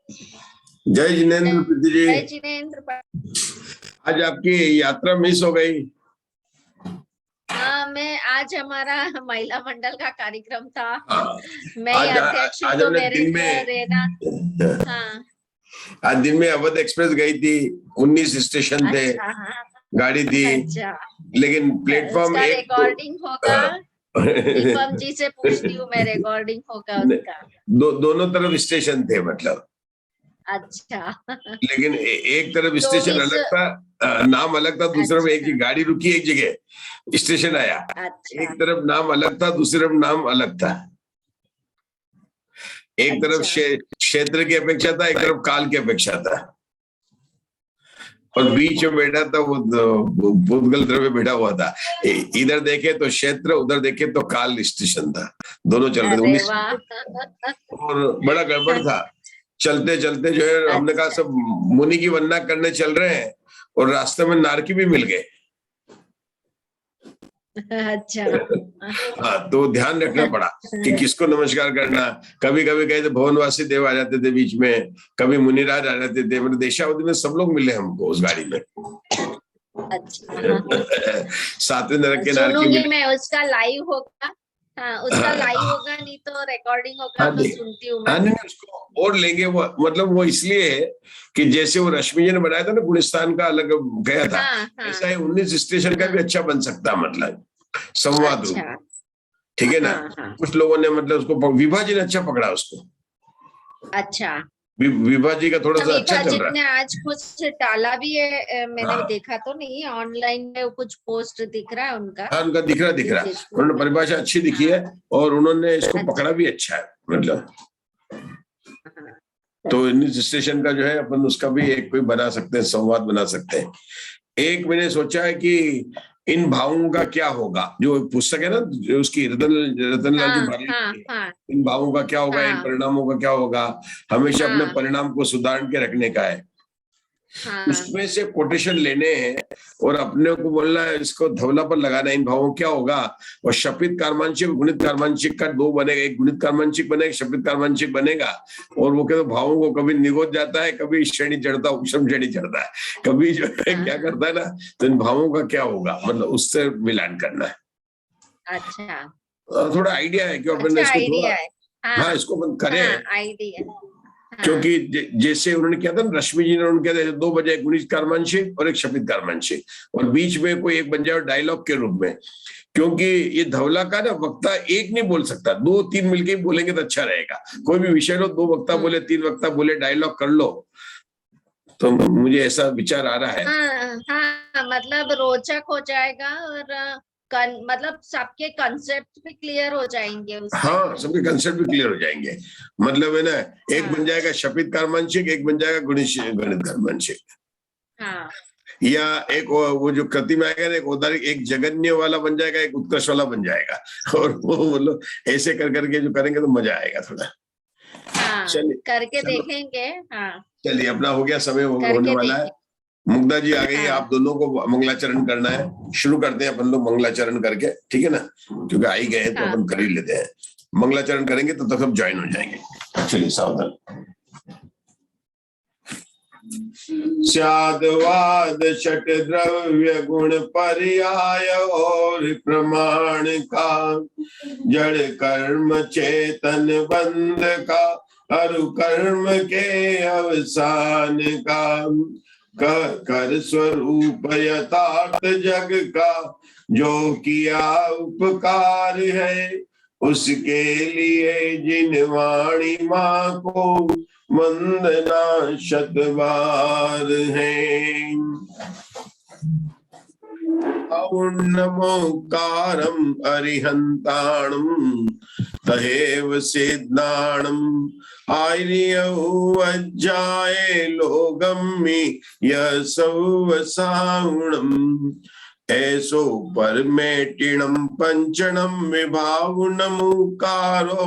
जय जिनेन्द्र प्रीति जी। जय जिनेन्द्र। आज आपकी यात्रा मिस हो गई। हाँ, मैं आज हमारा महिला मंडल का कार्यक्रम था। मैं आज अध्यक्ष हूँ, तो मेरे को रहना। हाँ, आज दिन में अवध एक्सप्रेस गई थी, 19 स्टेशन थे। अच्छा, हाँ, गाड़ी थी। अच्छा, लेकिन प्लेटफॉर्म उसका एक रिकॉर्डिंग होगा। दीपम जी से पूछती हूँ मैं, रिकॉर्डिंग होगा उसका। दोनों तरफ स्टेशन थे मतलब। अच्छा। लेकिन एक तरफ स्टेशन 24। अलग था, नाम अलग था। दूसरे में एक ही गाड़ी रुकी, एक जगह स्टेशन आया। अच्छा, एक तरफ नाम अलग था, दूसरी तरफ नाम अलग था। एक तरफ क्षेत्र की अपेक्षा था, एक तरफ काल की अपेक्षा था। और बीच में बैठा था वो भूतगल द्रव्य बैठा हुआ था। इधर देखे तो क्षेत्र, उधर देखे तो काल स्टेशन था। दोनों चल रहे थे। और बड़ा गड़बड़ था। चलते चलते जो है हमने कहा सब मुनि की वंदना करने चल रहे हैं, और रास्ते में नारकी भी मिल गए। अच्छा। हाँ, तो ध्यान रखना पड़ा कि किसको नमस्कार करना। कभी कभी कहे तो भुवनवासी देव आ जाते थे बीच में, कभी मुनिराज आ जाते थे। मतलब देशावधि में सब लोग मिले हमको उस गाड़ी में। अच्छा। सातवें नरक के नारकी सुनूंगी मिले। मैं, उसका लाइव होगा। हाँ, उसका लाइव होगा, नहीं तो रिकॉर्डिंग होगा तो सुनती हूँ मैं। नहीं, उसको और लेंगे वो। मतलब वो इसलिए कि जैसे वो रश्मि जी ने बनाया था ना, गुलिस्तान का अलग गया था, ऐसा ही 19 स्टेशन का भी अच्छा बन सकता, मतलब संवाद रूप। ठीक है ना। कुछ लोगों ने मतलब उसको, विभा जी ने अच्छा पकड़ा उसको। अच्छा, विभा जी का थोड़ा सा अच्छा चल रहा है। ने आज कुछ डाला भी है, मैंने देखा तो नहीं, ऑनलाइन में कुछ पोस्ट दिख रहा है उनका। हाँ, उनका दिख रहा है। उन्होंने परिभाषा अच्छी दिखी है, और उन्होंने इसको पकड़ा भी अच्छा है मतलब। तो न्यूज स्टेशन का जो है अपन उसका भी एक कोई बना सकते हैं, संवाद बना सकते हैं। एक मैंने सोचा है कि इन भावों का क्या होगा, जो पुस्तक है ना, जो उसकी रतनलाल जी भारती, इन भावों का क्या होगा, इन परिणामों का क्या होगा। हमेशा अपने परिणाम को सुधार के रखने का है। उसमें से कोटेशन लेने हैं और अपने को बोलना है, इसको धवला पर लगाना है, इन भावों क्या होगा। और शपित कार्मांशिक गुणित कार्मांशिक का दो बनेगा, एक गुणित कार्मांशिक बनेगा, एक शपित कार्मांशिक बनेगा। और वो कहते भावों को कभी निगोद जाता है, कभी श्रेणी चढ़ता है, उपशम श्रेणी चढ़ता है, कभी जो है क्या करता है ना। तो इन भावों का क्या होगा, मतलब उससे मिलान करना है। अच्छा, थोड़ा आइडिया है कि अपन इसको थोड़ा, हाँ, इसको अपन करें। आइडिया। क्योंकि जैसे उन्होंने किया था ना, रश्मि जी ने उन्होंने किया था, दो बजाय गुणित कार्मांशिक और एक शपित कार्मांशिक, और बीच में कोई एक बन जाए डायलॉग के रूप में। क्योंकि ये धवला का ना वक्ता एक नहीं बोल सकता, दो तीन मिलके बोलेंगे तो अच्छा रहेगा। कोई भी विषय लो, दो वक्ता बोले, तीन वक्ता बोले, डायलॉग कर लो। तो मुझे ऐसा विचार आ रहा है। हाँ, मतलब रोचक हो जाएगा, और मतलब सबके कंसेप्ट भी क्लियर हो जाएंगे उससे। हाँ, सबके कंसेप्ट भी क्लियर हो जाएंगे। मतलब है ना, एक बन जाएगा शपित कार्मांशिक, एक बन जाएगा गणित कार्मांशिक। हाँ, या एक वो जो कृति में आएगा ना, एक उदाहरण, एक जगन्य वाला बन जाएगा, एक उत्कर्ष वाला बन जाएगा। और वो मतलब ऐसे कर करके जो करेंगे तो मजा आएगा थोड़ा। चलिए करके देखेंगे। चलिए, अपना हो गया, समय होने वाला है। मुग्धा जी आ गई, आप दोनों को मंगलाचरण करना है। शुरू करते हैं अपन लोग मंगलाचरण करके, ठीक है ना, क्योंकि आ ही गए तो अपन कर ही लेते हैं। मंगलाचरण करेंगे तो तब सब ज्वाइन हो जाएंगे। चलिए, सावधान। स्यादवाद षट द्रव्य गुण पर्याय और प्रमाण का, जड़ कर्म चेतन बंध का, अरु कर्म के अवसान का, कर स्वरूप यथार्थ जग का, जो किया उपकार है, उसके लिए जिन वाणी माँ को वंदना शतबार है। और्णमोकारम अरिहंताणम तहेव सिद्धाणम आर्यज्जाए लोगम्मि यसौवसावणम। ऐसो परमेटिणम पंचणम विभावनमुकारो,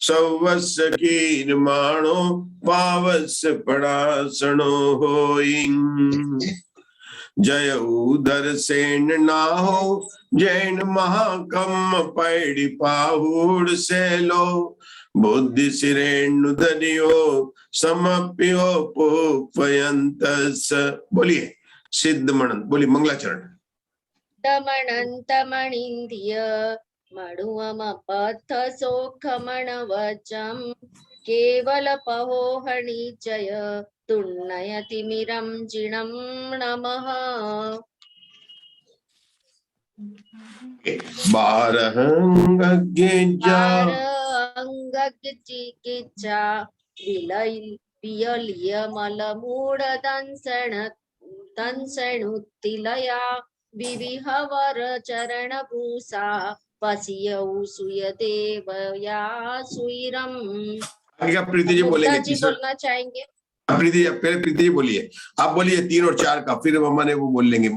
सौवस्य कीर्माणो पावस्य पड़ासणो होइं। जय उदर सेन नाहो, जैन महाकम पैड़ी पाहुड़ से लो, बुद्धि सिरेणुदनियो समप्योपयन्तस। बोलिए सिद्धमणन, बोलिए मंगलाचरण। दमणन्तमणिन्द्रिय मणुवमपथ सोखमणवचम् केवलपहोहनिचय तुण्णयतिमिरं जिणं नमः। चिकित्सा दंसणुत्तिलया विविहवर चरण पूसा पसियौ सुयदेवया सुइरम। आगे प्रीति जी बोलेंगे, जी बोलना चाहेंगे। प्रीति पहले प्रीति जी बोलिए, आप बोलिए 3 और 4 का, फिर मम्मा ने वो बोल लेंगे,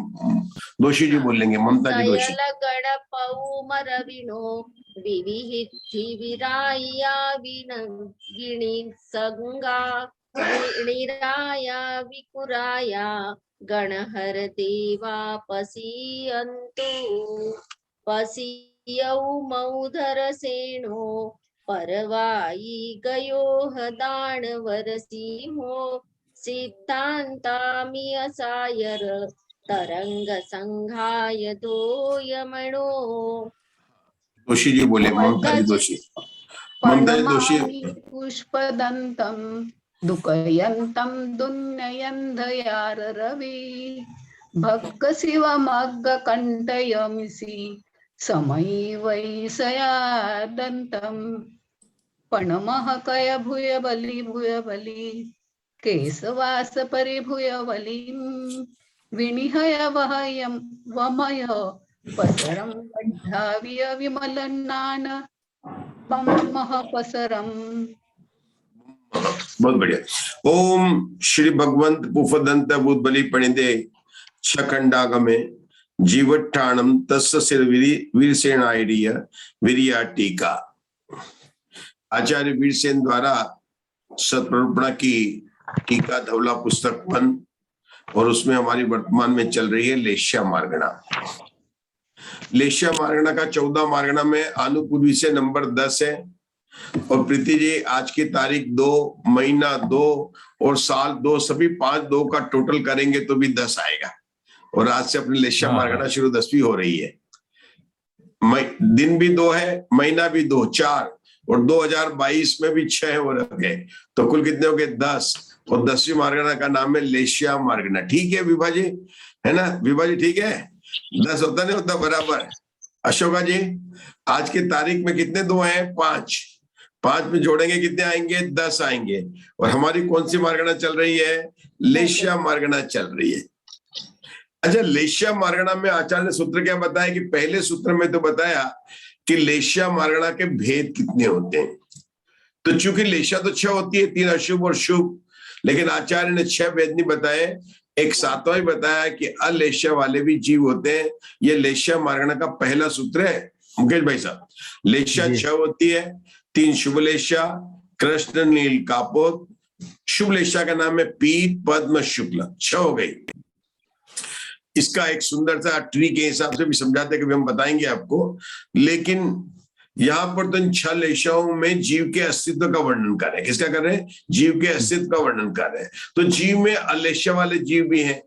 दोषी जी बोल लेंगे, ममता जी दोषी। गणपौमरविनो विविहिति विराया विनगिणी संगा निराया विकुराया गणहर देवा पसियन्तु पसियौ मौधर सेनो परवाई गयो दानवर सिंहो सिद्धांतामियसायर तरंग संघाय दोयमणो। दोषी जी बोले, ममता जी दोषी। ममता जी दोषी। पुष्पदंतं दुःखयन्तं दुन्नयन्धयार रवि भक्क शिवमग्ग कंठयमिसि समयी वैसयादन्तं पणमहकय भूय बलि केशवास परिभूय बलिं विनिहय वहयं वमय पसरं गड्ढाविय विमलन्नान पसरम। बहुत बढ़िया। ओम श्री भगवंत पुफदंत बुद्धबली पणिदे छखंडागमे जीवठाणम तस्य सिर वीरसेनाइडिय वीरिया टीका। आचार्य वीरसेन द्वारा सतप्ररूपणा की टीका धवला पुस्तक बन, और उसमें हमारी वर्तमान में चल रही है लेश्या मार्गणा। लेश्या मार्गणा का 14 मार्गणा में आनुपूर्वी से नंबर 10 है। और प्रीति जी आज की तारीख 2, महीना 2 और साल 2, सभी 5-2 का टोटल करेंगे तो भी 10 आएगा। और आज से अपनी लेश्या मार्गणा शुरू 10वीं हो रही है। दिन भी 2 है, महीना भी 2, 4, और 2022 में भी 6 हो रखे, तो कुल कितने हो गए 10। और 10वीं मार्गणा का नाम है लेश्या मार्गणा। ठीक है विभा जी, है ना विभा जी? ठीक है, 10 होता नहीं होता बराबर। अशोका जी आज की तारीख में कितने 2 हैं? 5 में जोड़ेंगे कितने आएंगे? 10 आएंगे। और हमारी कौन सी मार्गणा चल रही है? लेश्या मार्गणा चल रही है। अच्छा, लेश्या मार्गणा में आचार्य ने सूत्र क्या बताया कि पहले सूत्र में तो बताया कि लेश्या मार्गणा के भेद कितने होते हैं। तो चूंकि लेश्या तो 6 होती है, 3 अशुभ और शुभ, लेकिन आचार्य ने 6 भेद नहीं बताए। एक 7वां ही बताया कि अलेश्या वाले भी जीव होते हैं। ये लेश्या मार्गणा का पहला सूत्र है मुकेश भाई साहब। लेश्या 6 होती है, 3 शुभ लेश्या, कृष्ण नील कापोत। शुभ लेश्या का नाम है पीत पद्म शुक्ल, 6 हो गई। इसका एक सुंदर सा ट्री के हिसाब से भी समझाते कि हम बताएंगे आपको, लेकिन यहाँ पर तो इन 6 लेश्याओं में जीव के अस्तित्व का वर्णन कर रहे हैं। किसका कर रहे हैं? जीव के अस्तित्व का वर्णन कर रहे हैं। तो जीव में अलेश्या वाले जीव भी हैं।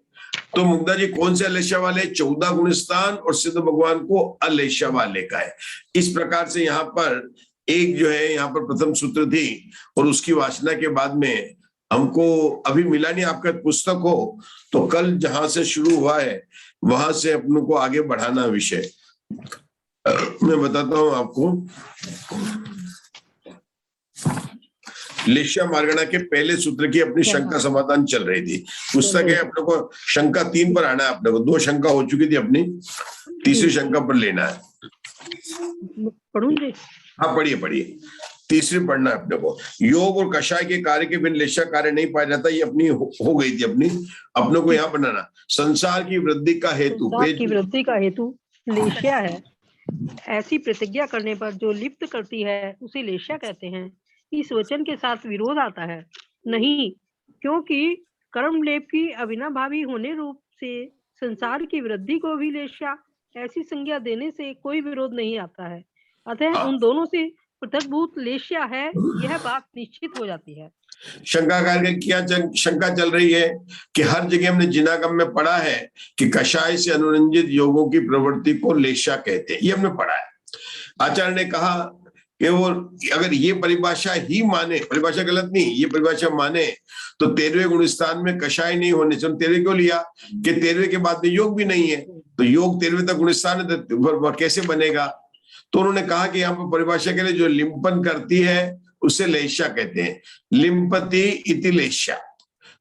तो मुग्धा जी कौन से अलेश्या वाले? 14 गुणस्थान और सिद्ध भगवान को अलेश्या वाले का है। इस प्रकार से यहाँ पर एक जो है यहाँ पर प्रथम सूत्र थी, और उसकी वासना के बाद में हमको अभी मिला नहीं। आपका पुस्तक हो तो कल जहां से शुरू हुआ है वहां से अपनों को आगे बढ़ाना विषय। मैं बताता हूं आपको। लेश्या मार्गणा के पहले सूत्र की अपनी शंका समाधान चल रही थी। पुस्तक है अपने को शंका 3 पर आना है। अपने को 2 शंका हो चुकी थी अपनी, तीसरी शंका पर लेना है। पढ़ूंगे? हाँ पढ़िए। तीसरी पढ़ना है अपने को। योग और कषाय के कार्य के बिन लेश्या कार्य नहीं पाया जाता। ये अपनी हो गई थी अपने को यहाँ बनाना। संसार की वृद्धि का हेतु लेश्या है। ऐसी प्रतिज्ञा करने पर जो लिप्त करती है उसे लेश्या कहते हैं। इस वचन के साथ विरोध आता है नहीं, क्योंकि कर्म लेप की अविनाभावी होने रूप से संसार की वृद्धि को भी लेश्या ऐसी संज्ञा देने से कोई विरोध नहीं आता है। अतः उन दोनों से पृथकभूत लेश्या है, यह बात निश्चित हो जाती है। शंकाकार की क्या शंका चल रही है कि हर जगह हमने जिनागम में पढ़ा है कि कषाय से अनुरंजित योगों की प्रवृत्ति को लेश्या कहते हैं, ये हमने पढ़ा है। आचार्य ने कहा कि वो अगर ये परिभाषा ही माने, परिभाषा गलत नहीं, ये परिभाषा माने तो 13वें गुणस्थान में कषाय नहीं होने चाहिए। 13वें क्यों लिया कि 13वें के बाद में योग भी नहीं है, तो योग 13वें तक गुणस्थान है तो कैसे बनेगा। तो उन्होंने कहा कि यहाँ पर परिभाषा के लिए जो लिंपन करती है उसे लेश्या कहते हैं, लिंपति इति लेश्या।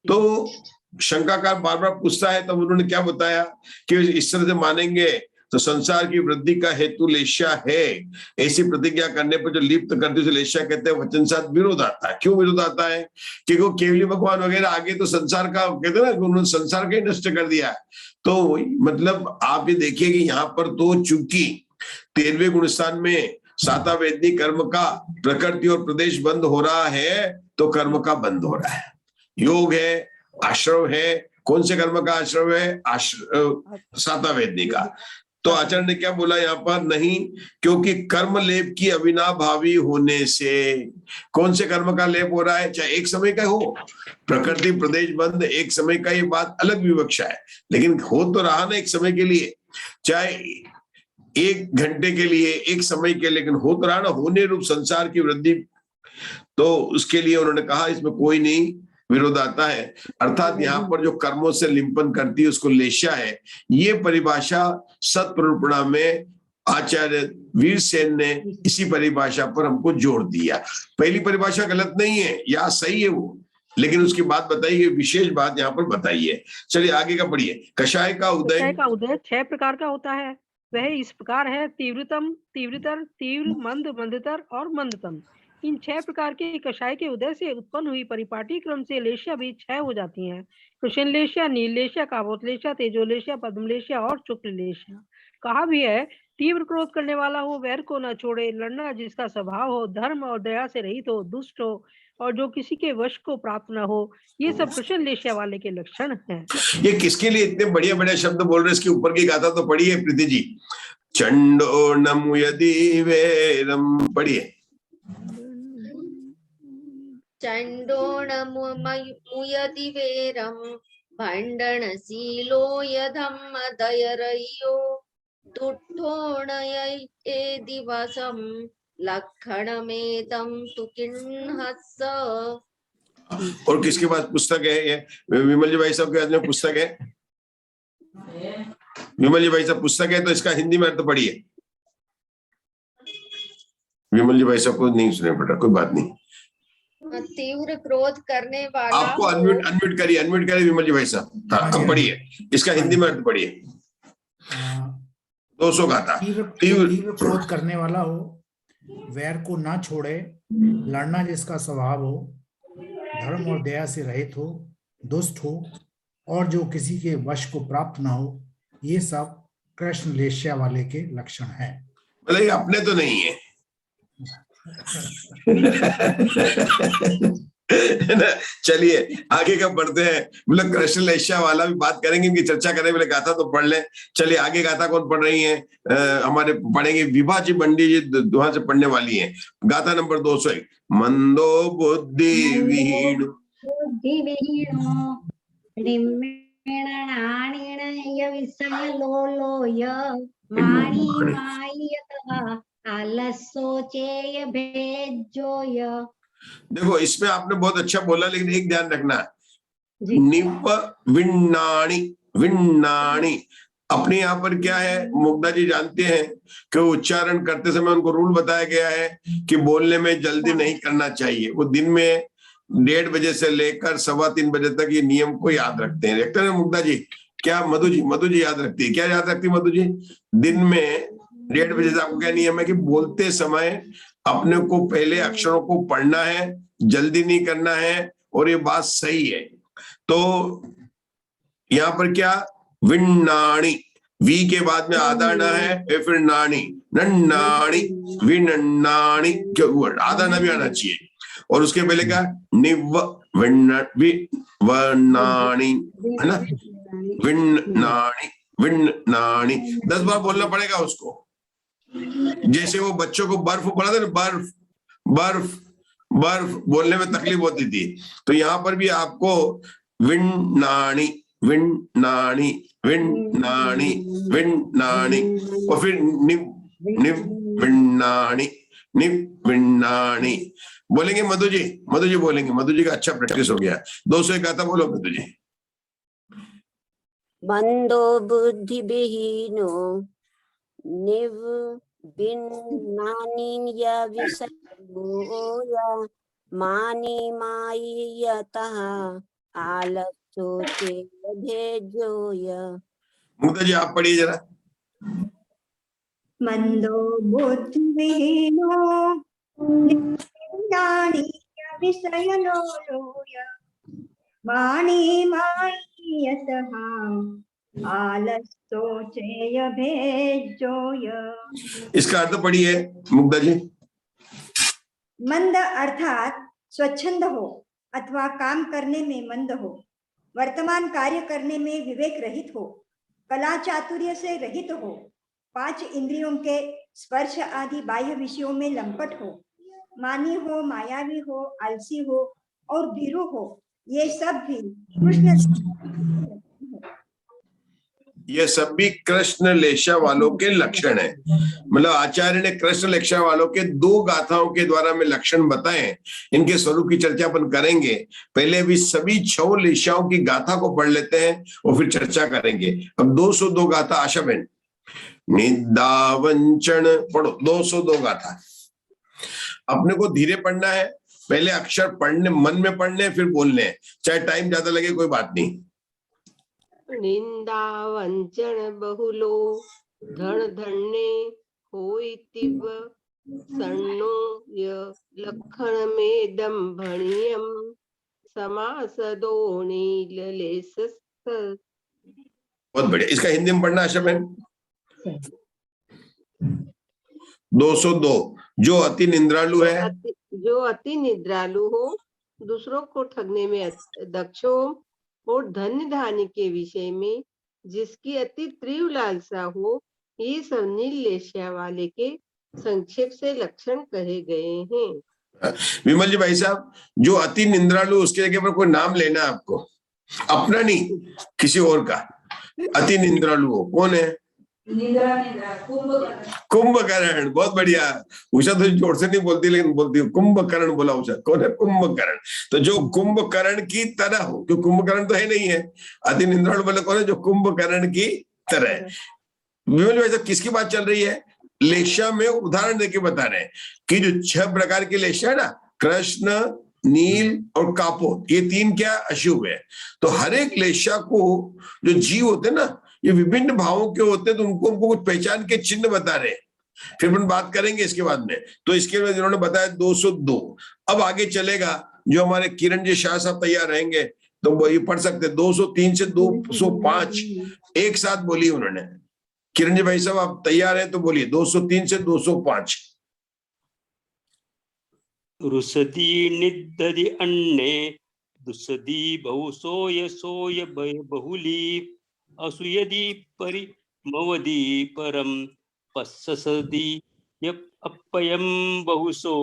तो शंकाकार बार बार पूछता है, तब उन्होंने क्या बताया कि इस तरह से मानेंगे तो संसार की वृद्धि का हेतु लेश्या है, ऐसी प्रतिज्ञा करने पर जो लिप्त करते उसे लेश्या कहते हैं। वचन साथ विरोध आता है। क्यों विरोध आता है? क्योंकि वो केवली भगवान वगैरह आगे तो संसार का कहते हैं ना, उन्होंने संसार का ही नष्ट कर दिया है। तो मतलब आप ये देखिए कि यहाँ पर तो चूंकि 13वें गुणस्थान में सातावेदी कर्म का प्रकृति और प्रदेश बंद हो रहा है, तो कर्म का बंद हो रहा है। योग है, आश्रव है, कौन से कर्म का आश्रव है? सातावेदी का। तो आचार्य ने क्या बोला यहाँ पर? नहीं, क्योंकि कर्म लेप की अविनाभावी होने से कौन से कर्म का लेप हो रहा है? चाहे एक समय का हो, प्रकृति प्रदेश बंद एक समय का, ये बात अलग विवक्षा है, लेकिन हो तो रहा ना एक समय के लिए, चाहे 1 घंटे के लिए, एक समय के, लेकिन हो तो रहा ना होने रूप संसार की वृद्धि। तो उसके लिए उन्होंने कहा इसमें कोई नहीं विरोध आता है। अर्थात यहाँ पर जो कर्मों से लिंपन करती है उसको लेश्या है। ये परिभाषा सत्प्ररूपणा में आचार्य वीरसेन ने इसी परिभाषा पर हमको जोड़ दिया। पहली परिभाषा गलत नहीं है, या सही है वो, लेकिन उसकी बात बताइए, विशेष बात यहाँ पर बताइए। चलिए आगे का पढ़िए। कषाय का उदय 6 प्रकार का होता है। वह इस प्रकार है: तीव्रतम, तीव्रतर, तीव्र, मंद, मंदतर और मंदतम। इन 6 प्रकार के कषाय के उदय से उत्पन्न हुई परिपाटी क्रम से लेश्या भी 6 हो जाती हैं: कृष्ण लेश्या, नील लेश्या, काबोत लेश्या, तेजो लेश्या, पद्म लेश्या और शुक्ल लेश्या। कहा भी है, तीव्र क्रोध करने वाला हो, वैर को न छोड़े, लड़ना जिसका स्वभाव हो, धर्म और दया से रहित हो, दुष्ट हो और जो किसी के वश को प्राप्त न हो, ये सब कृष्ण लेश्या वाले के लक्षण हैं। ये किसके लिए इतने बढ़िया बढ़िया शब्द बोल रहे हैं? इसके ऊपर की गाथा तो पढ़िए प्रीति जी। चंडो नमुयति वेरम, पढ़िए। चण्डोणमुयति वेरं भण्डनशीलो यधम्मदयरय्यो दुट्ठोणये दिवसं लक्षणमेतं तु किन्हस्स। और किसके पास पुस्तक है? ये विमल जी भाई साहब के हाथ में पुस्तक है। विमल जी भाई साहब पुस्तक है तो इसका हिंदी में अर्थ पढ़िए। विमल जी भाई साहब को नहीं सुने पड़ा, कोई बात नहीं। तीव्र क्रोध करने वाला आपको अनम्यूट करिए विमल जी भाई साहब। हाँ, अब पढ़िए, इसका हिंदी में अर्थ पढ़िए। 200 गाथा। तीव्र क्रोध करने वाला हो, वैर को ना छोड़े, लड़ना जिसका स्वभाव हो, धर्म और दया से रहित हो, दुष्ट हो और जो किसी के वश को प्राप्त ना हो, ये सब कृष्ण लेश्या वाले के लक्षण हैं। मतलब ये अपने तो नहीं है चलिए आगे का पढ़ते हैं। मतलब कृष्ण लेश्या वाला भी बात करेंगे, इनकी चर्चा करें। बोले गाथा तो पढ़ ले। चलिए आगे गाथा कौन पढ़ रही है? हमारे पढ़ेंगे विभा जी बंडी जी, वहां से पढ़ने वाली है। गाथा नंबर 201। मंदो बुद्धि विहीण आलस्योचेय भेजोय। देखो इसमें आपने बहुत अच्छा बोला, लेकिन एक ध्यान रखना, निप विन्नाणी, विन्नाणी अपने यहाँ पर क्या है? मुग्धा जी जानते हैं कि उच्चारण करते समय उनको रूल बताया गया है कि बोलने में जल्दी नहीं करना चाहिए। वो दिन में 1:30 बजे से लेकर 3:15 बजे तक ये नियम को याद रखते हैं। देखते हैं मुग्धा जी, क्या मधु जी याद रखती है? क्या याद रखती है मधु जी? दिन में 1:30 बजे से आपको क्या नियम है कि बोलते समय अपने को पहले अक्षरों को पढ़ना है, जल्दी नहीं करना है, और ये बात सही है। तो यहाँ पर क्या? विन्नाणी, वी के बाद में आधा ना है, फिर नाणी, नन्नाणी, विन्नाणी, आधा ना भी आना चाहिए। और उसके पहले क्या? निव विन्नाणी, है ना? विन्नाणी, विन्नाणी 10 बार बोलना पड़ेगा उसको। जैसे वो बच्चों को बर्फ पढ़ाते ना, बर्फ बर्फ, बर्फ बोलने में तकलीफ होती थी, तो यहाँ पर भी आपको विन्नाणी, विन्नाणी, विन्नाणी, विन्नाणी, और फिर निव विन्नाणी, निव विन्नाणी बोलेंगे। मधु जी बोलेंगे, मधु जी का अच्छा प्रैक्टिस हो गया। 201 गाथा बोलो मधु जी। मंदो बुद्धि विहीनो निव बिन्नानी या विषयोया मानी माई यतः आलस्योचे भेजोया। मुग्धा जी आप पढ़िए जरा। मंदो बुद्धिहीनो निन्दानि विषयलोलोय मानी माई यतः आलस्योचेय भेजोय। इसका अर्थ पढ़िए मुग्धा जी। मंद अर्थात स्वच्छंद हो अथवा काम करने में मंद हो, वर्तमान कार्य करने में विवेक रहित हो, कला चातुर्य से रहित हो, 5 इंद्रियों के स्पर्श आदि बाह्य विषयों में लंपट हो, मानी हो, मायावी हो, आलसी हो और भीरू हो, ये सब भी कृष्ण ये सब भी कृष्ण लेशा वालों के लक्षण है। मतलब आचार्य ने कृष्ण लेशा वालों के 2 गाथाओं के द्वारा में लक्षण बताए। इनके स्वरूप की चर्चा अपन करेंगे। पहले भी सभी 6 लेशाओं की गाथा को पढ़ लेते हैं और फिर चर्चा करेंगे। अब 202 गाथा आशा बहन, निदावंचन पढ़ो। 202 गाथा अपने को धीरे पढ़ना है, पहले अक्षर पढ़ने, मन में पढ़ने, फिर बोलने, चाहे टाइम ज्यादा लगे कोई बात नहीं। निंदा वंचन बहुलो धन धन्ने होइतिव सन्नो य लक्षण में दंभणीयम समासदो नीललेस। बहुत बढ़िया। इसका हिंदी में पढ़ना आशा बहन। 202 जो अति निंद्रालु है, जो अति निद्रालु हो, दूसरों को ठगने में दक्ष हो और धन्य धान्य के विषय में जिसकी अति तीव्र लालसा हो, ये सब नीलेशा वाले के संक्षेप से लक्षण कहे गए हैं। विमल जी भाई साहब, जो अति निंद्रालु उसके जगह पर कोई नाम लेना है आपको, अपना नहीं किसी और का। अति निंद्रालु हो कौन है? कुंभकर्ण। बहुत बढ़िया। उषा तो जोर से नहीं बोलती लेकिन बोलती है कुंभकर्ण। बोला उषा, कौन है? कुंभकर्ण। तो जो कुंभकर्ण की तरह हो, क्योंकि कुंभकर्ण तो है नहीं है, अति निंद्रालु बोले कौन है? जो कुंभकर्ण की तरह है। विमल भाई साहब किसकी बात चल रही है? लेशा में उदाहरण देके बता रहे हैं कि जो 6 प्रकार की लेशा है ना, कृष्ण, नील और कापोत, ये 3 क्या अशुभ है। तो हर एक लेशा को जो जीव होते हैं ना, ये विभिन्न भावों के होते हैं, तो उनको कुछ पहचान के चिन्ह बता रहे हैं। फिर अपन बात करेंगे इसके बाद में। तो इसके बाद इन्होंने बताया 202। अब आगे चलेगा, जो हमारे किरण जी शाह साहब तैयार रहेंगे तो वो ये पढ़ सकते। 203 से 205 एक साथ बोलिए उन्होंने। किरण जी भाई साहब आप तैयार हैं तो बोलिए 203 से 205। रुसदी निदधि अन्ने दुसदी बहुसोय सोय बहुली असुयदि परिमवदि परम पस्ससदि अपयम बहुसो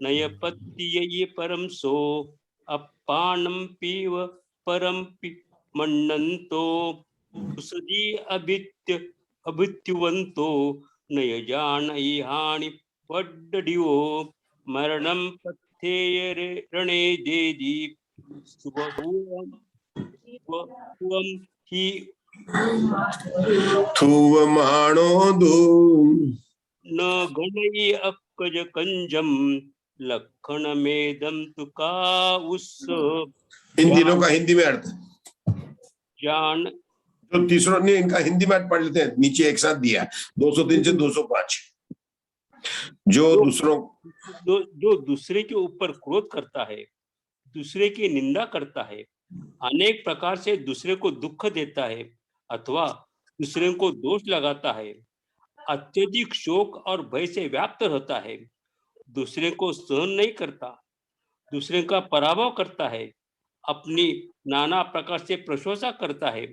नयपत्ति परम सो अपानम पीव परम मन्नन्तो दुसदी अभित्युवन्तो नय जानहानि वड्डिवो मरणम पथ्येय रणे देदी सुवहुवम ही न गणई अक्कज कंजम लक्षण मेदम तुका उस। इन तीनों का हिंदी में अर्थ जान। तो तीसरा नहीं, इनका हिंदी में अर्थ पढ़ लेते हैं, नीचे एक साथ दिया 203 से 205। जो दूसरे के ऊपर क्रोध करता है, दूसरे की निंदा करता है, अनेक प्रकार से दूसरे को दुख देता है अथवा दूसरे को दोष लगाता है, अत्यधिक शोक और भय से व्याप्त होता है, दूसरे को सहन नहीं करता, दूसरे का पराभव करता है, अपनी नाना प्रकार से प्रशंसा करता है,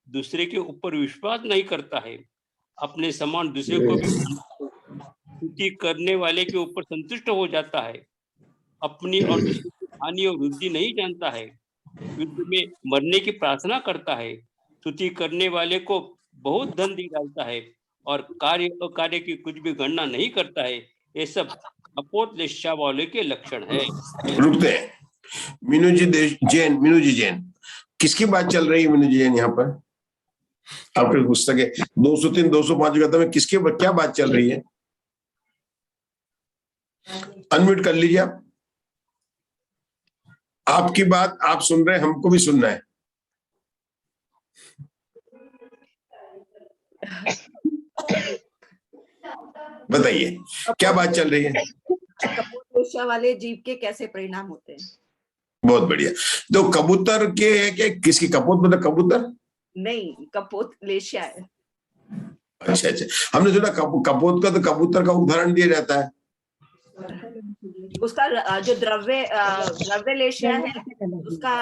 दूसरे के ऊपर विश्वास नहीं करता है, अपने समान दूसरे को भी स्तुति करने वाले के ऊपर संतुष्ट हो जाता है, अपनी और दूसरे की हानि और वृद्धि नहीं जानता है, युद्ध में मरने की प्रार्थना करता है, स्तुति करने वाले को बहुत धन दे डालता है और कार्य अकार्य की कुछ भी गणना नहीं करता है। ये सब कपोत लेशा वाले के लक्षण है। रुकते हैं। मीनू जी जैन, किसकी बात चल रही है मीनू जी जैन? यहाँ पर आपकी पुस्तक है 203 205 गद्दा में किसकी क्या बात चल रही है? अनम्यूट कर लीजिए आप। आपकी बात आप सुन रहे हैं, हमको भी सुनना है। बताइए क्या बात चल रही है? कपोत वाले जीव के कैसे परिणाम होते हैं? बहुत बढ़िया। तो कबूतर के है कि किसकी? कपोत मतलब कबूतर नहीं, कपोत लेशिया है। अच्छा, हमने सुना कपोत का तो कबूतर का उदाहरण दिया जाता है। उसका जो द्रव्य लेशिया है उसका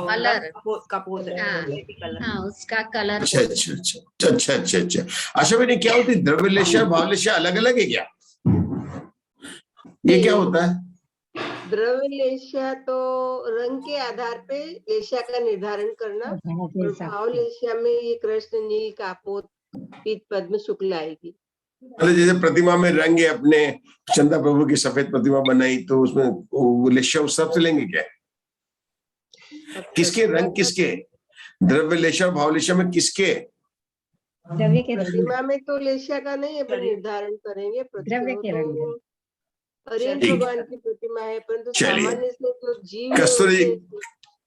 कलर कपोत है। हाँ, उसका कलर। अच्छा। अच्छा बेटे, क्या होती है द्रव्य लेशिया भाव लेशिया अलग अलग है क्या? ये क्या होता है? द्रव्य लेशिया तो रंग के आधार पे लेशिया का निर्धारण करना, और भाव लेशिया में ये कृष्ण नील कापोत पीत पद्म शुक्ल आएगी। मतलब जैसे प्रतिमा में रंग है, अपने चंदा प्रभु की सफेद प्रतिमा बनाई तो उसमें लेशिया उस सब से लेंगे क्या? किसके रंग किसके? द्रव्य लेशिया और भाव लेशिया में किसके? प्रतिमा में तो लेशिया का नहीं है, पर निर्धारण करेंगे। द्रव्य के रंग हरेक भगवान की प्रतिमा है, परंतु सामान्य से जो जीव कस्तूरी,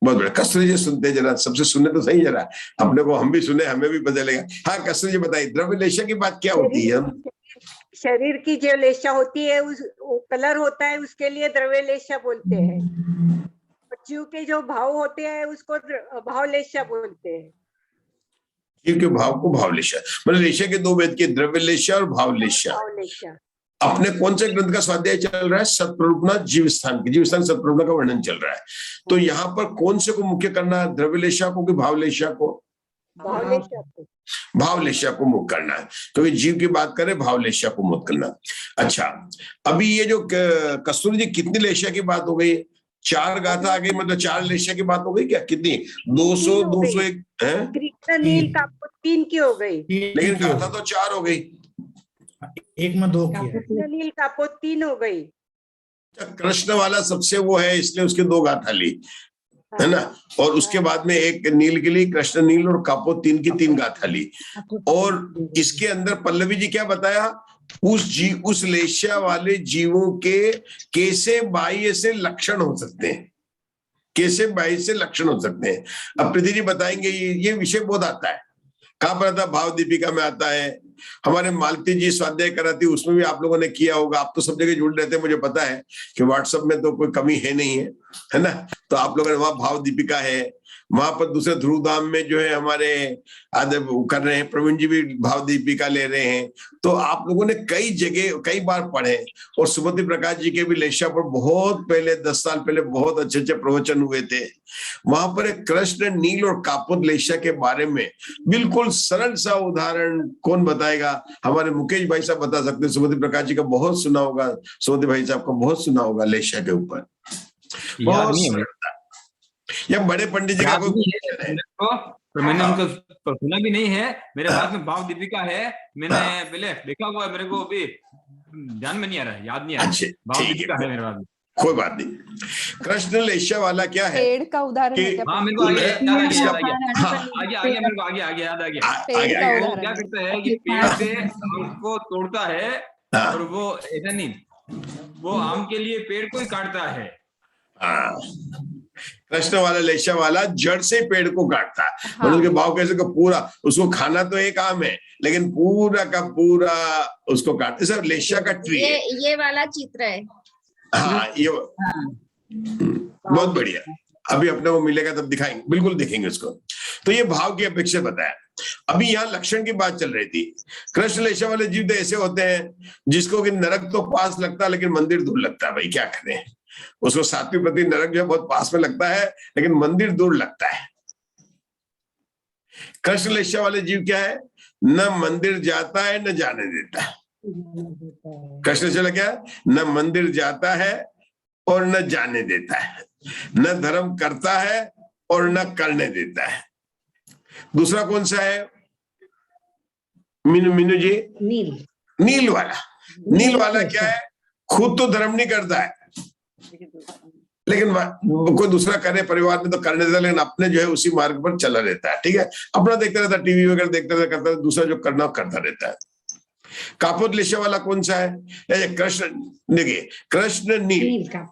बहुत बड़ा। कस्तूरी जी सुनते जरा, सबसे सुनने तो सही जरा, अपने को हम भी सुने, हमें भी पता चलेगा। हाँ कस्तूरी जी बताइए, द्रव्य लेशिया की बात क्या होती है? शरीर की जो लेशिया होती है उस कलर होता है, उसके लिए द्रव्य लेशिया बोलते हैं। जीव के जो भाव होते हैं उसको भाव लेशिया बोलते हैं। जीव के भाव को भाव लेशिया, मतलब लेशिया के दो भेद के, द्रव्य लेशिया और भाव लेशिया। अपने कौन से ग्रंथ का स्वाध्याय चल रहा है? सत्प्ररूपणा जीव स्थान की, जीव स्थान सत्प्ररूपणा का वर्णन चल रहा है। तो यहाँ पर कौन से को मुख्य करना है? द्रव्य लेशिया को कि भाव लेशिया को? भाव लेशिया को मुख्य करना है, क्योंकि जीव की बात करें, भाव लेशिया को मुख्य करना। अच्छा, अभी ये जो कस्तूरी जी कितनी लेशिया की बात हो गई? 4 गाथा आ गई, मतलब 4 लेशिया की बात हो गई क्या? कितनी? 200 201 है? कृष्ण नील कापोत 3 की हो गई, लेकिन गाथा तो 4 हो गई। एक में 2 की है। नील कापोत 3 हो गई। कृष्ण वाला सबसे वो है, इसलिए उसके 2 गाथा ली है ना, और उसके बाद में एक नील के लिए कृष्ण नील और कापोत 3 की 3 गाथा ली। और इसके अंदर पल्लवी जी क्या बताया? उस लेशिया वाले जीवों के कैसे बाह्य से लक्षण हो सकते हैं, कैसे बाह्य से लक्षण हो सकते हैं। अब प्रीति जी बताएंगे, ये विषय बहुत आता है। कहाँ पर आता? भाव दीपिका में आता है, हमारे मालती जी स्वाध्याय कराती, उसमें भी आप लोगों ने किया होगा। आप तो सब जगह जुड़ रहते हैं, मुझे पता है कि व्हाट्सएप में तो कोई कमी है नहीं है ना। तो आप लोगों ने वहां भाव दीपिका है, वहां पर दूसरे ध्रुवधाम में जो है हमारे आदे कर रहे हैं, प्रवीण जी भी भाव दीपिका ले रहे हैं। तो आप लोगों ने कई जगह कई बार पढ़े, और सुमति प्रकाश जी के भी लेशिया पर बहुत पहले 10 साल पहले बहुत अच्छे अच्छे प्रवचन हुए थे। वहां पर एक कृष्ण नील और कापोत लेशिया के बारे में बिल्कुल सरल सा उदाहरण कौन बताएगा? हमारे मुकेश भाई साहब बता सकते हैं। सुमति प्रकाश जी का बहुत सुना होगा, सुमति भाई साहब का बहुत सुना होगा लेशिया के ऊपर। या बड़े पंडित जी का कोई है? तो मैंने उनको सुना भी नहीं है। मेरे हाथ में भाव दीपिका है, मैंने पहले देखा हुआ है, मेरे को अभी ध्यान में नहीं आ रहा है, याद नहीं आ रहा। भाव दीपिका है मेरे पास में। कोई बात नहीं। कृष्ण लेशिया वाला क्या है? पेड़ का उदाहरण है क्या? हाँ मेरे को आ गया मेरे को याद आ गया। वो क्या करता है कि पेड़ से आम को तोड़ता है, और वो ऐसा नहीं, वो आम के लिए पेड़ को ही काटता है। कृष्ण वाला लेशिया वाला जड़ से पेड़ को काटता है। मतलब उसके भाव कैसे को पूरा, उसको खाना तो एक आम है, लेकिन पूरा का पूरा उसको काटते। सर लेशिया का ट्री है। ये वाला चित्र है। हाँ, ये बहुत बढ़िया। अभी अपने को मिलेगा तब दिखाएंगे, बिल्कुल देखेंगे उसको। तो ये भाव की अपेक्षा बताया। अभी यहाँ लक्षण की बात चल रही थी। कृष्ण लेशिया वाले जीव तो ऐसे होते हैं जिसको कि नरक तो पास लगता है, लेकिन मंदिर दूर लगता है। भाई क्या करें, उसको सात्विक प्रति नरक जो है बहुत पास में लगता है, लेकिन मंदिर दूर लगता है। कृष्ण लेशिया वाले जीव क्या है? न मंदिर जाता है न जाने देता है। कृष्ण चला क्या, न मंदिर जाता है और न जाने देता है, न धर्म करता है और न करने देता है। दूसरा कौन सा है मीनू जी? नील वाला। नील वाला क्या है, खुद तो धर्म नहीं करता है, लेकिन कोई दूसरा करे परिवार में तो करने देता है, लेकिन अपने जो है उसी मार्ग पर चला रहता है। ठीक है, अपना देखता रहता है, टीवी वगैरह देखता रहता, करता, दूसरा जो करना करता रहता है। कापोद्लेश वाला कौन सा है? कृष्ण। देखिए कृष्ण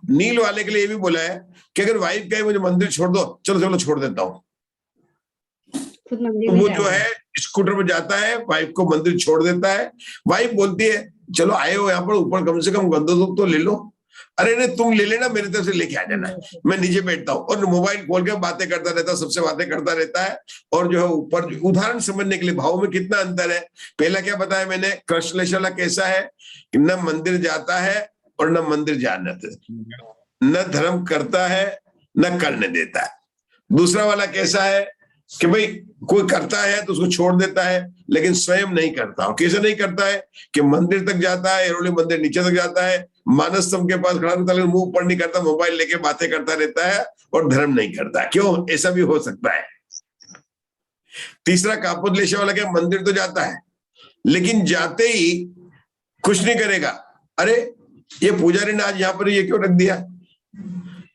नील वाले के लिए ये भी बोला है कि अगर वाइफ कहे मुझे मंदिर छोड़ दो, चलो चलो छोड़ देता हूँ, तो वो जो है स्कूटर पर जाता है, वाइफ को मंदिर छोड़ देता है। वाइफ बोलती है चलो आए हो यहाँ पर, ऊपर कम से कम गंदो तो ले लो। अरे नहीं तुम ले लेना, मेरी तरफ से लेके आ जाना, मैं नीचे बैठता हूँ। और मोबाइल खोल के बातें करता रहता है, सबसे बातें करता रहता है। और जो है ऊपर उदाहरण समझने के लिए भाव में कितना अंतर है। पहला क्या बताया मैंने, कृष्ण वाला कैसा है कि न मंदिर जाता है और न मंदिर जाना, न धर्म करता है न करने देता है। दूसरा वाला कैसा है कि भाई कोई करता है तो उसको छोड़ देता है, लेकिन स्वयं नहीं करता। और कैसे नहीं करता है कि मंदिर तक जाता है, एरोली मंदिर नीचे तक जाता है, मानस सबके पास खड़ा रहता है, लेकिन मुंह ऊपर नहीं करता, मोबाइल लेके बातें करता रहता है और धर्म नहीं करता। क्यों? ऐसा भी हो सकता है। तीसरा कापोद्लेश वाला क्या, मंदिर तो जाता है लेकिन जाते ही कुछ नहीं करेगा। अरे ये पुजारी ने आज यहाँ पर ये क्यों रख दिया,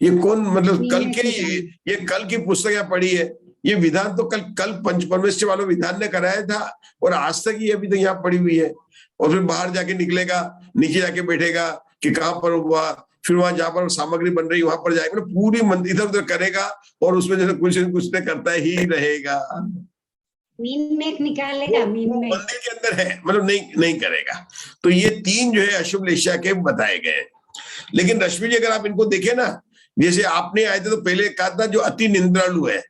ये कौन, मतलब कल के ये कल की पुस्तक यहाँ पढ़ी है, ये विधान तो कल पंच परमेश्वर वालों विधान ने कराया था और आज तक ये अभी तक यहाँ पड़ी हुई है। और फिर बाहर जाके निकलेगा, नीचे जाके बैठेगा कि कहाँ पर हुआ, फिर वहां जहाँ पर सामग्री बन रही वहां पर जाएगा, पूरी इधर उधर करेगा और उसमें जैसे कुछ न करता ही रहेगा। मीन में निकालेगा, मीन में मंदिर के अंदर है, मतलब नहीं करेगा। तो ये तीन जो है अशुभ लेशा के बताए गए। लेकिन रश्मि जी अगर आप इनको देखें ना, जैसे आपने आए थे तो पहले कहा था जो अति निंद्रालु है,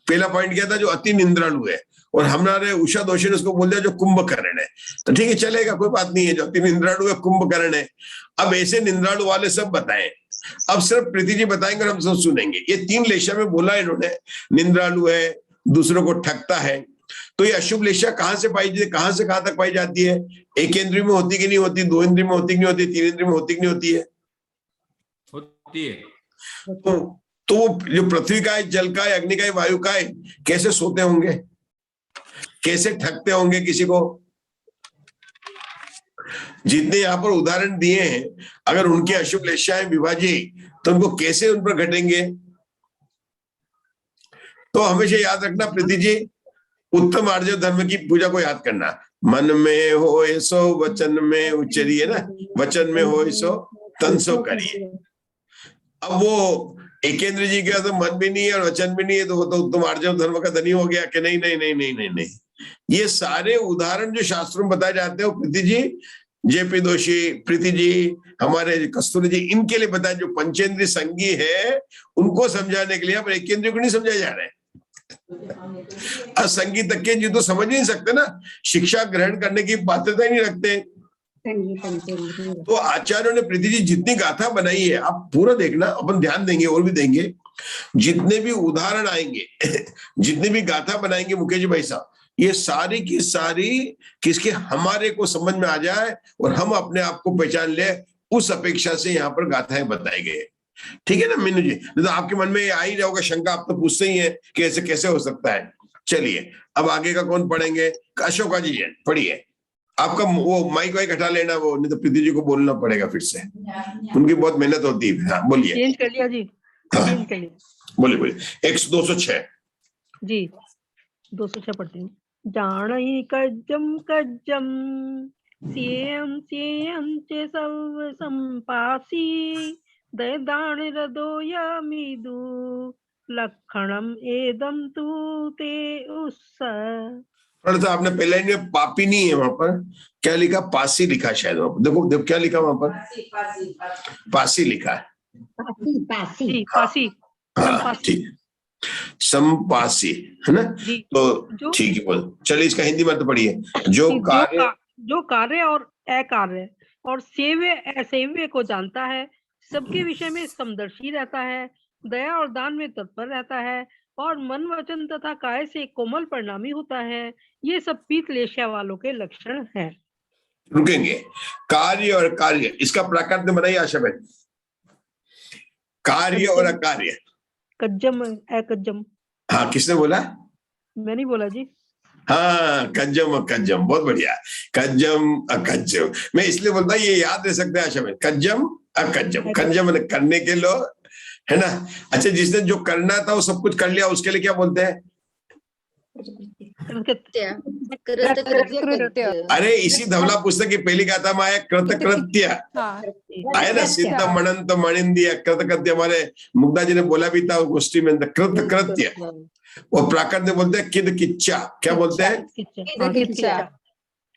पहला पॉइंट क्या था, जो अति निंद्रालु है। और हमारे उषा दोषी ने उसको बोल दिया जो कुंभकर्ण है, तो ठीक है चलेगा, कोई बात नहीं है, जो अति निंद्रालु है कुंभकर्ण है। अब ऐसे निंद्रालु वाले सब बताएं, अब सिर्फ प्रीति जी बताएंगे और हम सब सुनेंगे। ये तीन लेशा में बोला इन्होंने, निंद्रालु है, दूसरों को ठगता है। तो ये अशुभ लेशा कहाँ से पाई जाती है, कहाँ से कहाँ तक पाई जाती है? एक इंद्रिय में होती कि नहीं होती, दो इंद्रिय में होती कि नहीं होती, तीन इंद्रिय में होती कि नहीं होती है? होती है। तो जो पृथ्वी का है, जल का है, अग्नि का है, वायु का है, कैसे सोते होंगे, कैसे ठगते होंगे किसी को? जितने यहाँ पर उदाहरण दिए हैं, अगर उनकी अशुभ लेशाएं विभाजित, तो उनको कैसे उन पर घटेंगे? तो हमेशा याद रखना प्रीति जी, उत्तम आर्जव धर्म की पूजा को याद करना। मन में हो सो वचन में उच्चरिए ना, वचन में हो सो तन सो करिए। अब वो एकेंद्र जी के तो मन भी नहीं है और वचन भी नहीं है, तो वो तो उत्तम आर्जव धर्म का धनी हो गया कि नहीं नहीं नहीं नहीं नहीं नहीं। ये सारे उदाहरण जो शास्त्रों में बताए जाते हैं, प्रीति जी, जेपी दोषी, प्रीति जी, हमारे कस्तूरी जी, इनके लिए बताए। जो पंचेंद्रिय संगी है उनको समझाने के लिए, अब एकेंद्र को नहीं समझाए जा रहे। असंगी तक के जी तो समझ नहीं सकते ना, शिक्षा ग्रहण करने की पात्रता ही नहीं रखते। तो आचार्यों ने प्रीति जी जितनी गाथा बनाई है, आप पूरा देखना, अपन ध्यान देंगे और भी देंगे। जितने भी उदाहरण आएंगे जितनी भी गाथा बनाएंगे मुकेश भाई साहब, ये सारी की सारी किसके, हमारे को समझ में आ जाए और हम अपने आप को पहचान ले, उस अपेक्षा से यहाँ पर गाथाएं बताई गई। ठीक है ना मीनू जी? तो आपके मन में आ ही जाओगा शंका, आप तो पूछते ही है कि ऐसे कैसे हो सकता है। चलिए अब आगे का कौन पढ़ेंगे? अशोका जी है, पढ़िए। आपका वो माइक वाइक हटा लेना, वो नहीं तो प्रीति जी को बोलना पड़ेगा फिर से, उनकी बहुत मेहनत होती है। हाँ बोलिए। चेंज कर लिया जी, चेंज कर लिया। बोलिए 206 जी, 206 पढ़ती हूँ। जाणई कज्जम कज्जम सेयम सेयम चे सर्व संपासी दयदान हृदोयमिदु लक्षणम एदम तु ते उत्सव। तो आपने पहले ही पापी नहीं है, वहां पर क्या लिखा? पासी लिखा शायद वहां पर, देखो क्या लिखा वहां पर? पासी लिखा है। पासी हाँ ठीक, संपासी है ना? तो ठीक है, बोल चलिए इसका हिंदी में तो पढ़िए। जो कार्य और अकार्य और सेव्य असेव्य को जानता है, सबके विषय में समदर्शी रहता है, दया और दान में तत्पर रहता है और मन वचन तथा काय से कोमल परिणामी होता है, ये सब पीत लेशा वालों के लक्षण हैं। रुकेंगे। कार्य और कार्य, इसका प्राकृत बनाइए आशा बहन। कार्य और अकार्य। कज्जम अकज्जम। हाँ, किसने बोला? मैं नहीं बोला जी। हाँ, कज्जम अकज्जम, बहुत बढ़िया। कज्जम अकज्जम, मैं इसलिए बोलता हूँ ये याद रह सकते हैं आशा बहन। कज्जम अकज्जम, कज्जम करने के लो, है ना। अच्छा, जिसने जो करना था वो सब कुछ कर लिया, उसके लिए क्या बोलते हैं? अरे इसी धवला पुस्तक की पहली गाथा में आया कृतकृत्य, आया ना। सिद्ध मणंत मणिंदिया कृतकृत्य, हमारे मुग्धा जी ने बोला भी था गोष्ठी में, कृतकृत्य। और प्राकृत में बोलते हैं किद किच्चा, क्या बोलते हैं?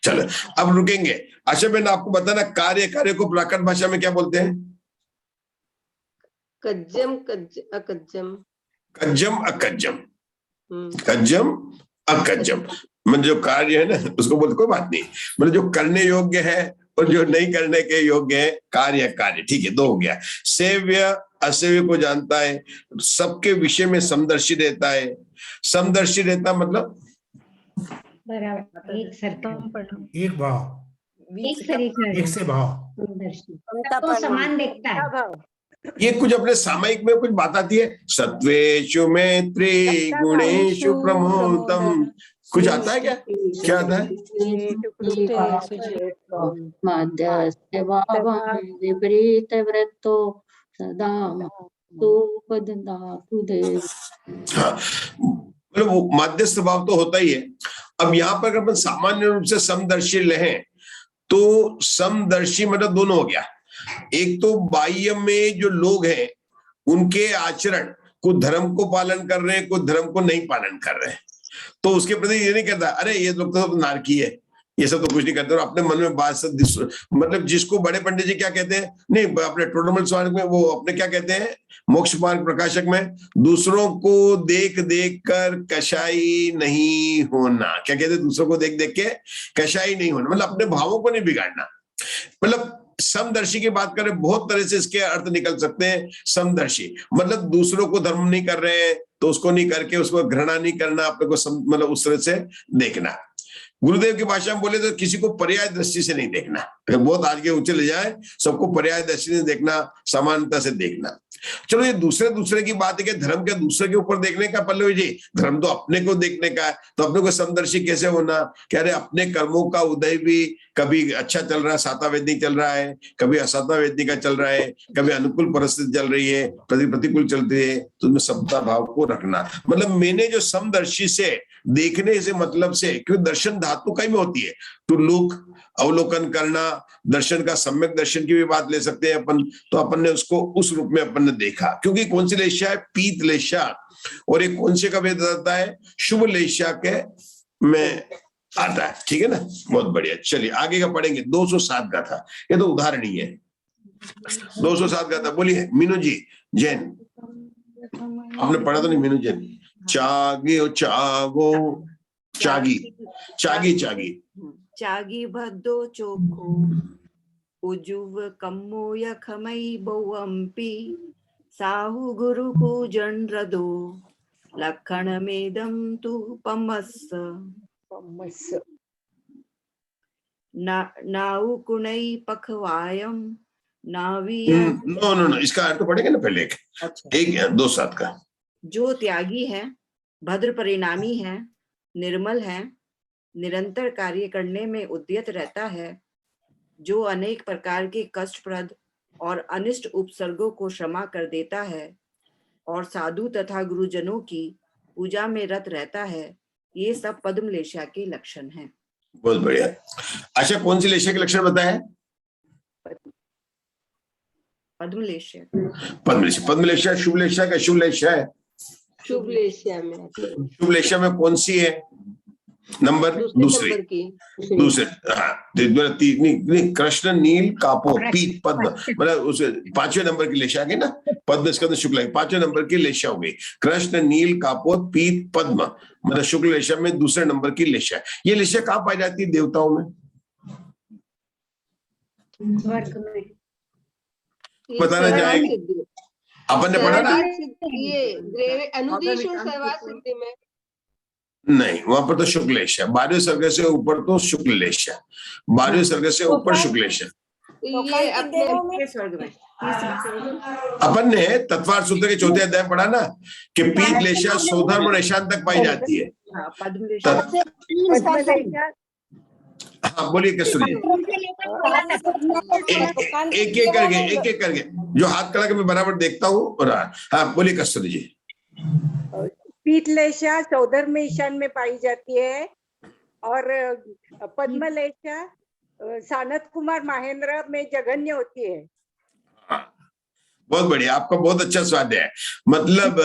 चलो अब रुकेंगे। आशा बहन आपको बताना, कार्य कार्य को प्राकृत भाषा में क्या बोलते हैं? कज्जम अकज्जम। कज्जम अकज्जम, कज्जम अकज्जम। मतलब जो कार्य है ना उसको बोलते, कोई बात नहीं, मतलब जो करने योग्य है और जो नहीं करने के योग्य है, कार्य कार्य। ठीक है, दो हो गया। सेव्य असेव्य को जानता है, सबके विषय में समदर्शी रहता है। समदर्शी रहता मतलब बराबर, एक सरखा, एक भाव, एक तरीका, एक से भाव, सबको समान देखता है। ये कुछ अपने सामयिक में कुछ बात आती है। सत्वेषु मैत्री गुणेषु प्रमोदम, कुछ आता है क्या? क्या आता है? मध्यस्थ भावं विपरीत वृत्तो सदा हाँ, मतलब वो मध्यस्थ भाव तो होता ही है। अब यहाँ पर अगर अपन सामान्य रूप से समदर्शी लें तो समदर्शी मतलब दोनों हो गया। एक तो बाह्य में जो लोग हैं उनके आचरण, कुछ धर्म को पालन कर रहे हैं, कुछ धर्म को नहीं पालन कर रहे हैं, तो उसके प्रति ये नहीं कहता अरे ये लोग तो नारकी है, ये सब तो कुछ नहीं करते। और अपने मन में बात मतलब जिसको बड़े पंडित जी क्या कहते हैं, नहीं अपने टोटल स्वार्थ में वो अपने क्या कहते हैं, मोक्ष मार्ग प्रकाशक में, दूसरों को देख देख कर कशाई नहीं होना। क्या कहते हैं? दूसरों को देख देख के कशाई नहीं होना, मतलब अपने भावों को नहीं बिगाड़ना। मतलब समदर्शी की बात करें, बहुत तरह से इसके अर्थ निकल सकते हैं। समदर्शी मतलब दूसरों को धर्म नहीं कर रहे हैं तो उसको नहीं करके उसको घृणा नहीं करना, अपने को मतलब उस तरह से देखना। गुरुदेव की भाषा में बोले तो किसी को पर्याय दृष्टि से नहीं देखना, अगर बहुत आगे ऊंचे ले जाए सबको पर्याय दृष्टि से देखना, समानता से देखना। चलो ये दूसरे की बात है कि धर्म के दूसरे के ऊपर देखने का, पल्लवी जी धर्म तो अपने को देखने का है, तो अपने को समदर्शी कैसे होना? कह रहे अपने कर्मों का उदय भी कभी अच्छा चल रहा है, सातावेदी चल रहा है, कभी असातावेदी का चल रहा है, कभी अनुकूल परिस्थिति चल रही है, प्रतिकूल चलती है, तो उसमें समता भाव को रखना। मतलब मैंने जो समदर्शी से देखने से मतलब से, क्योंकि दर्शन धातु का ही में होती है, टू लुक, अवलोकन करना, दर्शन का सम्यक दर्शन की भी बात ले सकते हैं अपन। तो अपन ने उसको उस रूप में अपन ने देखा, क्योंकि कौन सी लेशा है? पीत लेशा। और एक कौन से का भेद आता है? शुभ लेशा के में आता है। ठीक है ना, बहुत बढ़िया। चलिए आगे का पढ़ेंगे। 207 गाथा, ये तो उदाहरण ही है। 207 गाथा बोलिए मीनू जी जैन, आपने पढ़ा तो नहीं? मीनू जैन, चागी चागो चागी चागी चागी चागी भद्दो चोखो उजुव कम्मो यखमई बहुअम्पी साहु गुरु पूजन रदो लखन मेदम तु पमस्स नाउ कुणई पखवायम नाविया। नो, इसका अर्थ पढ़ेंगे ना पहले। एक 2-7 का। जो त्यागी है, भद्र परिणामी है, निर्मल है, निरंतर कार्य करने में उद्यत रहता है, जो अनेक प्रकार के कष्टप्रद और अनिष्ट उपसर्गों को क्षमा कर देता है और साधु तथा गुरुजनों की पूजा में रत रहता है, ये सब पद्म लेशा के लक्षण हैं। बहुत बढ़िया। अच्छा, कौन सी लेशा के लक्षण बताए? पद्म लेशा। पद्म लेशा शुभ लेशा का? शुभ लेशा है। शुभ लेशा में, शुभ लेशा में कौन सी है? नंबर दूसरे। कृष्ण नील कापो पीत पद्म, मतलब उस 5वें नंबर की लेशा के ना, पद्म स्कंद शुक्ल 5वें नंबर की लेशा हो गई। कृष्ण नील कापोत पीत पद्म, मतलब शुक्ल लेशा में दूसरे नंबर की लेशा। ये लेशा कहाँ पाई जाती है? देवताओं में। बताना चाहेंगे? अपन ने पढ़ा ना ये अनुदेश और सर्वा सिद्धि में। नहीं, वहां पर तो शुक्लेश है, 12वें सर्ग से ऊपर तो शुक्लेश है, 12वें सर्ग से ऊपर शुक्लेश है। ये अपने स्वर्ग में अपन ने तत्वार्थ सूत्र के 4थे अध्याय पढ़ा ना कि पीत लेशा सोधर्म और ईशान तक पाई जाती है। हाँ बोलिए कस्तूरी, एक एक करके जो हाथ कड़ा के मैं बराबर देखता हूँ। हाँ बोलिए कस्तूरी जी। पीतलेशा सौधर्म ईशान में पाई जाती है और पद्मलेशा सानत कुमार महेंद्र में जघन्य होती है। बहुत बढ़िया, आपका बहुत अच्छा स्वाद है। मतलब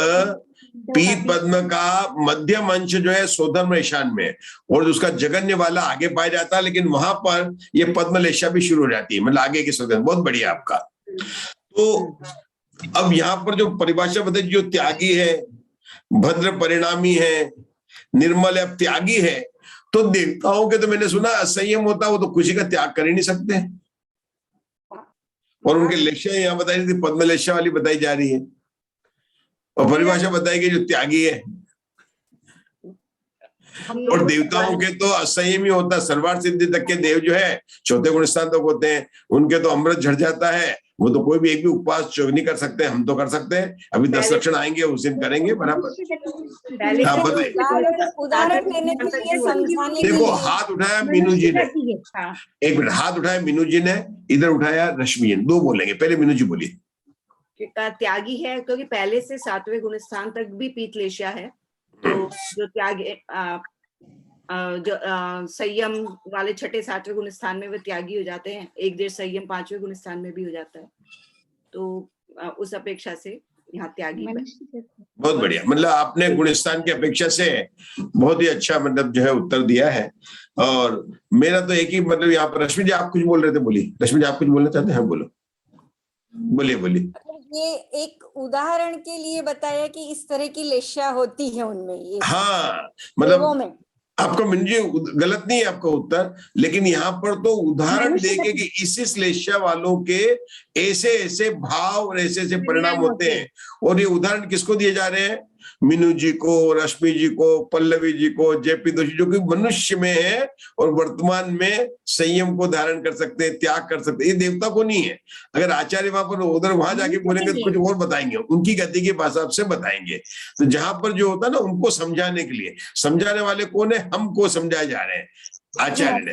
पीत पद्म का मध्यम अंश जो है सोधर्म ईशान में और उसका जगन्य वाला आगे पाया जाता है, लेकिन वहां पर ये पद्मलेशा भी शुरू हो जाती है, मतलब आगे की सोधर्म। बहुत बढ़िया आपका। तो अब यहाँ पर जो परिभाषा बताई, जो त्यागी है, भद्र परिणामी है, निर्मल है, त्यागी है, तो देवताओं के तो मैंने सुना असंयम होता, वो तो खुशी का त्याग कर ही नहीं सकते। और उनके लेशा यहाँ बताई थी, पद्मलेशा वाली बताई जा रही है, और परिभाषा बताई गई जो त्यागी है। और देवताओं के तो असंयम ही होता, सर्वार्थ सिद्धि तक के देव जो है 4थे गुण स्थान तक होते हैं, उनके तो अमृत झड़ जाता है, वो तो कोई भी एक भी उपवास नहीं कर सकते, हम तो कर सकते हैं। अभी 10 लक्षण आएंगे उस दिन करेंगे बराबर। उदाहरण देने के लिए समझाने के देखो लिए हाथ उठाया मीनू जी ने, एक मिनट, हाथ उठाया मीनू जी ने, इधर उठाया रश्मि जी ने, 2 बोलेंगे। पहले मीनू जी बोलिए। त्यागी है क्योंकि पहले से 7वें गुण स्थान तक भी पीतलेशा है, तो जो त्याग जो संयम वाले 6ठे 7वें गुण स्थान में वे त्यागी हो जाते हैं, एक देश संयम 5वें गुण स्थान में भी हो जाता है, तो उस अपेक्षा से यहाँ त्यागी। बहुत बढ़िया, मतलब आपने गुण स्थान की अपेक्षा से बहुत ही अच्छा मतलब जो है उत्तर दिया है। और मेरा तो एक ही मतलब यहाँ पर, रश्मि जी आप कुछ बोल रहे थे, बोलिए। रश्मि जी आप कुछ बोलना चाहते हैं? बोलो, बोलिए बोलिए। ये एक उदाहरण के लिए बताया कि इस तरह की लेशा होती है उनमें, ये हाँ मतलब में आपका मिनजी गलत नहीं है आपका उत्तर, लेकिन यहाँ पर तो उदाहरण देके कि इसी श्लेषा वालों के ऐसे ऐसे भाव और ऐसे ऐसे परिणाम होते हैं। और ये उदाहरण किसको दिए जा रहे हैं? मीनू जी को, रश्मि जी को, पल्लवी जी को, जेपी दोषी, जो कि मनुष्य में है और वर्तमान में संयम को धारण कर सकते हैं, त्याग कर सकते हैं। ये देवता को नहीं है। अगर आचार्य वहां पर उधर वहां जाके बोलेंगे तो कुछ और बताएंगे, उनकी गति की भाषा से बताएंगे। तो जहां पर जो होता है ना, उनको समझाने के लिए, समझाने वाले कौन है? हमको समझाए जा रहे हैं आचार्य ने।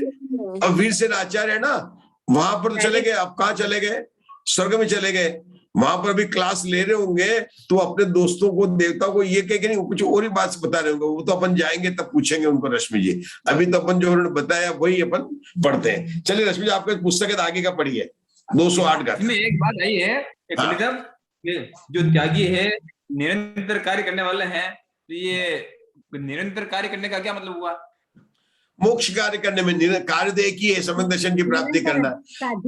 अब वीरसेन आचार्य है ना, वहां पर चले गए। अब कहाँ चले गए? स्वर्ग में चले गए। वहां पर भी क्लास ले रहे होंगे तो अपने दोस्तों को, देवता को ये कह के नहीं, कुछ और ही बात बता रहे होंगे। वो तो अपन जाएंगे तब पूछेंगे उनको रश्मि जी। अभी तो अपन जो उन्होंने बताया वही अपन पढ़ते हैं। चलिए रश्मि जी, आपके पुस्तक है आगे का पढ़िए, 208 का। इसमें एक बात आई है जो त्यागी है, निरंतर कार्य करने वाले हैं, तो ये निरंतर कार्य करने का क्या मतलब हुआ? मोक्ष कार्य करने में कार्य तो एक ही है, सम्यक दर्शन की प्राप्ति करना।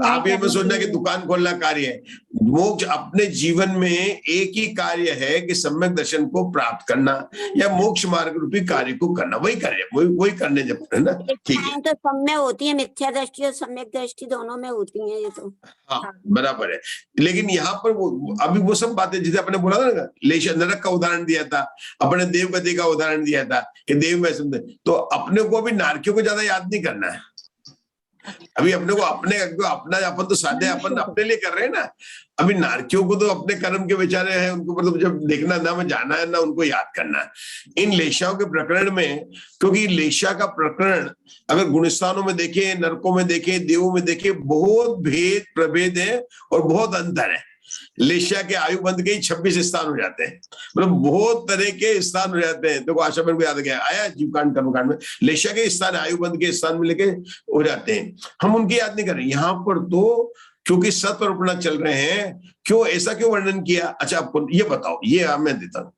आप ये मत सोचना कि दुकान खोलना कार्य है। मोक्ष अपने जीवन में एक ही कार्य है कि सम्यक दर्शन को प्राप्त करना या मोक्ष मार्ग रूपी कार्य को करना, वही कार्य, वही करने जब है ना। ठीक है, तो सब में होती है, मिथ्या दृष्टि और सम्यक दृष्टि दोनों में होती है ये तो। हाँ बराबर है। लेकिन यहाँ पर वो अभी वो सब बातें, जैसे आपने बोला था ना, लेश नरक का उदाहरण दिया था, अपने देवगति का उदाहरण दिया था कि देव में सुनते, तो अपने को अभी नारकियों को ज्यादा याद नहीं करना है। अभी अपने को अपना अपन तो साध्य अपन अपने लिए कर रहे हैं ना। अभी नारकियों को तो अपने कर्म के बेचारे हैं, उनको मतलब जब देखना ना में जाना है ना उनको याद करना है। इन लेशाओं के प्रकरण में, क्योंकि लेशा का प्रकरण अगर गुणस्थानों में देखे, नरकों में देखे, देवों में देखे, बहुत भेद प्रभेद है और बहुत अंतर है। लेशा के आयु बंध के ही 26 स्थान हो जाते हैं, मतलब बहुत तरह के स्थान हो जाते हैं। देखो आशा मेरे को याद गया आया जीवकांड कर्मकांड में लेशा के स्थान, आयु बंध के स्थान में लेके हो जाते हैं। हम उनकी याद नहीं कर रहे। यहाँ पर तो क्योंकि सत्वरूपणा चल रहे हैं, क्यों ऐसा क्यों वर्णन किया? अच्छा आपको ये बताओ, ये मैं देता हूँ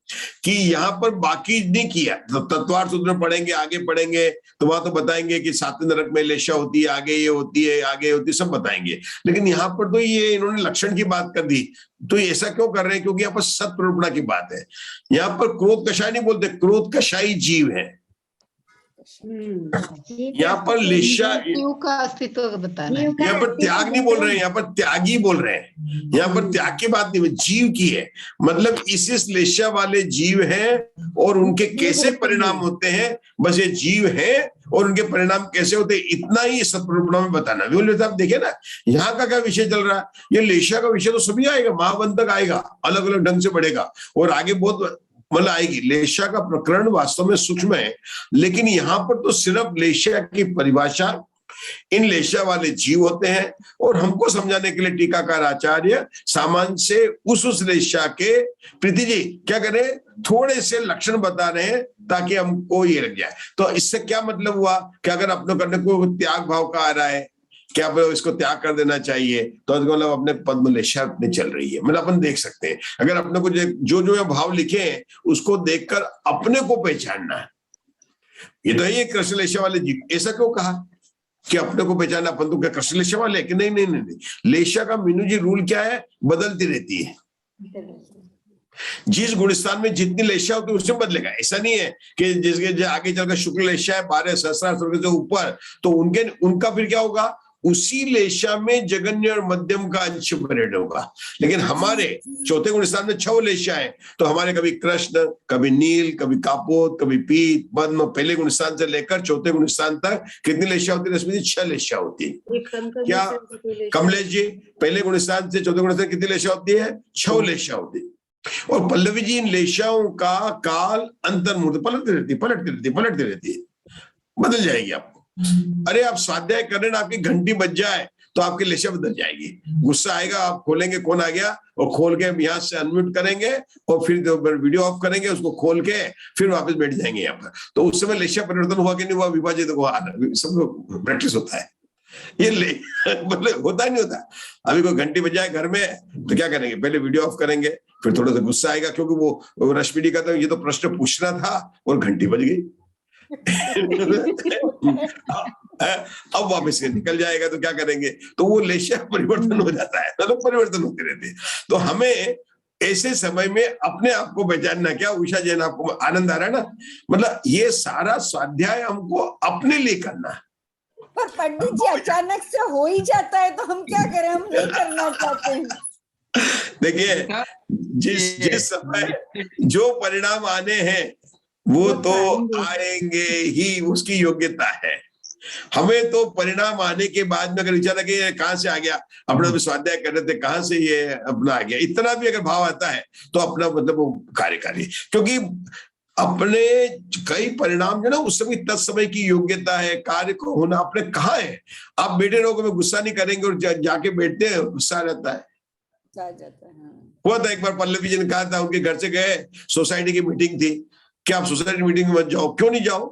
कि यहाँ पर बाकी नहीं किया। तो तत्वार्थ सूत्र में पढ़ेंगे, आगे पढ़ेंगे तो वहां तो बताएंगे कि 7वें नरक में लेशा होती है, आगे ये होती है, आगे होती है, सब बताएंगे। लेकिन यहाँ पर तो ये इन्होंने लक्षण की बात कर दी। तो ऐसा क्यों कर रहे हैं? क्योंकि यहाँ पर सत्वरूपणा की बात है। यहाँ पर क्रोध कषाय नहीं बोलते, क्रोध कषाई जीव है। यहाँ पर लेशा, जीव का अस्तित्व बताना है। यहाँ पर त्याग नहीं बोल रहे हैं, यहाँ पर त्यागी बोल रहे हैं। यहाँ पर त्याग की बात नहीं, जीव की है। मतलब इस लेशा वाले जीव हैं और उनके कैसे परिणाम होते हैं, बस ये जीव हैं और उनके परिणाम कैसे होते हैं, इतना ही सत्प्रभुणा में बताना। विमल साहब देखिए ना, यहाँ का क्या विषय चल रहा है, ये लेशा का विषय तो सभी आएगा, महाबंध तक आएगा, अलग अलग ढंग से बढ़ेगा और आगे बहुत मतलब आएगी। लेशा का प्रकरण वास्तव में सूक्ष्म है, लेकिन यहाँ पर तो सिर्फ लेशा की परिभाषा, इन लेशा वाले जीव होते हैं और हमको समझाने के लिए टीकाकार आचार्य सामान्य से उस लेशा के, प्रीति जी क्या करें, थोड़े से लक्षण बता रहे हैं ताकि हमको ये लग जाए। तो इससे क्या मतलब हुआ कि अगर अपने करने को त्याग भाव का आ रहा है, क्या इसको त्याग कर देना चाहिए, तो मतलब अपने पद्म लेशा अपने चल रही है। मतलब अपन देख सकते हैं, अगर अपने को जो जो भाव लिखे हैं उसको देखकर अपने को पहचानना है। ये तो है कृष्ण लेशा वाले जीव। ऐसा क्यों कहा कि अपने को पहचाना, अपन तो क्या कृष्ण लेशा वाले कि नहीं नहीं नहीं, लेशा का मीनू जी रूल क्या है, बदलती रहती है। जिस गुणस्थान में जितनी लेशा होती है उसमें बदलेगा। ऐसा नहीं है कि जिसके आगे चलकर शुक्ल लेशा है 12 सहस्रार स्वर्ग से ऊपर, तो उनका फिर क्या होगा, उसी लेशा में जगन्य और मध्यम का अंश परेड होगा। लेकिन हमारे चौथे गुणस्थान में 6 लेशा है, तो हमारे कभी कृष्ण, कभी नील, कभी कापोत, कभी पीत, पद्म, पहले गुणस्थान से लेकर चौथे गुणस्थान तक कितनी लेशा होती है? रश्मि जी 6 लेशा होती है। क्या कमलेश जी, पहले गुणस्थान से चौथे गुणस्थान कितनी लेशा होती है? 6 लेशा होती है। और पल्लवी जी, इन लेशाओं का काल अंतर्मुहूर्त पलटती रहती है, बदल जाएगी आपको। अरे आप स्वाध्याय कर रहे हैं, आपकी घंटी बज जाए तो आपकी लेशा बदल जाएगी। गुस्सा आएगा, आप खोलेंगे कौन आ गया, और खोल के यहाँ से अनम्यूट करेंगे और फिर वीडियो ऑफ करेंगे, उसको खोल के फिर वापस बैठ जाएंगे यहाँ पर। तो उस समय लेशा परिवर्तन हुआ कि नहीं हुआ, विभाजित हुआ, सब प्रैक्टिस होता है। ये मतलब होता नहीं होता। अभी कोई घंटी बजाए घर में तो क्या करेंगे, पहले वीडियो ऑफ करेंगे, फिर थोड़ा सा गुस्सा आएगा क्योंकि वो रश्मि का तो ये तो प्रश्न पूछना था और घंटी बज गई। अब वापस से निकल जाएगा तो क्या करेंगे, तो वो लेशा परिवर्तन हो जाता है, मतलब परिवर्तन होते रहते हैं। तो हमें ऐसे समय में अपने आप को पहचानना। क्या उषा जैन, आपको आनंद आ रहा है ना? मतलब ये सारा स्वाध्याय हमको अपने लिए करना है। पर पंडित जी अचानक से हो ही जाता है तो हम क्या करें, हम नहीं करना चाहते हैं। देखिए, जिस समय जो परिणाम आने हैं वो तो आएंगे ही, उसकी योग्यता है। हमें तो परिणाम आने के बाद में अगर विचार कि कहां से आ गया, अपना भी स्वाध्याय कर रहे थे, कहां से ये अपना आ गया, इतना भी अगर भाव आता है तो अपना मतलब वो कार्यकारी, क्योंकि अपने कई परिणाम जो ना उस समय तत्समय की योग्यता है, कार्य को होना अपने कहाँ है। आप बैठे रहोगे, मैं गुस्सा नहीं करेंगे और जाके बैठते हैं, गुस्सा रहता है। हुआ था एक बार, पल्लवी जी ने कहा था, उनके घर से गए, सोसाइटी की मीटिंग थी, कि आप सोसाइटी मीटिंग में मत जाओ। क्यों नहीं जाओ?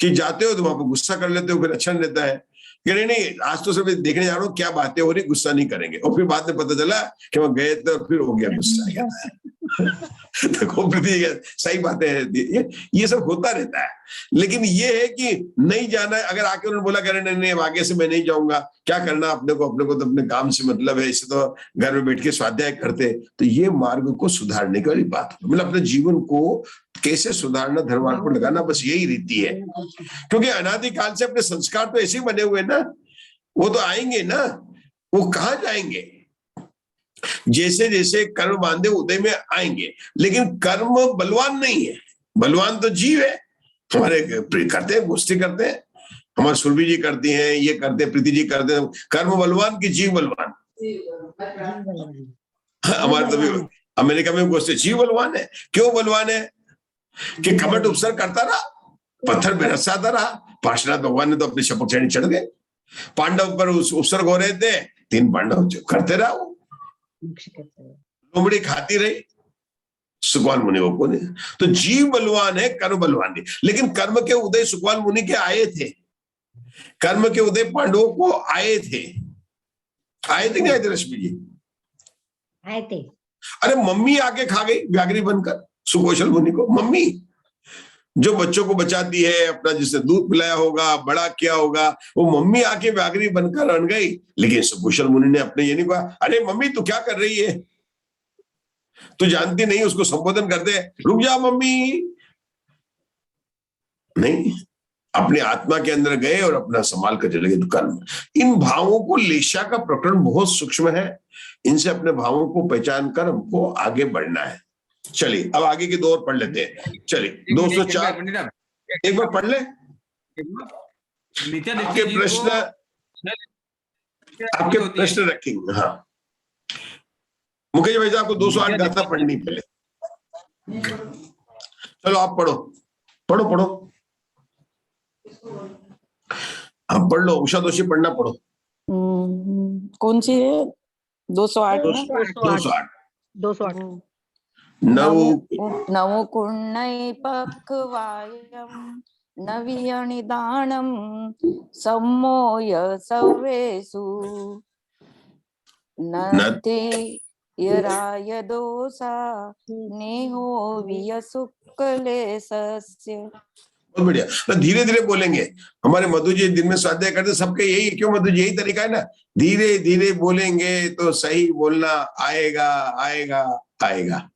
कि जाते हो तो वहां पर गुस्सा कर लेते हो, फिर अच्छा नहीं रहता है। कि नहीं, आज तो सिर्फ देखने जा रहा हूँ क्या बातें हो रही, गुस्सा नहीं करेंगे। और फिर बाद में पता चला कि वहां गए थे और फिर हो गया गुस्सा। तो सही बातें हैं, ये सब होता रहता है। लेकिन ये है कि नहीं जाना है। अगर आके उन्होंने बोला करे नहीं आगे से मैं नहीं जाऊंगा, क्या करना अपने को तो अपने काम से मतलब है, इससे तो घर में बैठ के स्वाध्याय करते। तो ये मार्ग को सुधारने की वाली बात है। मतलब अपने जीवन को कैसे सुधारना, धर्मार्थ को लगाना, बस यही रीति है। क्योंकि अनादिकाल से अपने संस्कार तो ऐसे ही बने हुए ना, वो तो आएंगे ना, वो कहाँ जाएंगे। जैसे जैसे कर्म बांधे उदय में आएंगे, लेकिन कर्म बलवान नहीं है, बलवान तो जीव है। हमारे करते हैं, गोष्ठी करते हैं, हमारे सुरभि जी करती हैं, ये करते हैं, प्रीति जी करते हैं। कर्म बलवान की जीव बलवान। हमारे तो अमेरिका में गोष्ठी जीव बलवान है। क्यों बलवान है? कि कमट उपसर करता रहा, पत्थर बरसाता रहा। पार्श्वनाथ भगवान ने तो अपने शपथ श्रेणी चढ़ गए। पांडव पर उपसर्ग हो रहे थे, 3 पांडव करते रहा, वो लोमड़ी खाती रही, सुकवाल मुनि वो कौन है? तो जीव बलवान है, कर्म बलवान नहीं। लेकिन कर्म के उदय सुकवाल मुनि के आए थे, कर्म के उदय पांडवों को आए थे नहीं आए थे रश्मि जी? आए थे। अरे मम्मी आके खा गई व्याघ्री बनकर सुकौशल मुनि को। मम्मी जो बच्चों को बचाती है, अपना जिसने दूध पिलाया होगा, बड़ा किया होगा, वो मम्मी आके व्याघ्री बनकर अन गई। लेकिन सुकौशल मुनि ने अपने ये नहीं कहा, अरे मम्मी तू क्या कर रही है, तू जानती नहीं, उसको संबोधन कर दे, रुक जा मम्मी। नहीं, अपने आत्मा के अंदर गए और अपना संभाल कर चले गए। तो कर्म, इन भावों को, लेशा का प्रकरण बहुत सूक्ष्म है, इनसे अपने भावों को पहचान कर हमको आगे बढ़ना है। चलिए अब आगे की दो और पढ़ लेते हैं। चलिए 204 एक बार पढ़ ले। आपके प्रश्न रखेंगे। हाँ मुकेश भाई साहब, आपको 208 गाथा पढ़नी पहले। चलो आप पढ़ो पढ़ो पढ़ो, आप पढ़ लो। उषा दोषी पढ़ना पढ़ो। कौन सी है? 208 ना? 208 नवकुण्णै पक्वायं नवीयनिदानं सम्मोय सर्वेषु नते यराय दोषा नेहो वियसुक्लेशस्य। बहुत बढ़िया। तो धीरे धीरे बोलेंगे। हमारे मधु जी दिन में स्वाध्याय करते, सबके यही क्यों मधु जी, यही तरीका है ना, धीरे धीरे बोलेंगे तो सही बोलना आएगा आएगा आएगा।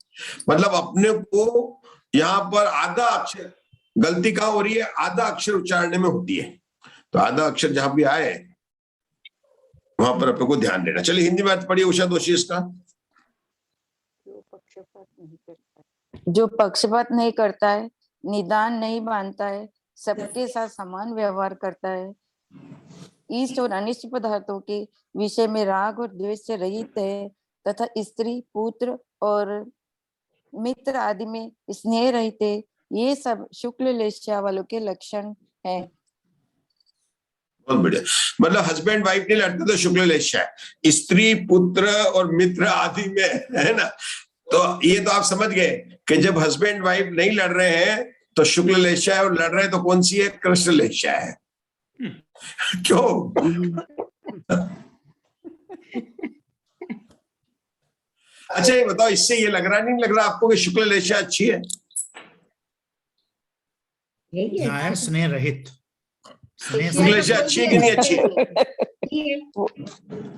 मतलब अपने को यहाँ पर आधा अक्षर गलती कहाँ हो रही है, आधा अक्षर उच्चारण में होती है। तो आधा अक्षर जहां भी आए वहां पर अपने को ध्यान देना। चलिए हिंदी में अर्थ पढ़िए उषा दोषी इसका। जो पक्षपात नहीं करता है, निदान नहीं बांधता है, सबके साथ समान व्यवहार करता है, इष्ट और अनिष्ट पदार्थों के विषय में राग और द्वेष से रहित है, तथा स्त्री, पुत्र और मित्र आदि में स्नेह रहित है, ये सब शुक्ल लेशा वालों के लक्षण है। बहुत बढ़िया। मतलब हस्बैंड वाइफ नहीं लड़ते तो शुक्ल लेशा है, स्त्री, पुत्र और मित्र आदि में, है ना। तो ये तो आप समझ गए कि जब हस्बैंड वाइफ नहीं लड़ रहे हैं तो शुक्ल लेशा है, और लड़ रहे हैं तो कौन सी है, कृष्ण लेशा है। क्यों? अच्छा ये बताओ, इससे ये लग रहा नहीं लग रहा आपको कि शुक्ल लेशा अच्छी है? स्नेह रहित। शुक्ल लेशा अच्छी है कि नहीं अच्छी है?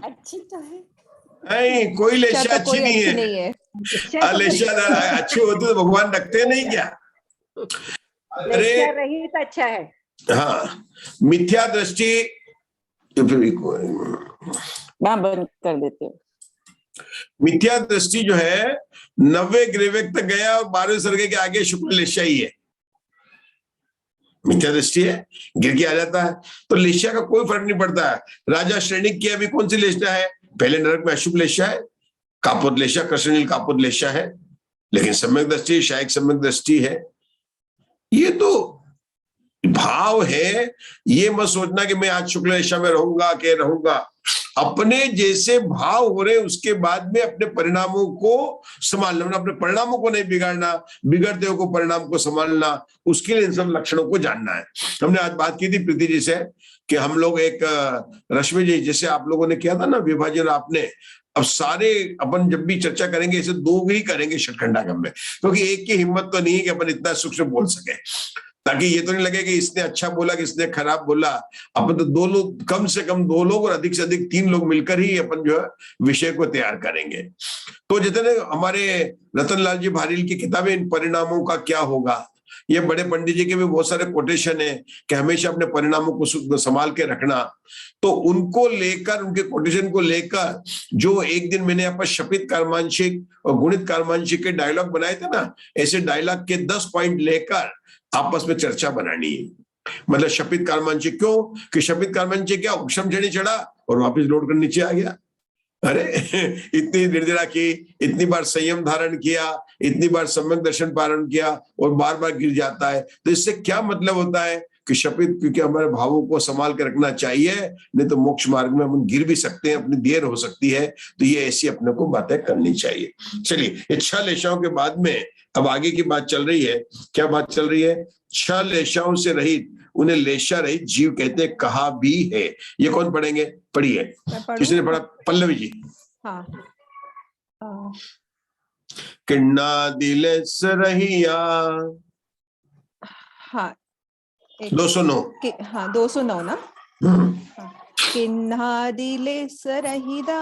अच्छी तो है, नहीं कोई लेशा अच्छी नहीं है। लेशा अच्छी होती तो भगवान रखते नहीं क्या? अरे रहित अच्छा है। हाँ, मिथ्या दृष्टि बंद कर देते हो। मिथ्या दृष्टि जो है 90 ग्रेवेक तक गया और 12वें सर्गे के आगे शुक्ल लेशा ही है। मिथ्या दृष्टि है, गिर के आ जाता है, तो लेशा का कोई फर्क नहीं पड़ता है। राजा श्रेणी की अभी कौन सी लेशा है? पहले नरक में अशुभ लेशा है, कापोद लेशा, कृष्णनील कापोद लेशा है, लेकिन सम्यक दृष्टि, शायक सम्यक दृष्टि है। ये तो भाव है। ये मत सोचना कि मैं आज शुक्ल लेशा में रहूंगा के रहूंगा। अपने जैसे भाव हो रहे उसके बाद में अपने परिणामों को संभालना, अपने परिणामों को नहीं बिगाड़ना, बिगड़ते हुए को परिणाम को संभालना, उसके लिए इन सब लक्षणों को जानना है। हमने आज बात की थी प्रीति जी से कि हम लोग एक रश्मि जी, जैसे आप लोगों ने किया था ना विभाजन, आपने अब सारे अपन जब भी चर्चा करेंगे इसे दो ही करेंगे षटखंडागम में, क्योंकि एक की हिम्मत तो नहीं है कि अपन इतना सूक्ष्म बोल सके, ताकि ये तो नहीं लगे कि इसने अच्छा बोला कि इसने खराब बोला। अपन तो दो लोग, कम से कम 2 लोग और अधिक से अधिक 3 लोग मिलकर ही अपन जो है विषय को तैयार करेंगे। तो जितने हमारे रतनलाल जी भारील की किताबें, इन परिणामों का क्या होगा, ये बड़े पंडित जी के भी बहुत सारे कोटेशन है कि हमेशा अपने परिणामों को संभाल के रखना। तो उनको लेकर, उनके कोटेशन को लेकर, जो एक दिन मैंने यहाँ पर शपित कार्मांशिक और गुणित कार्मांशिक के डायलॉग बनाए थे ना, ऐसे डायलॉग के 10 पॉइंट लेकर आपस में चर्चा बनानी है। मतलब शपित कार्मांशिक क्यों कि शपित कार्मांशिक क्या, उपशम श्रेणी चढ़ा और वापस लौट कर नीचे आ गया। अरे इतनी निर्जरा की, इतनी बार संयम धारण किया, इतनी बार सम्यक दर्शन पारण किया और बार बार गिर जाता है। तो इससे क्या मतलब होता है कि शपित, क्योंकि हमारे भावों को संभाल के रखना चाहिए, नहीं तो मोक्ष मार्ग में हम गिर भी सकते हैं, अपनी देर हो सकती है। तो ये ऐसी अपने को बातें करनी चाहिए। चलिए, ये 6 लेशाओं के बाद में अब आगे की बात चल रही है। क्या बात चल रही है? 6 लेशाओं से रहित, उन्हें लेशा रहित जीव कहते हैं, कहा भी है। ये कौन पढ़ेंगे? पढ़िए, किसने पढ़ा? पल्लवी जी। हाँ। किन्ना दिल रहिया। हाँ 209। हाँ 209 ना। किन्हा दिले सरहिदा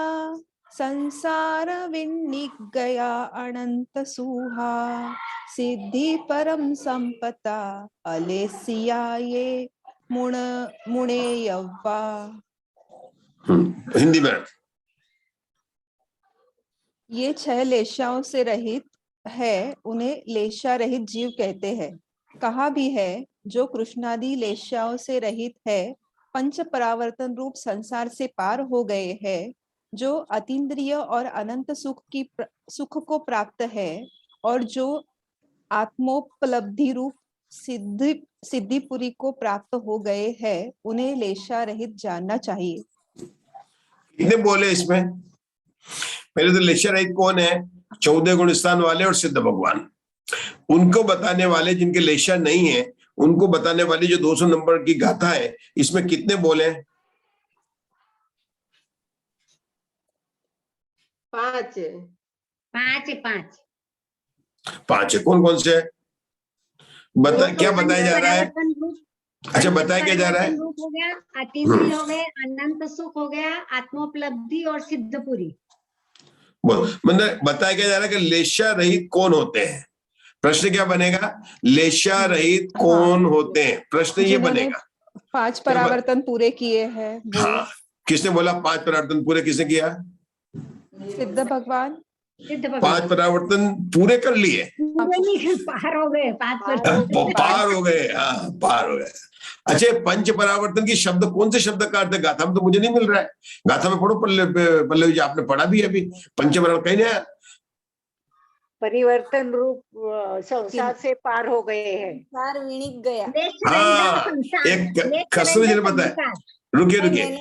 संसार विन्निक गया अनंत सुहा सिद्धि परम संपता अलेसिया ये मुण मुणेयवा। हिंदी में ये 6 लेशाओं से रहित है, उन्हें लेशा रहित जीव कहते हैं। कहा भी है जो कृष्णादि लेशाओं से रहित है, पंच परावर्तन रूप संसार से पार हो गए हैं, जो अतीन्द्रिय और अनंत सुख को प्राप्त है, और जो आत्मोपलब्धि रूप सिद्धिपुरी को प्राप्त हो गए हैं, उन्हें लेशा रहित जानना चाहिए। कितने बोले इसमें? पहले तो लेशा रहित कौन है? 14 गुण स्थान वाले और सिद्ध भगवान। उनको बताने वाले जिनके लेशा नहीं है, उनको बताने वाली जो 200 नंबर की गाथा है, इसमें कितने बोले? 5 5 है। कौन कौन से है? क्या बताया जा रहा है? अच्छा, बताया क्या जा रहा है? हो गया, अतीन्द्रिय हो गए, अनंत सुख हो गया, आत्मोपलब्धि और सिद्धपुरी। मतलब बताया क्या जा रहा है कि लेशा रहित कौन होते हैं? प्रश्न क्या बनेगा? लेशा रहित कौन होते हैं? प्रश्न ये बनेगा। 5 परावर्तन पूरे किए हैं। हाँ, किसने बोला 5 परावर्तन पूरे? किसने किया? सिद्ध भगवान। 5 परावर्तन पूरे कर लिए, पार हो गए, 5 पार हो गए। हाँ, पार हो गए। अच्छा, पंच परावर्तन की शब्द कौन से शब्द का अर्थ है? गाथा में तो मुझे नहीं मिल रहा है। गाथा में पढ़ो पल्लवी जी, आपने पढ़ा भी है अभी। पंच परावर्तन कहीं नहीं आया। परिवर्तन रूप संसार से पार हो गए हैं। विणिक गया। हाँ, एक कस्तूरी जी ने बताया। रुकिए,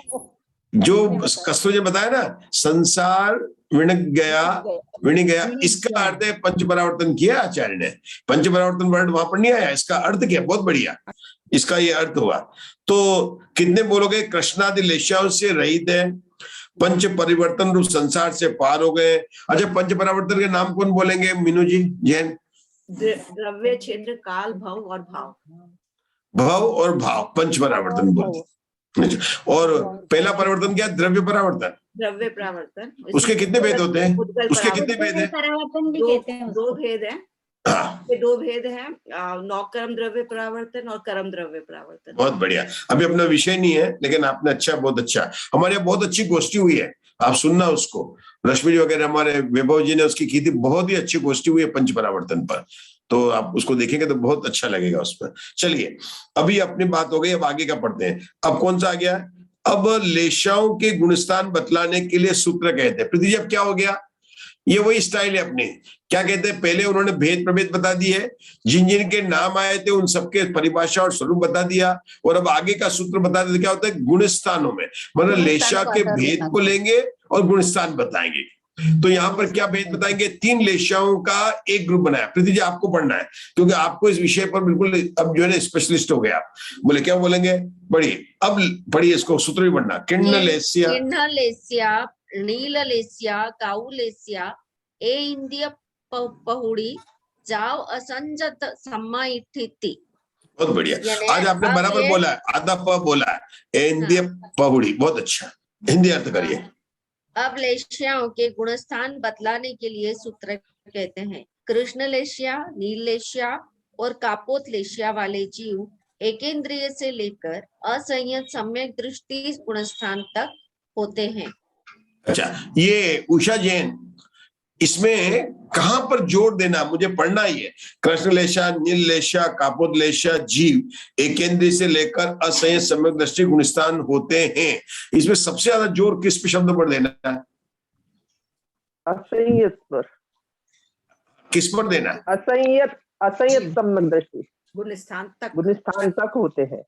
जो कस्तूरी जी ने बताया ना, संसार विण गया, इसका अर्थ है पंच परावर्तन किया आचार्य ने। पंच परावर्तन वर्ड वहां पर नहीं आया, इसका अर्थ क्या? बहुत बढ़िया, इसका ये अर्थ हुआ। तो कितने बोलोगे? कृष्णादि लेशाओं से रहित है, पंच परिवर्तन रूप संसार से पार हो गए। अच्छा, पंच परावर्तन के नाम कौन बोलेंगे? मीनू जी, जैन। द्रव्य, क्षेत्र, काल, भव और भाव। भव और भाव पंच परावर्तन बोलते। और पहला परिवर्तन क्या? द्रव्य परावर्तन। द्रव्य परावर्तन, उसके कितने भेद होते हैं? उसके कितने भेद हैं? परावर्तन भी कहते हैं। 2 भेद हैं। ये 2 भेद हैं, नौकर्म द्रव्य परावर्तन और कर्म द्रव्य परावर्तन। बहुत बढ़िया। अभी अपना विषय नहीं है, लेकिन आपने अच्छा, बहुत अच्छा। हमारे यहाँ बहुत अच्छी गोष्ठी हुई है, आप सुनना उसको। रश्मि जी वगैरह, हमारे वैभव जी ने उसकी की थी, बहुत ही अच्छी गोष्ठी हुई है पंच परावर्तन पर। तो आप उसको देखेंगे तो बहुत अच्छा लगेगा उस पर। चलिए, अभी अपनी बात हो गई, अब आगे का पढ़ते हैं। अब कौन सा आ गया? अब लेशाओं के गुणस्थान बतलाने के लिए सूत्र कहते हैं। पृथ्वी जी, अब क्या हो गया? ये वही स्टाइल है अपने। क्या कहते हैं? पहले उन्होंने भेद प्रभेद बता दिए, जिन जिन के नाम आए थे उन सबके परिभाषा और स्वरूप बता दिया, और अब आगे का सूत्र बता देते। क्या होता है? गुणस्थानों में, मतलब लेशा के भेद को लेंगे और गुणस्थान बताएंगे। तो यहाँ पर क्या भेद बताएंगे? 3 लेशाओं का एक ग्रुप बनाया। पृथ्वी जी, आपको पढ़ना है, क्योंकि आपको इस विषय पर बिल्कुल अब जो है ना स्पेशलिस्ट हो गए आप। बोले क्या बोलेंगे? पढ़िए, अब पढ़िए इसको, सूत्र भी पढ़ना। किण्णलेस्या, नीललेस्या, काउलेस्या, ए इंद्रिय पहुड़ी, जाओ असंजत सम्मा इत्थिति। बहुत बढ़िया, आज आपने बराबर बोला है, आधा प बोला है। ए इंद्रिय पहुड़ी, बहुत अच्छा। हिंदी अर्थ करिए। अब लेश्याओं के गुणस्थान बतलाने के लिए सूत्र कहते हैं। कृष्ण लेश्या, नील लेश्या और कापोत लेश्या वाले जीव एकेंद्रिय से लेकर असंयत सम्यक दृष्टि गुणस्थान तक होते हैं। अच्छा, ये उषा जैन, इसमें कहां पर जोर देना मुझे पढ़ना ही है। कृष्ण लेशा, नील लेशा, कापोत लेशा जीव एकेंद्रीय से लेकर असंयत सम्यक दृष्टि गुणस्थान होते हैं। इसमें सबसे ज्यादा जोर किस पे शब्द पर देना है? असंयत पर। किस पर देना है? असंयत सम्यक दृष्टि गुणस्थान तक होते हैं।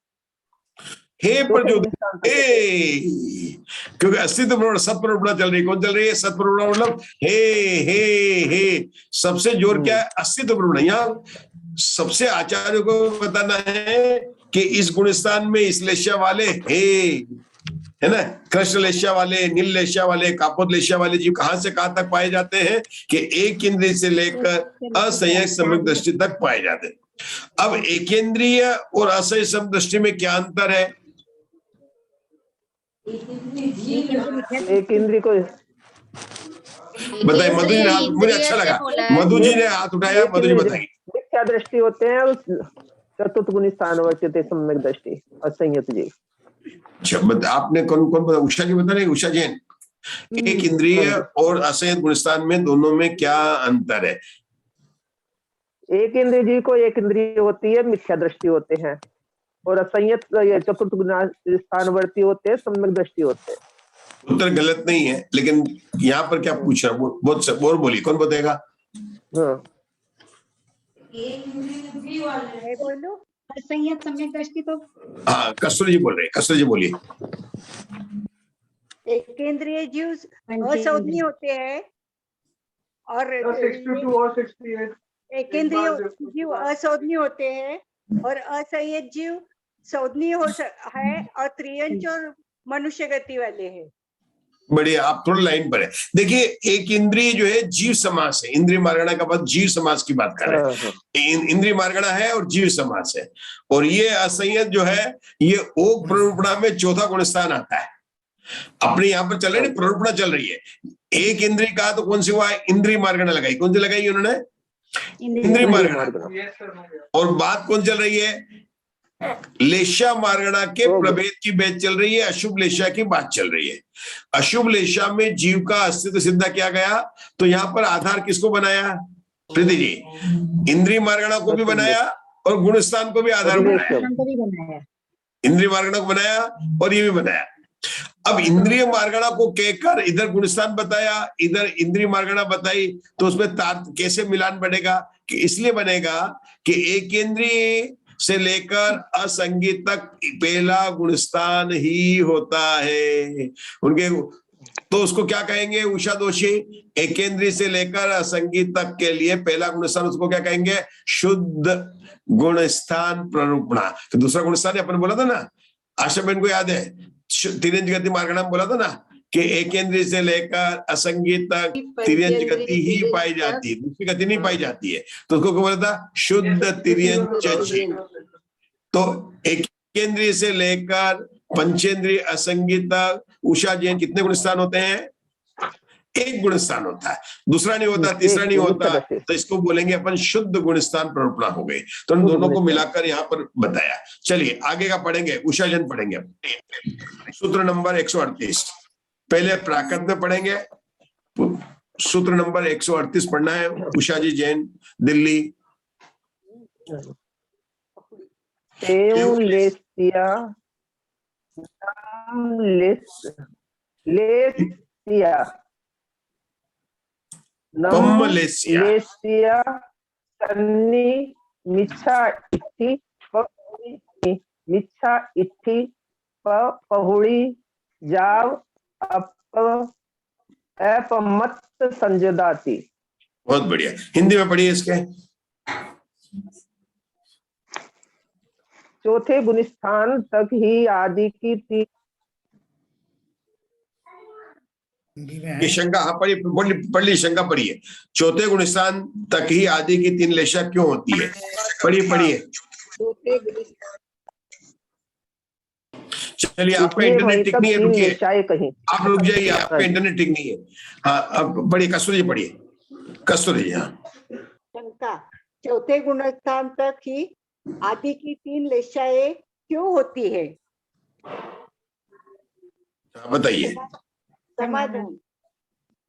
हे पर जो क्योंकि अस्तित्व प्रवण सत्प्रवणता चल रही। कौन चल रही है? सत्प्रवणता, मतलब हे सबसे जोर क्या है? अस्तित्व प्रवण। यहाँ सबसे आचार्यों को बताना है कि इस गुणस्थान में इस लेशा वाले है ना, कृष्ण लेशा वाले, नील लेशा वाले, कापोत लेशा वाले जीव कहां से कहां तक पाए जाते हैं? कि एक इंद्रिय से लेकर असंयत सम्यक दृष्टि तक पाए जाते हैं। अब एकेंद्रीय और असंयत सम्यक दृष्टि में क्या अंतर है? एक इंद्रिय को बताइए। मधु जी, मुझे अच्छा लगा, मधु जी ने हाथ उठाया। मधु जी बताइए। मिथ्या दृष्टि होते हैं, चतुर्थ गुण स्थान वर्तते सम्यक दृष्टि असंयत जी। अच्छा, आपने कौन कौन बता? उषा जी बता रहे, उषा जैन। एक इंद्रिय और असंयत गुणस्थान में दोनों में क्या अंतर है? एक इंद्रिय जी को एक इंद्रिय होती है, मिथ्या दृष्टि होते हैं, और असंयत चतुर्थ गुण स्थानवर्ती होते हैं, सम्यक दृष्टि होते हैं। उत्तर गलत नहीं है, लेकिन यहाँ पर क्या पूछ रहा? बहुत और बोलिए, कौन बताएगा? हाँ, मैं बोलूं? असंयत सम्यक दृष्टि तो हाँ, कस्तूरी जी बोल रहे हैं, कस्तूरी जी बोलिए। एकेंद्रिय जीव असंज्ञ होते हैं और एकेंद्रिय जीव असंज्ञ होते हैं और असंयत जीव संज्ञ है और त्रियंच और मनुष्य गति वाले हैं। बढ़िया, आप थोड़ा लाइन पर है। देखिए, एक इंद्रिय जो है जीव समास है, इंद्रिय मार्गणा का बाद जीव समास की बात कर रहे हैं। इंद्रिय मार्गणा है और जीव समास है, और ये असंयत जो है ये ओक प्ररूपणा में चौथा गुण स्थान आता है। अपने यहाँ पर चल रहे हैं, प्ररूपणा चल रही है। एक इंद्रिय का तो कौन सी हुआ? इंद्रिय मार्गणा लगाई। कौन सी लगाई उन्होंने? इंद्रिय मार्गणा। और बात कौन चल रही है? लेशा मार्गणा के प्रभेद की बात चल रही है, अशुभ लेशा की बात चल रही है। अशुभ लेशा में जीव का अस्तित्व सिद्ध किया गया, तो यहाँ पर आधार किसको बनाया प्रीति जी? इंद्रिय मार्गणा को भी बनाया और गुणस्थान को भी आधार बनाया। इंद्रिय मार्गणा को बनाया और ये भी बनाया। अब इंद्रिय मार्गणा को कहकर इधर गुणस्थान बताया, इधर इंद्रिय मार्गणा बताई, तो उसमें कैसे मिलान बढ़ेगा? कि इसलिए बनेगा कि एक इंद्रिय से लेकर असंगीत तक पहला गुणस्थान ही होता है उनके। तो उसको क्या कहेंगे उषा दोषी? एकेंद्रीय से लेकर असंगीत तक के लिए पहला गुणस्थान, उसको क्या कहेंगे? शुद्ध गुणस्थान प्ररूपणा। तो दूसरा गुणस्थान अपन बोला था ना, आशा बहन को याद है, तिर्यंच गति मार्गणा बोला था ना कि एकेंद्रीय से लेकर असंगीत तक तिर्यंच गति ही पाई जाती है, दूसरी गति नहीं पाई जाती है। तो उसको क्या बोला था? शुद्ध तिर्यंच। तो एकेंद्रीय से लेकर पंचेंद्रीय असंगीत तक उषा जैन कितने गुणस्थान होते हैं? एक गुणस्थान होता है, दूसरा नहीं होता, तीसरा नहीं होता। तो इसको बोलेंगे अपन शुद्ध गुणस्थान प्ररूपणा हो गई। तो इन दोनों को मिलाकर यहाँ पर बताया। चलिए आगे का पढ़ेंगे, उषा जैन पढ़ेंगे सूत्र नंबर 138। पहले प्राकृत में पढ़ेंगे, सूत्र नंबर 138 पढ़ना है। उषा जी जैन, दिल्ली। लेसिया सन्नी मिच्छा इत्थि मिच्छा इत्थि पहुड़ी जाव अपमत संजदाती। बहुत बढ़िया, हिंदी में पढ़िए इसके। चौथे गुणस्थान तक ही आदि की ये शंका, हाँ पढ़ ली शंका पढ़िए। चौथे गुणस्थान तक ही आदि की तीन लेशा क्यों होती है? पढ़िए। चलिए, आपका इंटरनेट ठीक नहीं है, रुकिए, आप रुक जाइए, आपका इंटरनेट ठीक नहीं है। हाँ, अब पढ़िए, कस्तूरी जी पढ़िए, कस्तूरी जी। हाँ, शंका, चौथे गुणस्थान तक ही आदि की तीन लेशाएं क्यों होती है? बताइए। समाधान,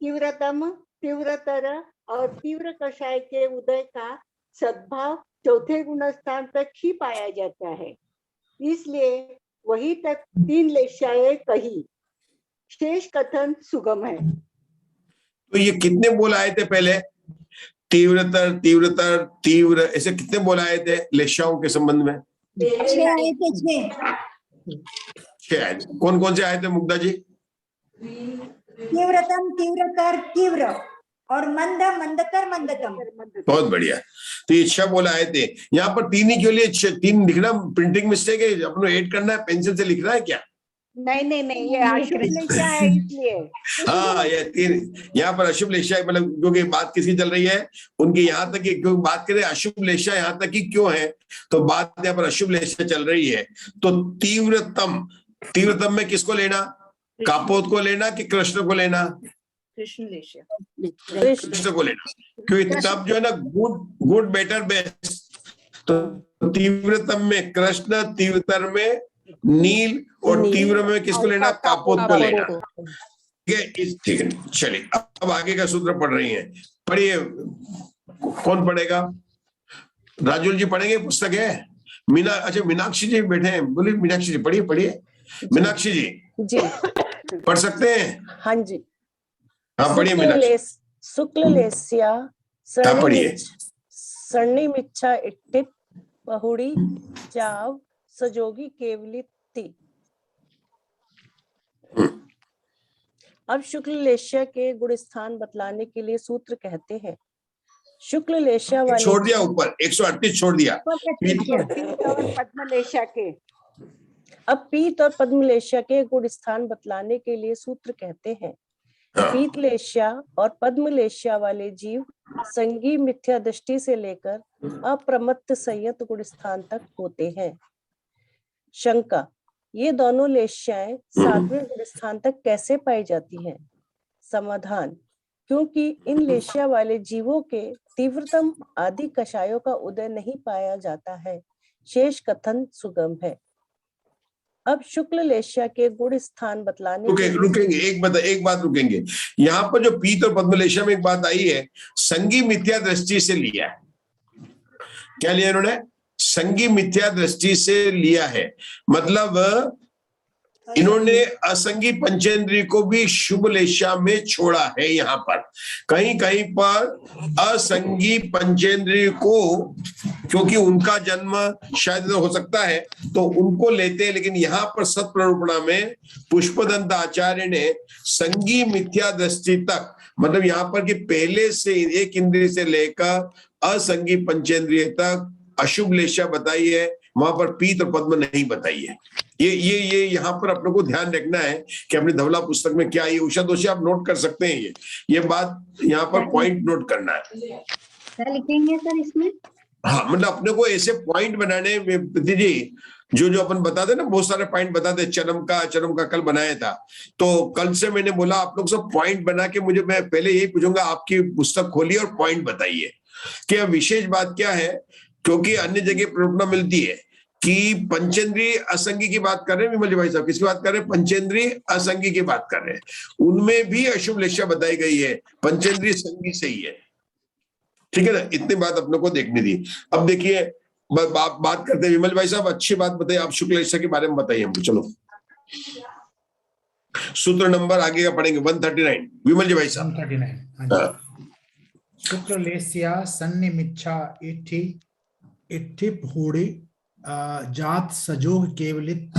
तीव्रतम, तीव्रतर और तीव्र कषाय के उदय का सद्भाव चौथे गुणस्थान तक ही पाया जाता है, इसलिए वही तक तीन लेशाएं कही। शेष कथन सुगम है। तो ये कितने बोल आए थे पहले? तीव्रतर, तीव्रतर, तीव्र, ऐसे कितने बोल आए थे लेशाओं के संबंध में? 6 आए थे। 6 आए। कौन कौन से आए थे मुग्धा जी? तीव्रतम, तीव्रतर, तीव्र और मंद, मंदतर, मंदतम। बहुत बढ़िया। तो ये 6 बोल आए थे। यहाँ पर 3 ही क्यों लिए? 3 लिखना प्रिंटिंग मिस्टेक है, अपने ऐड करना है, पेंसिल से लिखना है क्या? नहीं, ये अशुभ लेशा है इसलिए। हाँ, ये 3 यहाँ पर अशुभ लेशा है, मतलब क्योंकि बात किसकी चल रही है? उनकी यहाँ तक की क्यों बात करें, अशुभ लेशा यहाँ तक की क्यों है? तो बात यहाँ पर अशुभ लेशा चल रही है। तो तीव्रतम में किसको लेना? कापोत को लेना कि कृष्ण को लेना? कृष्ण को लेना, क्योंकि तब जो है ना गुड बेटर बेस्ट, तो तीव्रतम में कृष्ण, तीव्रतर में नील और तीव्र में किसको लेना? कापोत को लेना। ठीक है, चलिए अब आगे का सूत्र पढ़ रही हैं, पढ़िए। कौन पढ़ेगा? राजुल जी पढ़ेंगे, पुस्तक है। अच्छा मीनाक्षी जी बैठे हैं, बोलिए मीनाक्षी जी पढ़िए पढ़िए। मीनाक्षी जी पढ़ सकते हैं? हाँ जी। हाँ पढ़िए मीनाक्षी। शुक्ललेस्या हाँ पढ़िए। सर्णिमिच्छा इट्टित बहुड़ी चाव सजोगी केवलिति। अब शुक्ललेस्या के गुण स्थान बतलाने के लिए सूत्र कहते हैं। शुक्ललेस्या वाले छोड़ दिया ऊपर, 138 छोड़ दिया। पद्मलेशा के अब पीत और पद्मलेशा के गुण स्थान बतलाने के लिए सूत्र कहते हैं। पीतलेशा और पद्मलेशा वाले जीव संगी मिथ्या दृष्टि से लेकर अप्रमत्त संयत गुण स्थान तक होते हैं। शंका, ये दोनों लेश्याएं सातवें गुण स्थान तक कैसे पाई जाती हैं? समाधान, क्योंकि इन लेश्या वाले जीवों के तीव्रतम आदि कषायों का उदय नहीं पाया जाता है। शेष कथन सुगम है। अब शुक्ल लेश्या के गुण स्थान बतलाने रुकेंगे एक बात रुकेंगे। यहाँ पर जो पीत और पद्मलेशा में एक बात आई है, संगी मिथ्या दृष्टि से लिया है। क्या लिया इन्होंने? संगी मिथ्या दृष्टि से लिया है, मतलब इन्होंने असंगी पंचेंद्रिय को भी शुभ लेशा में छोड़ा है। यहाँ पर कहीं कहीं पर असंगी पंचेंद्रिय को, क्योंकि उनका जन्म शायद हो सकता है तो उनको लेते हैं, लेकिन यहाँ पर सत्प्ररूपणा में पुष्पदंत आचार्य ने संगी मिथ्या दृष्टि तक, मतलब यहाँ पर कि पहले से एक इंद्रिय से लेकर असंगी पंचेंद्रिय तक अशुभ लेशा बताई है, वहां पर पीत और पद्म नहीं बताई है। ये यहाँ पर अपने को ध्यान रखना है कि अपनी धवला पुस्तक में क्या है। उषा दोषी आप नोट कर सकते हैं, ये बात यहाँ पर पॉइंट नोट करना है। क्या लिखेंगे सर इसमें? हाँ, मतलब अपने को ऐसे पॉइंट बनाने में जी, जो अपन बताते ना, बहुत सारे पॉइंट बताते। चरम का कल बनाया था, तो कल से मैंने बोला आप लोग सब पॉइंट बना के मुझे, मैं पहले यही पूछूंगा आपकी पुस्तक खोलिए और पॉइंट बताइए कि विशेष बात क्या है, क्योंकि अन्य जगह प्रेरणा मिलती है कि पंचेंद्रिय असंगी की बात कर रहे हैं। विमल जी भाई साहब किसकी बात कर रहे हैं? पंचेंद्रिय असंगी की बात कर रहे हैं। उनमें भी अशुभ लेशा बताई गई है, पंचेंद्रिय संगी से ही है। ठीक है ना, इतनी बात अपने को देखनी थी। अब देखिए बात करते हैं। विमल भाई साहब अच्छी बात बताइए, आप शुक्ल लेशा के बारे में बताइए हमको। चलो सूत्र नंबर आगे का पढ़ेंगे 139। विमल जी भाई साहब 139। शुक्ल लेस्या सन्निमिच्छा इट्ठी भूड़ी जात सजोग केवलित।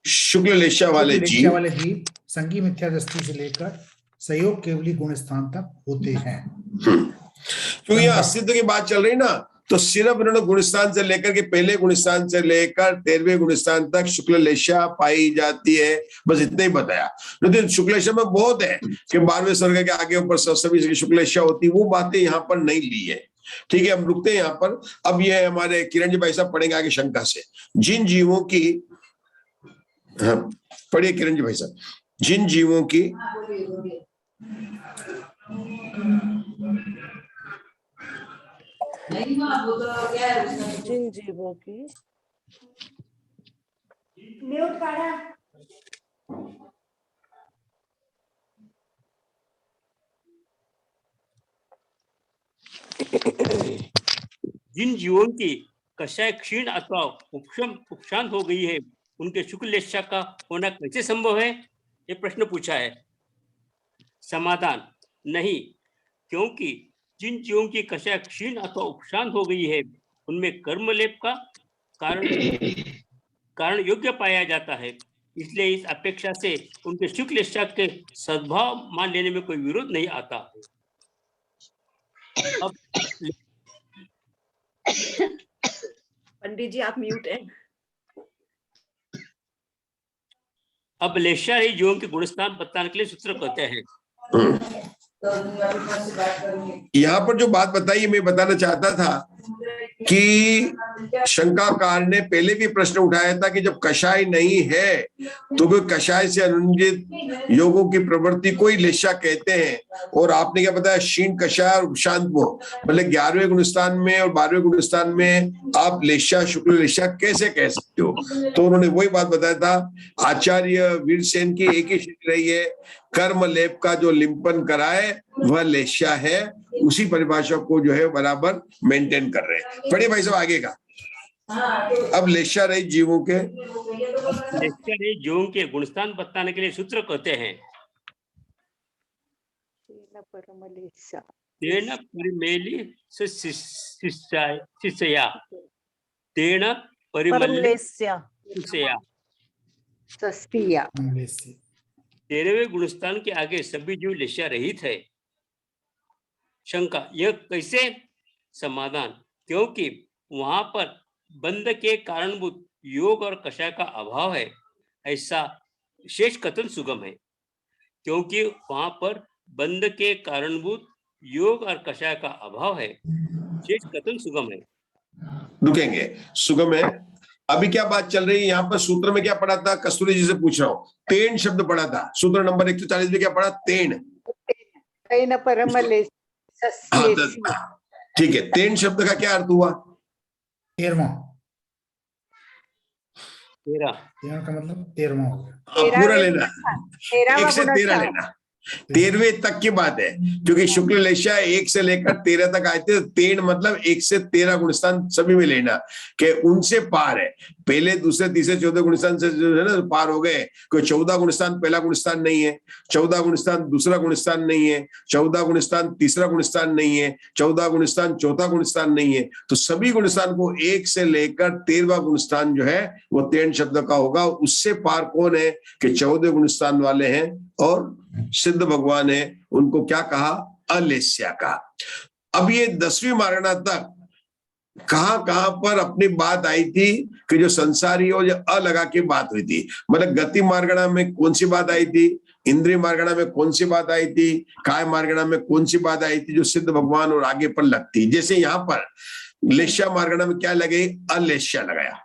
शुक्ल लेशा वाले जीव संगी मिथ्या दृष्टि से लेकर सहयोग केवली गुण स्थान तक होते हैं। क्योंकि यहाँ अस्तित्व की बात चल रही ना, तो सिर्फ इन्होंने गुणस्थान से लेकर के पहले गुणस्थान से लेकर 13वें गुणस्थान तक शुक्ल लेशा पाई जाती है, बस इतना ही बताया। लेकिन शुक्ल लेशा में बहुत है कि 12वें स्वर्ग के आगे ऊपर सभी शुक्ल लेशा होती, वो बातें यहाँ पर नहीं ली है। ठीक है, हम रुकते हैं यहाँ पर। अब ये हमारे किरण जी भाई साहब पढ़ेंगे आगे शंका से। जिन जीवों की, हाँ पढ़िए किरण जी भाई साहब। जिन जीवों की म्यूट काढ़ा। जिन जीवों की कषाय क्षीण अथवा उपशांत हो गई है, उनके शुक्ल लेशा का होना कैसे संभव है? ये प्रश्न पूछा है। समाधान, नहीं, क्योंकि जिन जीवों की कषाय क्षीण अथवा उपशांत हो गई है, उनमें कर्मलेप का कारण योग्य पाया जाता है। इसलिए इस अपेक्षा से उनके शुक्ल लेशा के सद्भाव मान लेने में कोई विरोध नहीं आता। अब पंडित जी आप म्यूट हैं। अब लेशा ही जीवों के गुणस्थान बताने के लिए सूत्र कहते हैं। यहाँ पर जो बात बताई मैं बताना चाहता था कि शंकाकार ने पहले भी प्रश्न उठाया था कि जब कषाय नहीं है तो कोई कषाय से अनुबंधित योगों की प्रवृत्ति को ही लेशा कहते हैं, और आपने क्या बताया, क्षीण कषाय और शांत मोह, मतलब 11वें गुणस्थान में और 12वें गुणस्थान में आप लेशा शुक्ल लेशा कैसे कह सकते हो? तो उन्होंने वही बात बताया था, आचार्य वीरसेन की एक ही शिक्षा रही है, कर्म लेप का जो लिंपन कराए वह लेशा है, उसी परिभाषा को जो है बराबर मेंटेन कर रहे हैं। पढ़िए भाई साहब आगे का। अब लेशा रहित जीवों के गुणस्थान बताने के लिए सूत्र कहते हैं, तेन परिमेली शिष्या, तेन परिमलेस्या। 13वें गुणस्थान के आगे सभी जीव लेशा रहित है। शंका, यह कैसे? समाधान, क्योंकि वहां पर बंध के कारणभूत योग और कषाय का अभाव है, ऐसा शेष कथन सुगम है। क्योंकि वहां पर बंध के कारणभूत योग और कषाय का अभाव है, शेष कथन सुगम है। रुकेंगे, सुगम है। अभी क्या बात चल रही है यहाँ पर? सूत्र में क्या पढ़ा था? कस्तूरी जी से पूछ रहा हूँ। तेन शब्द पढ़ा था सूत्र नंबर 140 में, क्या पढ़ा? तेन। ठीक है, तेन शब्द का क्या अर्थ हुआ? 13वां। 13 का मतलब 13वां हो गया। पूरा लेना, 1 से 13 लेना, 13वें तक की बात है, क्योंकि शुक्ल लेशा 1 से लेकर 13 तक आए थे। तेन मतलब 1 से 13 गुणस्थान सभी में लेना, कि उनसे पार है। पहले दूसरे तीसरे चौथे गुणस्थान से जो है ना पार हो गए। कोई 14 गुणस्थान पहला गुणस्थान नहीं है, 14 गुणस्थान दूसरा गुणस्थान नहीं है, 14 गुणस्थान तीसरा गुणस्थान नहीं है, 14 गुणस्थान चौथा गुणस्थान नहीं है। तो सभी गुणस्थान को 1 से लेकर 13वां गुणस्थान जो है वो तेन शब्द का होगा। उससे पार कौन है? कि 14 गुणस्थान वाले हैं और सिद्ध भगवान है, उनको क्या कहा? अलेस्या कहा। अब ये 10वीं मार्गणा तक कहां पर अपनी बात आई थी कि जो संसारी हो, जो अ लगा के बात हुई थी। मतलब गति मार्गणा में कौन सी बात आई थी, इंद्रिय मार्गणा में कौन सी बात आई थी, काय मार्गणा में कौन सी बात आई थी जो सिद्ध भगवान और आगे पर लगती। जैसे यहाँ पर लेशा मार्गणा में क्या लगे? अलेश्या लगाया।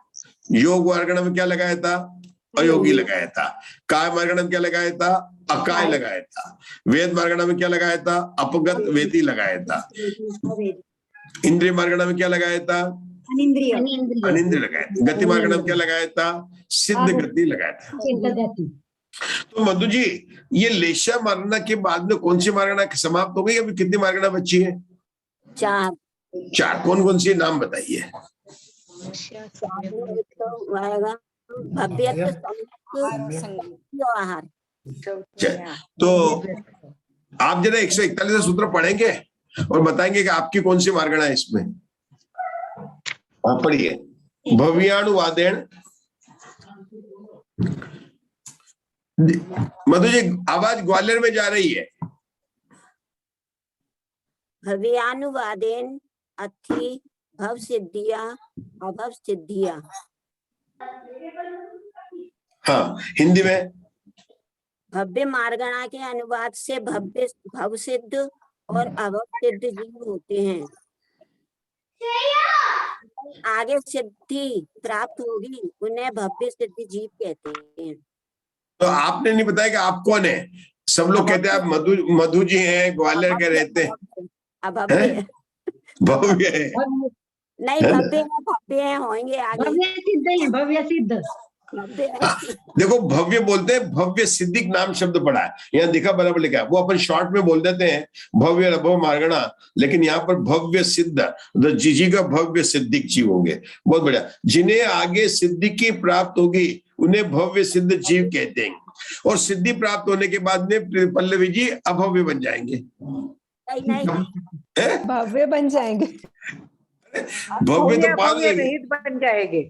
योग मार्गणा में क्या लगाया था? अयोगी लगाया था। काय मार्गणा में क्या लगाया था? अकाय लगाया था। वेद मार्गणा में क्या लगाया था? अपगत वेदी लगाया था। इंद्रिय मार्गणा में क्या लगाया था? अनिंद्रिय लगाया था। गति मार्गणा में क्या लगाया था? सिद्ध गति लगाया था। तो मधु जी, ये लेशा मार्गणा के बाद में कौन सी मार्गणा समाप्त हो गई? अभी कितनी मार्गणा बची है? 4। कौन कौन सी नाम बताइए? तो आप जरा 141 सूत्र पढ़ेंगे और बताएंगे कि आपकी कौन सी मार्गणा है इसमें। आप पढ़िए। भव्यानुवादेन, मधु जी आवाज ग्वालियर में जा रही है। भव्यानुवादेन अथि भव सिद्धिया अभव सिद्धिया। हाँ, हिंदी में भव्य मार्गणा के अनुवाद से भव्य भव सिद्ध और अभव सिद्ध जीव होते हैं। आगे सिद्धि प्राप्त होगी उन्हें भव्य सिद्ध जीव कहते हैं। तो आपने नहीं बताया कि आप कौन है? सब लोग कहते हैं आप मधु जी हैं, ग्वालियर के रहते हैं। अभव्य भव्य है नहीं, भव्य है होंगे आगे। भव्य सिद्ध है, भव्य सिद्ध। देखो भव्य बोलते हैं, भव्य सिद्धिक नाम शब्द पड़ा है यहाँ, दिखा बराबर लिखा है। वो अपन शॉर्ट में बोल देते हैं भव्य अभव मार्गणा, लेकिन यहाँ पर भव्य सिद्ध जी का भव्य सिद्धिक जीव होंगे। बहुत बढ़िया। जिन्हें आगे सिद्धि की प्राप्त होगी उन्हें भव्य सिद्ध जीव कहते हैं, और सिद्धि प्राप्त होने के बाद में पल्लवी जी अभव्य बन जाएंगे। भव्य बन जाएंगे। भव्य तो बाद रहित बन जाएंगे।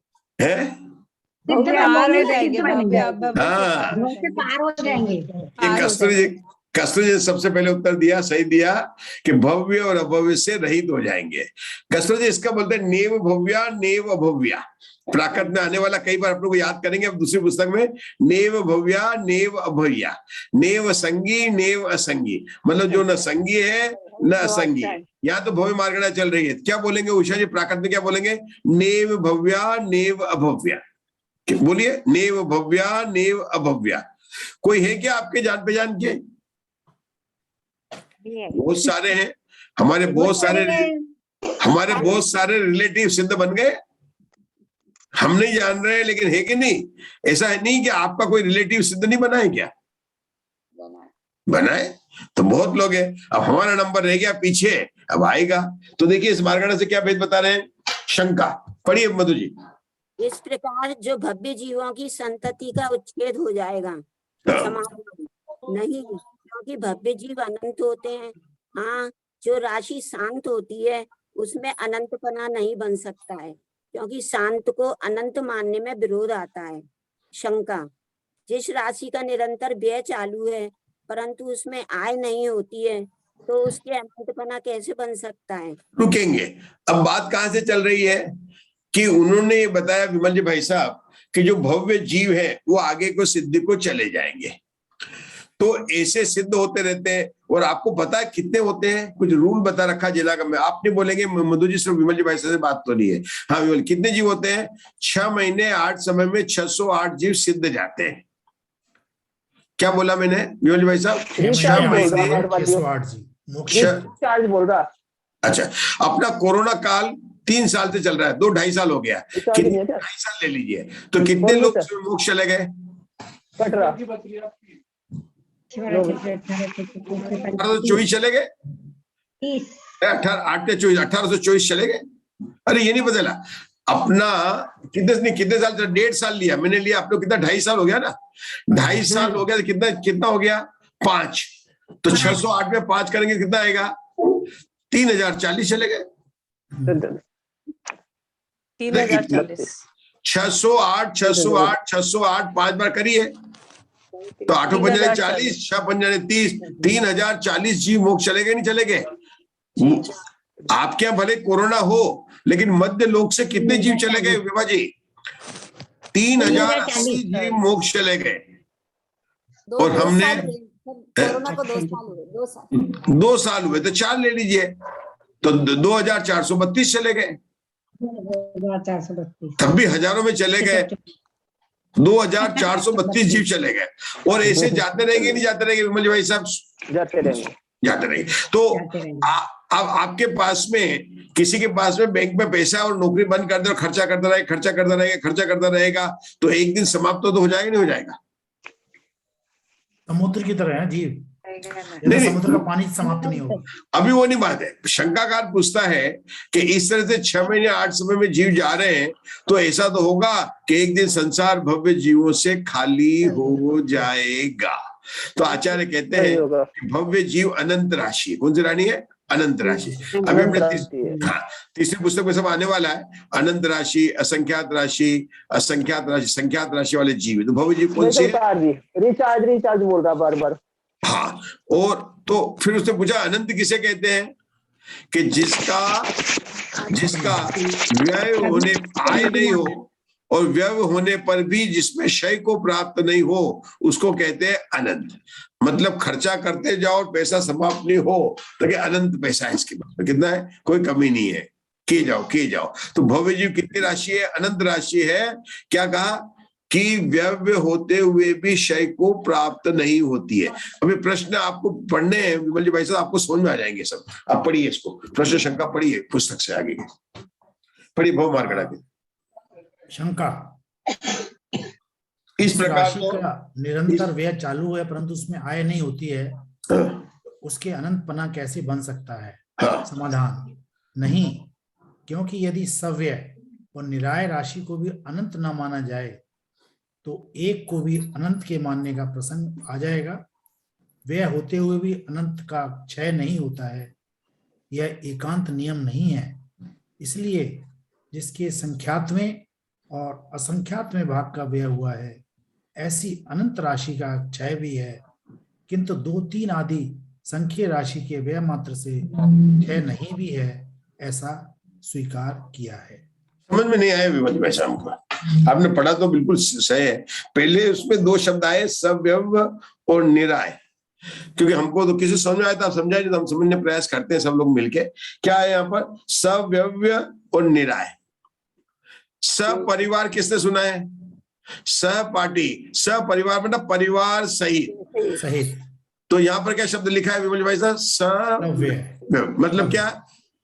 कस्तूरी जी सबसे पहले उत्तर दिया, सही दिया कि भव्य और अभव्य से रहित हो जाएंगे। कस्तूरी जी इसका बोलते हैं नेव भव्या नेव अभव्या। प्राकृत में आने वाला कई बार आप लोग याद करेंगे अब दूसरी पुस्तक में। नेव भव्या नेव अभव्या, नेव संगी नेव असंगी, मतलब जो न संगी है न संगी। यहाँ तो भव्य मार्गणा चल रही है, क्या बोलेंगे उषा जी प्राकृत में, क्या बोलेंगे? नेव भव्या नेव अभव्या। बोलिए, नेव भव्या नेव अभव्या। कोई है क्या आपके जान पहचान के? बहुत सारे हैं हमारे, बहुत सारे रिलेटिव सिद्ध बन गए। हम नहीं जान रहे, लेकिन है कि नहीं? ऐसा है नहीं कि आपका कोई रिलेटिव सिद्ध नहीं बना है क्या? बना है तो बहुत लोग हैं। अब हमारा नंबर रह गया पीछे, अब आएगा। तो देखिए इस मार्गणा से क्या भेद बता रहे हैं? शंका पढ़िए मधु जी। इस प्रकार जो भव्य जीवों की संतति का उच्छेद हो जाएगा, समाप्त नहीं, क्योंकि भव्य जीव अनंत होते हैं। हाँ, जो राशि शांत होती है उसमें अनंतपना नहीं बन सकता है, क्योंकि शांत को अनंत मानने में विरोध आता है। शंका, जिस राशि का निरंतर व्यय चालू है परंतु उसमें आय नहीं होती है, तो उसके अनंतपना कैसे बन सकता है? रुकेंगे। अब बात कहां से चल रही है कि उन्होंने ये बताया विमल जी भाई साहब कि जो भव्य जीव है वो आगे को सिद्धि को चले जाएंगे, तो ऐसे सिद्ध होते रहते हैं। और आपको पता है कितने होते हैं? कुछ रूल बता रखा जिला का, मैं आप नहीं बोलेंगे मधु जी, सिर्फ विमल जी भाई से बात तो नहीं है। हाँ विमल, कितने जीव होते हैं? 6 महीने 8 समय में 608 जीव सिद्ध जाते हैं। क्या बोला मैंने विमल जी भाई साहब? 6 महीने 608 बोल रहा। अच्छा, अपना कोरोना काल 3 साल से चल रहा है, 2-2.5 साल हो गया, 2.5 साल ले लीजिए, तो कितने लोग मोक्ष चले गए? 1824 चले गए, 1824 चले गए। अरे ये नहीं बदला अपना, कितने साल? 1.5 साल लिया मैंने, लिया आप लोग कितना? 2.5 साल हो गया ना, 2.5 साल हो गया तो कितना हो गया? 5। तो 608 में 5 करेंगे कितना आएगा? 3040 चले गए। 3040 608 608 608 5 बार करिए तो 8 पंजाने 40, 6 पंजाने 30, 3040 जीव मोक्ष चले गए, नहीं चले गए? आपके यहाँ भले कोरोना हो, लेकिन मध्य लोक से कितने जीव चले गए विभा जी? 3080 जीव मोक्ष चले गए। और हमने कोरोना को 2 साल हुए, 2 साल हुए तो 4 ले लीजिए, तो 2432 चले गए, 2432 तब भी हजारों में चले गए। 2432 जीव चले गए। और ऐसे जाते रहेंगे, नहीं जाते रहेंगे विमल जी भाई साहब? जाते रहेंगे। तो अब आपके पास में, किसी के पास में बैंक में पैसा और नौकरी बंद कर दे और खर्चा करता रहेगा, तो एक दिन समाप्त तो हो जाएगा, नहीं हो जाएगा? समुद्र की तरह है जीव, नहीं, समुद्र का पानी समाप्त नहीं होगा। अभी वो नहीं बात है। शंकाकार पूछता है कि इस तरह से 6 महीने 8 समय में जीव जा रहे हैं, तो ऐसा तो होगा कि एक दिन संसार भव्य जीवों से खाली हो जाएगा। तो आचार्य कहते हैं कि भव्य जीव अनंत राशि, कौन सी रानी है? अनंत राशि। अभी हमने तीसरी पुस्तक में सब आने वाला है, अनंत राशि, असंख्यात राशि, असंख्यात राशि, संख्यात राशि वाले जीव। तो भव्य जीव कौन से? रिचार्ज बोल रहा बार। हाँ, और तो फिर उसने पूछा अनंत किसे कहते हैं? कि जिसका व्यय होने, आय नहीं हो और व्यय होने पर भी जिसमें क्षय को प्राप्त नहीं हो, उसको कहते हैं अनंत। मतलब खर्चा करते जाओ, पैसा समाप्त नहीं हो, तो क्या अनंत पैसा है इसके पास में, कितना है, कोई कमी नहीं है, किए जाओ। तो भव्य जीव कितनी राशि है? अनंत राशि है। क्या कहा? कि व्यय होते हुए भी क्षय को प्राप्त नहीं होती है। अभी प्रश्न आपको पढ़ने हैं विमल जी भाई साहब, आपको समझ में आ जाएंगे सब। आप पढ़िए इसको, प्रश्न शंका पढ़िए पुस्तक से आगे पढ़िए। भव मार्गणा की शंका, इस प्रकार राशि का निरंतर व्यय चालू है परंतु उसमें आय नहीं होती है, उसके अनंतपना कैसे बन सकता है? समाधान, नहीं, क्योंकि यदि सव्यय और निराय राशि को भी अनंत न माना जाए तो एक को भी अनंत के मानने का प्रसंग आ जाएगा। व्यय होते हुए भी अनंत का क्षय नहीं होता है, यह एकांत नियम नहीं है। इसलिए जिसके संख्यात्मय और असंख्यात्मय भाग का व्यय हुआ है, ऐसी अनंत राशि का क्षय भी है, किंतु 2-3 आदि संख्य राशि के व्यय मात्र से क्षय नहीं भी है, ऐसा स्वीकार किया है। समझ में नहीं आया विमल भाई शाम को? आपने पढ़ा तो बिल्कुल सही है। पहले उसमें 2 शब्द आए, सव्यव और निराय। क्योंकि हमको तो किसी समझ में आया था, आप समझाइए, तो हम समझने प्रयास करते हैं सब लोग मिलके। क्या है यहाँ पर? सव्यव्य और निराय। सपरिवार किसने सुना है? सहपाठी, सपरिवार मतलब परिवार सहित। सहित। तो यहाँ पर क्या शब्द लिखा है विमल भाई साहब? सव्यय मतलब क्या?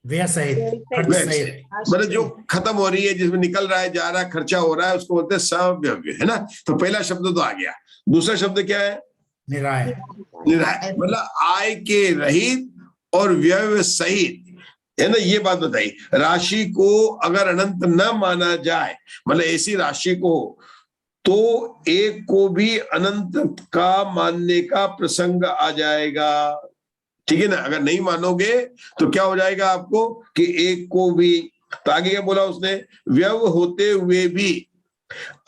व्यय सहित, खर्च सहित, मतलब जो खत्म हो रही है, जिसमें निकल रहा है, जा रहा है, खर्चा हो रहा है, उसको बोलते हैं सव्यव्य, है ना। तो पहला शब्द तो आ गया। दूसरा शब्द क्या है? निराय। निराय मतलब आय के रहित और व्यय सहित, है ना। ये बात बताई। राशि को अगर अनंत न माना जाए, मतलब ऐसी राशि को, तो एक को भी अनंत का मानने का प्रसंग आ जाएगा, ठीक है ना। अगर नहीं मानोगे तो क्या हो जाएगा आपको कि एक को भी, तो आगे क्या बोला उसने? व्यव होते हुए भी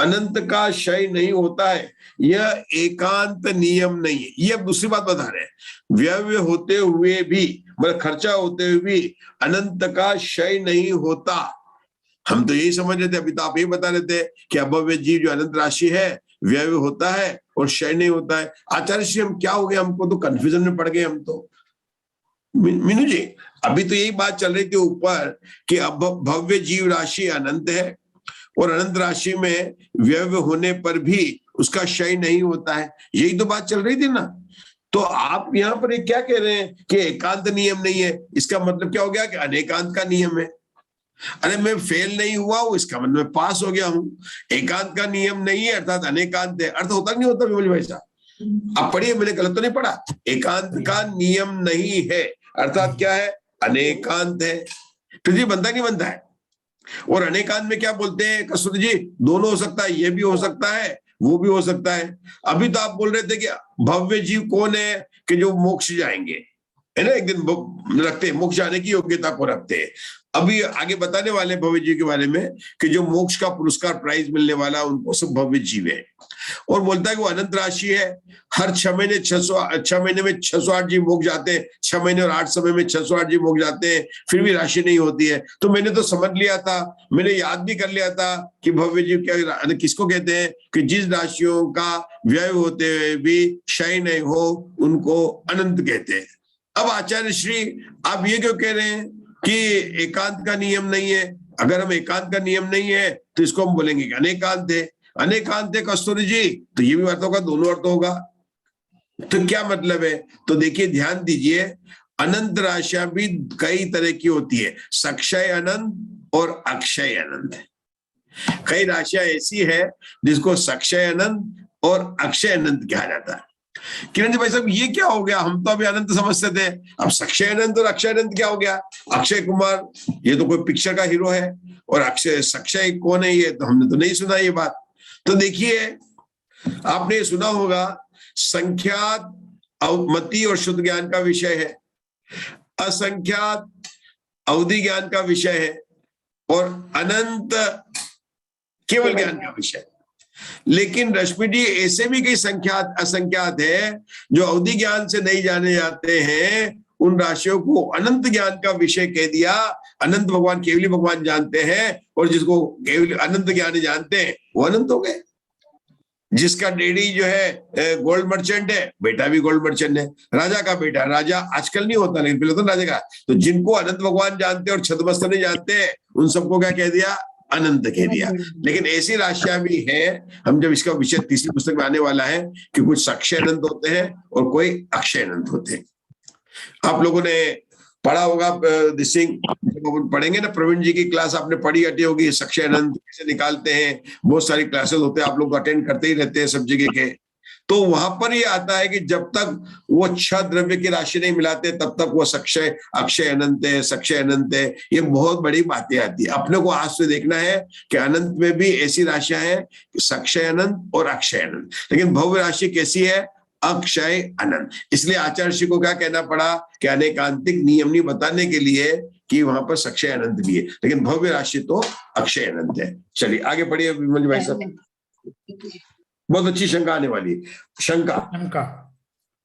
अनंत का क्षय नहीं होता है, यह एकांत नियम नहीं है। ये अब दूसरी बात बता रहे हैं। व्यय होते हुए भी मतलब खर्चा होते हुए भी अनंत का क्षय नहीं होता। हम तो यही समझ रहे थे, अभी तो आप यही बता रहे थे कि अभव्य जीव जो अनंत राशि है, व्यय होता है और क्षय नहीं होता है। आचार्य श्री हम क्या हो गए? हमको तो कंफ्यूजन में पड़ गए हम तो। मीनू जी, अभी तो यही बात चल रही थी ऊपर कि अब भव्य जीव राशि अनंत है और अनंत राशि में व्यय होने पर भी उसका क्षय नहीं होता है, यही तो बात चल रही थी ना। तो आप यहाँ पर क्या कह रहे हैं कि एकांत नियम नहीं है? इसका मतलब क्या हो गया कि अनेकांत का नियम है। अरे मैं फेल नहीं हुआ हूं, इसका मतलब मैं पास हो गया हूं। एकांत का नियम नहीं है अर्थात अनेकांत है। अर्थ होता नहीं होता विमल भाई साहब? आप पढ़िए, मैंने गलत तो नहीं पढ़ा? एकांत का नियम नहीं है अर्थात क्या है? अनेकांत है। तो जी बनता नहीं बनता है? और अनेकांत में क्या बोलते हैं कस्तूरी जी? दोनों हो सकता है, ये भी हो सकता है, वो भी हो सकता है। अभी तो आप बोल रहे थे कि भव्य जीव कौन है कि जो मोक्ष जाएंगे, है ना, एक दिन रखते हैं, मोक्ष जाने की योग्यता को रखते हैं। अभी आगे बताने वाले भव्य जीव के बारे में कि जो मोक्ष का पुरस्कार प्राइज मिलने वाला, उनको सब भव्य जीव है। और बोलता है कि वो अनंत राशि है। हर 6 महीने 6 महीने में 608 जीव मोक्ष जाते हैं, 6 महीने और 8 समय में 608 जीव मोक्ष जाते हैं, फिर भी राशि नहीं होती है। तो मैंने तो समझ लिया था, मैंने याद भी कर लिया था कि भव्य जीव क्या किसको कहते हैं कि जिस राशियों का व्यय होते हुए भी क्षय नहीं हो, उनको अनंत कहते हैं। अब आचार्य श्री आप ये क्यों कह रहे हैं कि एकांत का नियम नहीं है? अगर हम एकांत का नियम नहीं है तो इसको हम बोलेंगे कि अनेकांत है। अनेकांत है कस्तूरी जी, तो ये भी अर्थ होगा, दोनों अर्थ होगा। तो क्या मतलब है? तो देखिए ध्यान दीजिए, अनंत राशियां भी कई तरह की होती है, सक्षय अनंत और अक्षय अनंत। कई राशियां ऐसी है जिसको सक्षय अनंत और अक्षय अनंत कहा जाता है। किरण जी भाई साहब ये क्या हो गया? हम तो अभी अनंत समझते थे, अब सक्षय अनंत और अक्षय अनंत क्या हो गया? अक्षय कुमार ये तो कोई पिक्चर का हीरो है, और अक्षय सक्षय कौन है? ये तो हमने तो नहीं सुना ये बात। तो देखिए आपने सुना होगा, संख्यात मति और शुद्ध ज्ञान का विषय है, असंख्यात अवधि ज्ञान का विषय है, और अनंत केवल ज्ञान का विषय। लेकिन रश्मि जी ऐसे भी कई संख्यात असंख्यात है जो अवधि ज्ञान से नहीं जाने जाते हैं, उन राशियों को अनंत ज्ञान का विषय कह दिया। अनंत भगवान केवली भगवान जानते हैं, और जिसको केवल अनंत ज्ञान जानते हैं वो अनंत हो गए। जिसका डैडी जो है गोल्ड मर्चेंट है, बेटा भी गोल्ड मर्चेंट है, राजा का बेटा, राजा आजकल नहीं होता लेकिन पहले तो राजा का। तो जिनको अनंत भगवान जानते और छदमस्त नहीं जानते, उन सबको क्या कह दिया? अनंत कह दिया। लेकिन ऐसी राशियां भी हैं, हम जब इसका विषय तीसरी पुस्तक में आने वाला है कि कुछ सक्षय अनंत होते हैं और कोई अक्षय अनंत होते हैं। आप लोगों ने पढ़ा होगा, जब पढ़ेंगे ना, प्रवीण जी की क्लास आपने पढ़ी हटी होगी, सक्षय अनंत कैसे निकालते हैं, बहुत सारी क्लासेस होते हैं, आप लोग अटेंड करते ही रहते हैं सब जगह के। तो वहां पर ये आता है कि जब तक वो 6 द्रव्य की राशि नहीं मिलाते तब तक वो सक्षय अक्षय अनंत है, सक्षय अनंत है। ये बहुत बड़ी बातें आती है। अपने को आज से देखना है कि अनंत में भी ऐसी राशियां हैं, सक्षय अनंत और अक्षय अनंत। लेकिन भव्य राशि कैसी है? अक्षय अनंत। इसलिए आचार्य श्री को क्या कहना पड़ा कि अनेकांतिक नियम नहीं बताने के लिए कि वहां पर सक्षय अनंत भी है, लेकिन भव्य राशि तो अक्षय अनंत है। चलिए आगे बढ़िए विमल भाई साहब, बहुत अच्छी शंका आने वाली है। शंका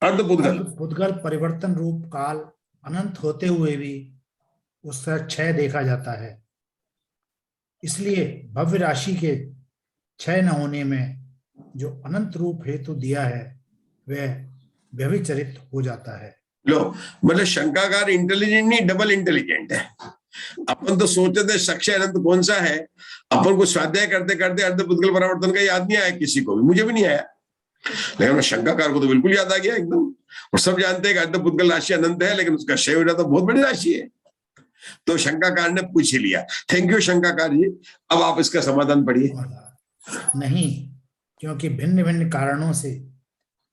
अर्धपुद्गल परिवर्तन रूप काल अनंत होते हुए भी उसका क्षय देखा जाता है, इसलिए भव्य राशि के क्षय न होने में जो अनंत रूप हेतु दिया है वह व्यभिचरित हो जाता है। लो, मतलब शंकाकार इंटेलिजेंट नहीं, डबल इंटेलिजेंट है। अपन तो सोचते थे सक्ष अनंत कौन सा है, अपन को स्वाध्याय करते करते अर्धपुद्गल परावर्तन का याद नहीं आया किसी को भी, मुझे भी नहीं आया, लेकिन शंकाकार को तो बिल्कुल याद आ गया एकदम। और सब जानते हैं कि अर्धपुद्गल राशि अनंत है, लेकिन उसका क्षय हो जाता तो बहुत बड़ी राशि है। तो शंकाकार ने पूछ ही लिया। थैंक यू शंकाकार जी, अब आप इसका समाधान पढ़िए। नहीं, क्योंकि भिन्न भिन्न कारणों से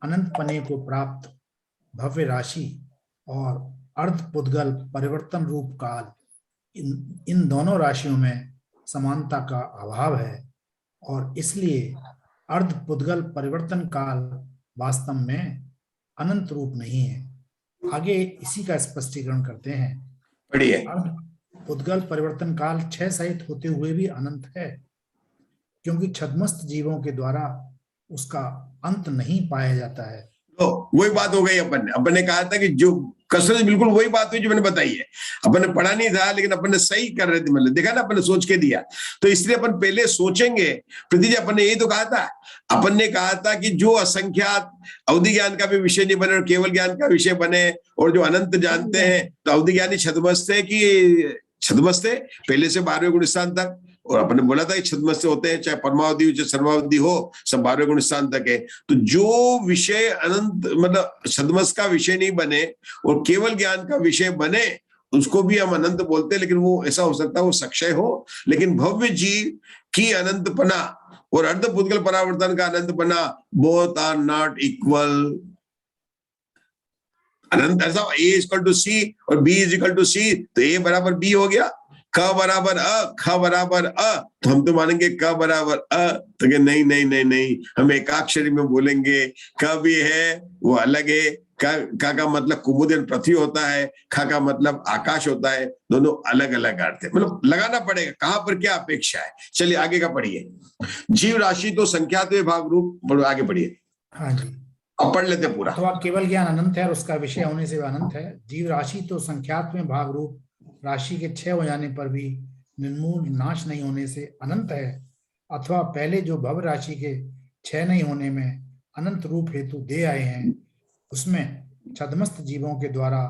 अनंत पने को प्राप्त भव्य राशि और अर्धपुद्गल परिवर्तन रूप काल, इन दोनों राशियों में समानता का अभाव है, और इसलिए अर्धपुद्गल परिवर्तन काल वास्तव में अनंत रूप नहीं है। आगे इसी का स्पष्टीकरण करते हैं। पढ़िए। अर्धपुद्गल परिवर्तन काल क्षय सहित होते हुए भी अनंत है, क्योंकि छद्मस्त जीवों के द्वारा उसका अंत नहीं पाया जाता है। तो वही बात हो गई। अपन ने कहा था कि जो कसरत बिल्कुल वही बात हुई जो मैंने बताई है। अपन ने पढ़ा नहीं था, लेकिन अपन ने सही कर रहे थे, मतलब देखा ना, अपन ने सोच के दिया। तो इसलिए अपन पहले सोचेंगे। प्रीति जी, अपन ने यही तो कहा था। अपन ने कहा था कि जो असंख्यात अवधि ज्ञान का भी विषय नहीं बने और केवल ज्ञान का विषय बने, और जो अनंत जानते हैं, तो अवधि ज्ञानी छद्मस्त है कि छद्मस्त है पहले से 12वें गुण स्थान तक। और अपन ने बोला था कि छद्मस्त होते हैं, चाहे परमावधि हो चाहे सर्वावधि हो, सब 12वें गुण स्थान तक है। तो जो विषय अनंत मतलब छद्मस्त का विषय नहीं बने और केवल ज्ञान का विषय बने, उसको भी हम अनंत बोलते हैं। लेकिन वो ऐसा हो सकता है वो सक्षय हो, लेकिन भव्य जीव की अनंतपना और अर्धपुद्गल परावर्तन का अनंतपना बोथ आर नॉट इक्वल। अनंत ऐसा A इक्वल टू सी और B इक्वल टू सी, तो A बराबर B हो गया, क बराबर अ, ख बराबर अ, तो हम तो मानेंगे क बराबर अ। तो कि नहीं नहीं नहीं नहीं, हम एकाक्षरी में बोलेंगे। क भी है वो अलग है, का मतलब कुमुदन पृथ्वी होता है, खा का मतलब आकाश होता है, दोनों अलग अलग अर्थ है। मतलब लगाना पड़ेगा कहां पर क्या अपेक्षा है। चलिए आगे का पढ़िए। जीव राशि तो संख्यात में भाग रूप, आगे पढ़िए। हाँ जी, अब पढ़ लेते पूरा। अथवा केवल ज्ञान अनंत है और उसका विषय होने से वह अनंत है। जीव राशि तो संख्यात में भाग रूप राशि के क्षय हो जाने पर भी निर्मूल नाश नहीं होने से अनंत है, अथवा पहले जो भव राशि के क्षय नहीं होने में अनंत रूप हेतु दे आए हैं, उसमें छद्मस्त जीवों के द्वारा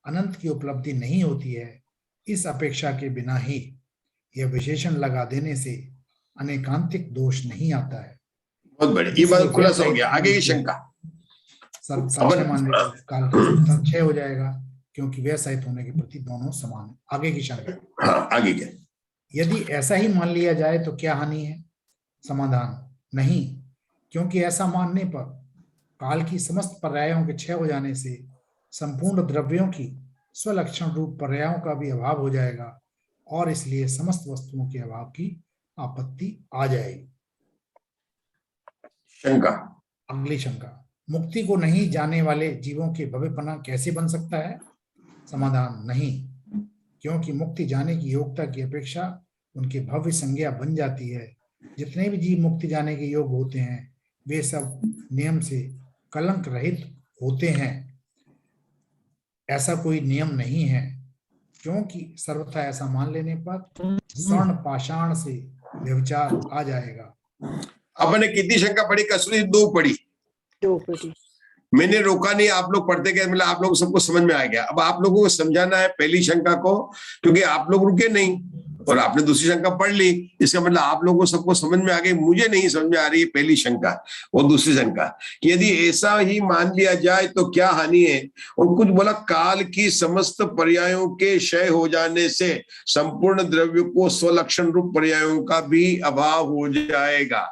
अनंत की उपलब्धि नहीं होती है। इस अपेक्षा के बिना ही यह विशेषण लगा देने से अनेकांतिक दोष नहीं आता है। बहुत बढ़िया, ये बात खुलासा हो गया। आगे की शंका सक्षय मानने पर काल का क्षय हो जाएगा, क्योंकि वह सहित होने के प्रति दोनों समान है। आगे की शंका। हाँ, आगे क्या? यदि ऐसा ही मान लिया जाए तो क्या हानि है? समाधान नहीं, क्योंकि ऐसा मानने पर काल की समस्त पर्यायों के क्षय हो जाने से संपूर्ण द्रव्यों की स्वलक्षण रूप पर्यायों का भी अभाव हो जाएगा, और इसलिए समस्त वस्तुओं के अभाव की आपत्ति आ जाएगी। शंका। अगली शंका। मुक्ति को नहीं जाने वाले जीवों के भव्यपना कैसे बन सकता है? समाधान नहीं, क्योंकि मुक्ति जाने की योग्यता की अपेक्षा उनके भव्य संज्ञा बन जाती है। जितने भी जीव मुक्ति जाने के योग होते हैं वे सब नियम से कलंक रहित होते हैं। ऐसा कोई नियम नहीं है, क्योंकि सर्वथा ऐसा मान लेने पर स्वर्ण पाषाण से व्यभिचार आ जाएगा। आपने कितनी शंका पढ़ी? कसरी 2 पढ़ी। 2 पढ़ी। मैंने रोका नहीं, आप लोग पढ़ते गए, मतलब आप लोगों को सबको समझ में आ गया। अब आप लोगों को समझाना है पहली शंका को, क्योंकि आप लोग रुके नहीं और आपने दूसरी शंका पढ़ ली। इसका मतलब आप लोगों को सबको समझ में आ गई। मुझे नहीं समझ में आ रही है पहली शंका और दूसरी शंका कि यदि ऐसा ही मान लिया जाए तो क्या हानि है। और कुछ बोला काल की समस्त पर्यायों के क्षय हो जाने से संपूर्ण द्रव्य को स्वलक्षण रूप पर्यायों का भी अभाव हो जाएगा।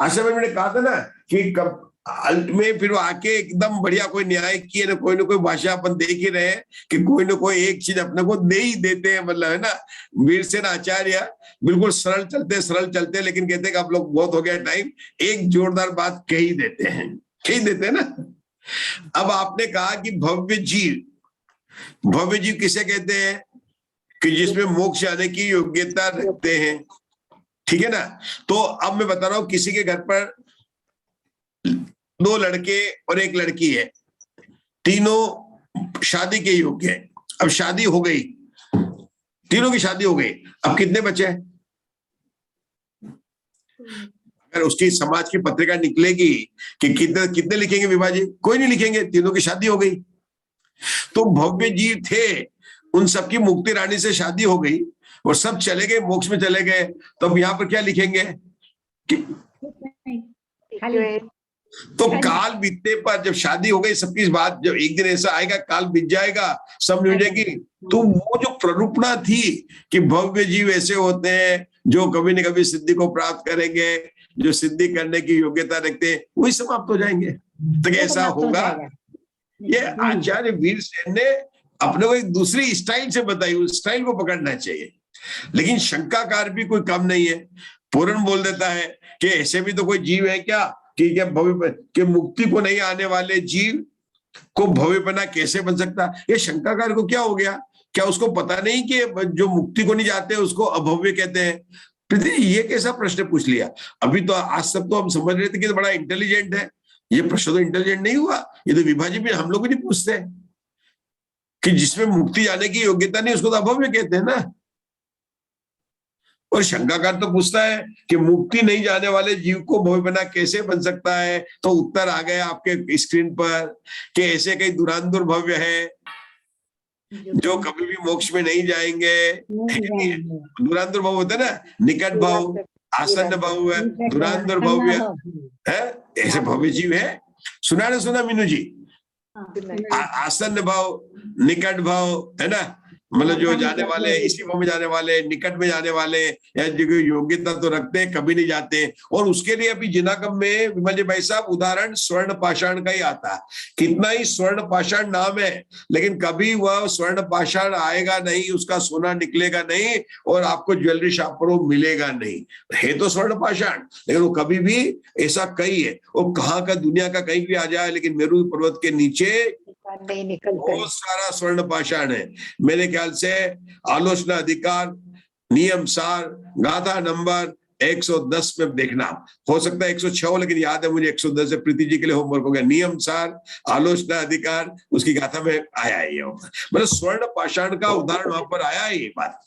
आशा में मैंने कहा था ना कि कब अंत में फिर वो आके एकदम बढ़िया कोई न्याय किए ना कोई भाषा अपन देख ही रहे हैं कि कोई ना कोई एक चीज अपने को दे ही देते हैं। मतलब है ना, वीरसेन आचार्य बिल्कुल सरल चलते लेकिन कहते हैं कि आप लोग बहुत हो गया टाइम, एक जोरदार बात कह ही देते हैं ना। अब आपने कहा कि भव्य जीव किसे कहते हैं? कि जिसमें मोक्ष आने की योग्यता रखते हैं, ठीक है ना। तो अब मैं बता रहा हूं, किसी के घर पर 2 लड़के और 1 लड़की है, तीनों शादी के योग्य है। अब शादी हो गई, तीनों की शादी हो गई, अब कितने बचे? अगर उसकी समाज की पत्रिका निकलेगी कि कितने कितने लिखेंगे विभाजी, कोई नहीं लिखेंगे, तीनों की शादी हो गई। तो भव्य जीव थे, उन सबकी मुक्ति रानी से शादी हो गई और सब चले गए, मोक्ष में चले गए, तो अब यहाँ पर क्या लिखेंगे? तो काल बीतने पर जब शादी हो गई सबकी बात, जब एक दिन ऐसा आएगा काल बीत जाएगा, सब मिल जाएगी, तो वो जो प्ररूपणा थी कि भव्य जीव ऐसे होते हैं जो कभी न कभी सिद्धि को प्राप्त करेंगे, जो सिद्धि करने की योग्यता रखते हैं, वही समाप्त हो जाएंगे। तो ऐसा होगा, ये आचार्य वीरसेन ने अपने को एक दूसरी स्टाइल से बताई, उस स्टाइल को पकड़ना चाहिए। लेकिन शंकाकार भी कोई कम नहीं है। पूर्ण बोल देता है कि ऐसे भी तो कोई जीव है क्या कि क्या भव्य के मुक्ति को नहीं आने वाले जीव को भव्यपना कैसे बन सकता? ये शंकाकार को क्या हो गया? क्या उसको पता नहीं कि जो मुक्ति को नहीं जाते उसको अभव्य कहते हैं? पृथ्वी ये कैसा प्रश्न पूछ लिया? अभी तो आज तक तो हम समझ रहे थे कि तो बड़ा इंटेलिजेंट है, ये प्रश्न तो इंटेलिजेंट नहीं हुआ। ये तो विभाजी भी हम लोग भी नहीं पूछते कि जिसमें मुक्ति जाने की योग्यता नहीं उसको तो अभव्य कहते हैं ना। और शंकाकार तो पूछता है कि मुक्ति नहीं जाने वाले जीव को भव्यपना कैसे बन सकता है? तो उत्तर आ गया आपके स्क्रीन पर कि ऐसे कई दुरांतुर भव्य है जो कभी भी मोक्ष में नहीं जाएंगे। दुरांतुर भव होते ना, निकट भव, आसन्न भव, दुरांतुर भव्य है, ऐसे भव्य जीव है। सुना ना, सुना मीनू जी? आसन्न भाव, निकट भाव है ना, मतलब जो जाने वाले, इसी भाव में जाने वाले, निकट में जाने वाले, या जो योग्यता तो रखते हैं कभी नहीं जाते। और उसके लिए अभी जिनागम में विमल जी भाई साहब उदाहरण स्वर्ण पाषाण का ही आता है। कितना ही स्वर्ण पाषाण नाम है, लेकिन कभी वह स्वर्ण पाषाण आएगा नहीं, उसका सोना निकलेगा नहीं और आपको ज्वेलरी शॉप पर वो मिलेगा नहीं। है तो स्वर्ण पाषाण, लेकिन वो कभी भी ऐसा कहीं है, वो कहाँ का दुनिया का कहीं भी आ जाए, लेकिन मेरू पर्वत के नीचे बहुत सारा स्वर्ण पाषाण है। मेरे ख्याल से आलोचना अधिकार नियम सार गाथा नंबर 110 में देखना, हो सकता है 106, लेकिन याद है मुझे 110 से प्रीति जी के लिए होमवर्क हो गया। नियम सार आलोचना अधिकार उसकी गाथा में आया है, मतलब स्वर्ण पाषाण का उदाहरण वहां पर आया है, ये बात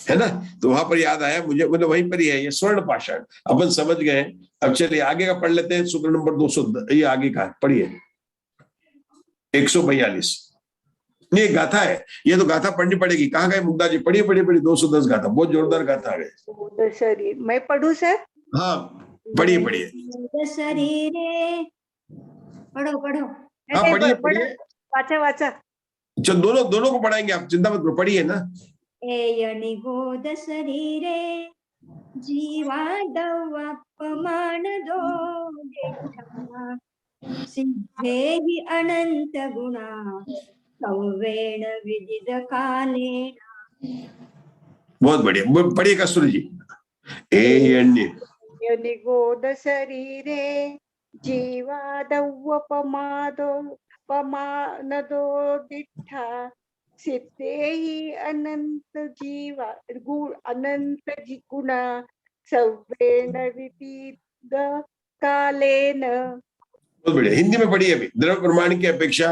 है ना। तो वहां पर याद आया मुझे, मतलब वहीं पर ही है ये स्वर्ण पाषाण, अपन समझ गए। अब चलिए आगे का पढ़ लेते हैं, सूत्र नंबर 200, ये आगे का पढ़िए 142। नहीं गाथा है, ये तो गाथा पढ़नी पड़ेगी। कहाँ गए मुग्धा जी? पढ़िए पढ़िए पढ़िए 210 गाथा, बहुत जोरदार गाथा आ गए। शरीर मैं पढ़ू सर? हाँ पढ़िए पढ़िए, पढ़ो पढ़ो। हाँ पढ़िए पढ़िए, वाचा वाचा। चलो दोनों दोनों को पढ़ाएंगे, आप चिंता मत करो, पढ़िए ना। निगोद शरीरे जीवादवपमान दो सिद्धे हि अनंत गुणा सौवेण विदित कालेन। बहुत बढ़िया, पढ़िए कस्तूरी जी। निगोद शरीरे जीवादवपमानदो दिट्ठा सिद्धे हि अनंत जीवा अनंत गुणा सौवेण विदित कालेन। बहुत बढ़िया, हिंदी में पढ़िए अभी। द्रव्य प्रमाण की अपेक्षा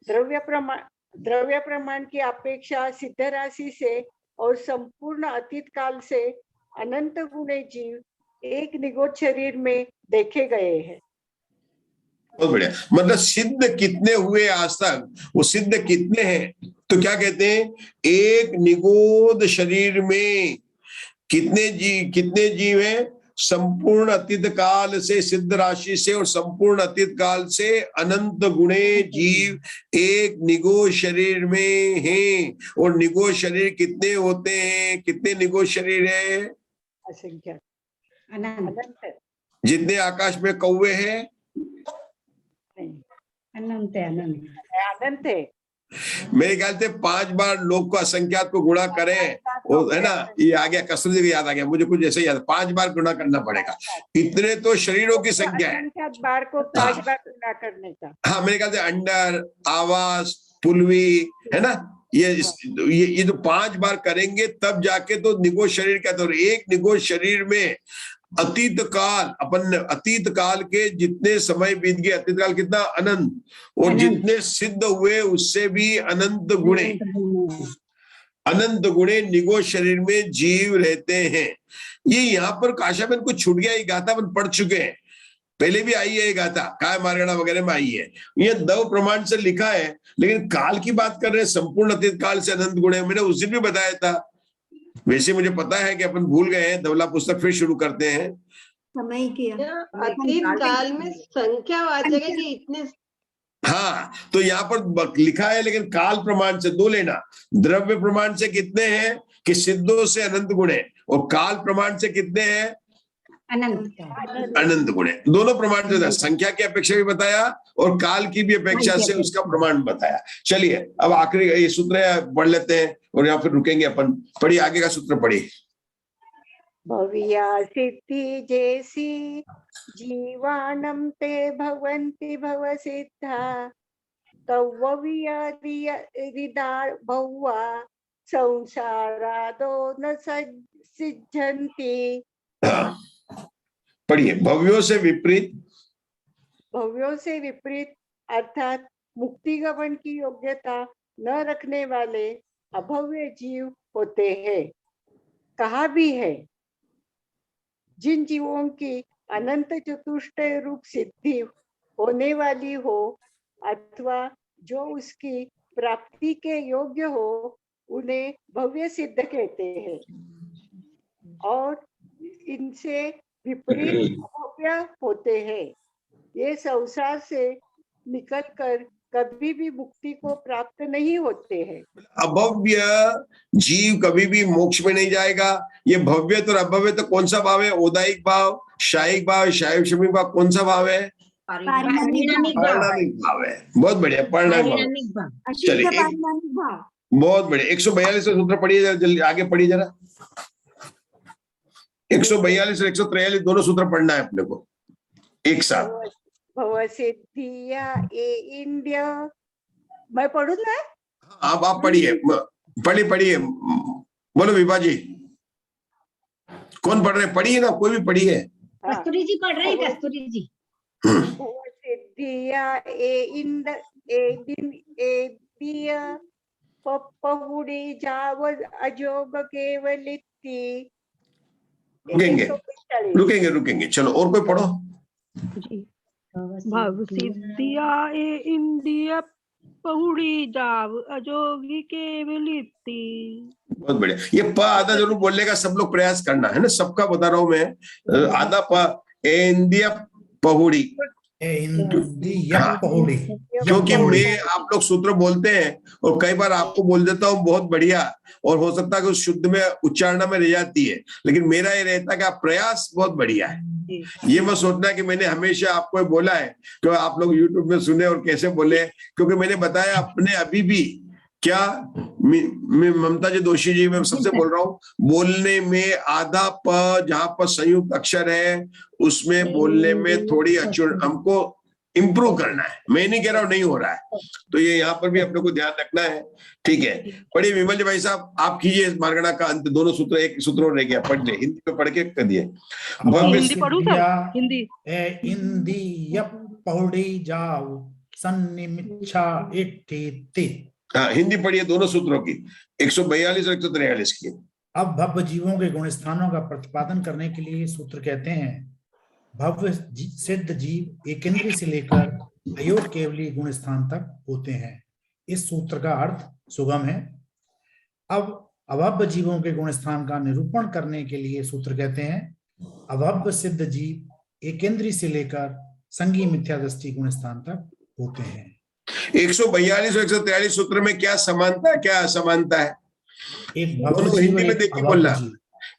द्रव्य प्रमाण की अपेक्षा सिद्ध राशि से और संपूर्ण अतीत काल से अनंत गुणे जीव एक निगोद शरीर में देखे गए हैं। बहुत बढ़िया, मतलब सिद्ध कितने हुए आज तक, वो सिद्ध कितने हैं? तो क्या कहते हैं, एक निगोद शरीर में कितने जीव हैं? संपूर्ण अतीत काल से सिद्ध राशि से और संपूर्ण अतीत काल से अनंत गुणे जीव एक निगोद शरीर में हैं। और निगोद शरीर कितने होते हैं? कितने निगोद शरीर है? असंख्य, अनंत, जितने आकाश में कौवे हैं, अनंत अनंत अनंत है। मेरे ख्याल से 5 बार लोग को असंख्यात को गुणा करें, वो है ना, ये आ गया, कसरत जी को याद आ गया, मुझे कुछ ऐसे याद, 5 बार गुणा करना पड़ेगा। इतने तो शरीरों की संख्या है, बार को 5 बार गुणा करने का। हाँ मेरे ख्याल से अंडर, आवास, पुलवी है ना, ये जो 5 बार करेंगे तब जाके तो निगोद शरीर कहते हैं। एक निगोद शरीर में अतीत काल के जितने समय बीत गए, अतीत काल कितना? अनंत। और जितने सिद्ध हुए उससे भी अनंत गुणे। अनंत गुणे निगो शरीर में जीव रहते हैं। ये यहाँ पर काशाबेन को छूट गया, ये गाथा अपन पढ़ चुके हैं, पहले भी आई है ये गाथा, काय मारगड़ा वगैरह में आई है। ये दव प्रमाण से लिखा है, लेकिन काल की बात कर रहे हैं, संपूर्ण अतीत काल से अनंत गुण है। मैंने उस दिन भी बताया था। वैसे मुझे पता है कि अपन भूल गए हैं, धवला पुस्तक फिर शुरू करते हैं। समय किया अतीत काल में संख्यावाचक है कि इतने। हाँ, तो यहाँ पर लिखा है, लेकिन काल प्रमाण से दो लेना। द्रव्य प्रमाण से कितने हैं कि सिद्धों से अनंत गुण है, और काल प्रमाण से कितने हैं अनंत गुण है। दोनों प्रमाण से संख्या की अपेक्षा भी बताया और काल की भी अपेक्षा से उसका प्रमाण बताया। चलिए अब आखिरी ये सूत्र पढ़ लेते हैं और यहाँ फिर रुकेंगे अपन। पढ़िए आगे का सूत्र पढ़िए। भव्या सिद्धि जैसी जीवानम ते भवन्ति भव सिद्धा तव्यरिदार भव्वा संसारादो न सिद्धन्ति। पढ़िए। भव्यों से विपरीत, भव्यों से विपरीत अर्थात मुक्ति गमन की योग्यता न रखने वाले अभव्य जीव होते हैं। कहा भी है, जिन जीवों की अनंत चतुष्टय रूप सिद्धि होने वाली हो अथवा जो उसकी प्राप्ति के योग्य हो, उन्हें भव्य सिद्ध कहते हैं। और इनसे विपरीत भव्य होते हैं। ये संसार से निकलकर कभी भी मुक्ति को प्राप्त नहीं होते हैं। अभव्य जीव कभी भी मोक्ष में नहीं जाएगा। ये भव्य तो अभव्य तो कौन सा भाव है? औदायिक भाव, शायिक भाव, शायिक शमिक भाव, कौन सा भाव है? पारिणामिक भाव है। बहुत बढ़िया, पारिणामिक भाव। चलिए बहुत बढ़िया। 142 सूत्र पढ़िए जल्दी, आगे पढ़िए जरा। 142 और 143 दोनों सूत्र पढ़ना है अपने को एक साथ। भव सिद्धिया ए इंद्रिय, मैं पढ़ू ना? आप पढ़िए, पढ़िए बोलो विभा जी। कौन पढ़ रहे? पढ़िए ना, कोई भी पढ़िए। कस्तूरी जी पढ़ रहे हैं, कस्तूरी जी। भव सिद्धिया ए इंद्र ए दिन ए दिया पहुड़ी जावद अजोग केवलिति। रुकेंगे चलो और कोई पढ़ो। भव सिद्धिया ए इंद्रिय पहुड़ी जाव अजोगी केवलिति। बहुत बढ़िया। ये प आधा जरूर बोलने का सब लोग प्रयास करना है ना, सबका बता रहा हूं मैं। आधा प इंद्रिय पहुड़ी, क्योंकि मैं आप लोग सूत्र बोलते हैं और कई बार आपको बोल देता हूँ बहुत बढ़िया, और हो सकता है कि उस शुद्ध में उच्चारण में रह जाती है, लेकिन मेरा ये रहता है कि आप प्रयास बहुत बढ़िया है। ये मत सोचना कि मैंने हमेशा आपको बोला है कि आप लोग YouTube में सुने और कैसे बोले, क्योंकि मैंने बताया अपने अभी भी क्या ममता जी दोषी जी, मैं सबसे बोल रहा हूँ, बोलने में आधा प जहां पर संयुक्त अक्षर है उसमें बोलने में थोड़ी हमको इम्प्रूव करना है। मैं नहीं कह रहा हूँ नहीं हो रहा है, तो ये यहाँ पर भी अपने को ध्यान रखना है। ठीक है, पढ़िए विमल जी भाई साहब, आप कीजिए मार्गणा का अंत। दोनों सूत्र, एक सूत्र और रह गया, पढ़ ले, हिंदी में पढ़ के कर दिए। हाँ, हिंदी पढ़िए दोनों सूत्रों की, 142 और 143 की। अब भव्य जीवों के गुण स्थानों का प्रतिपादन करने के लिए सूत्र कहते हैं, भव्य सिद्ध जीव एकेंद्रीय से लेकर अयोग केवली गुण स्थान तक होते हैं। इस सूत्र का अर्थ सुगम है। अब अभव्य जीवों के गुण स्थान का निरूपण करने के लिए सूत्र कहते हैं, अभव्य सिद्ध जीव एकेंद्रीय से लेकर संगी मिथ्या दृष्टि गुण स्थान तक होते हैं। 142 और 143 सूत्र में क्या समानता है, क्या असमानता है? दोनों हिंदी में देखिए बोलना,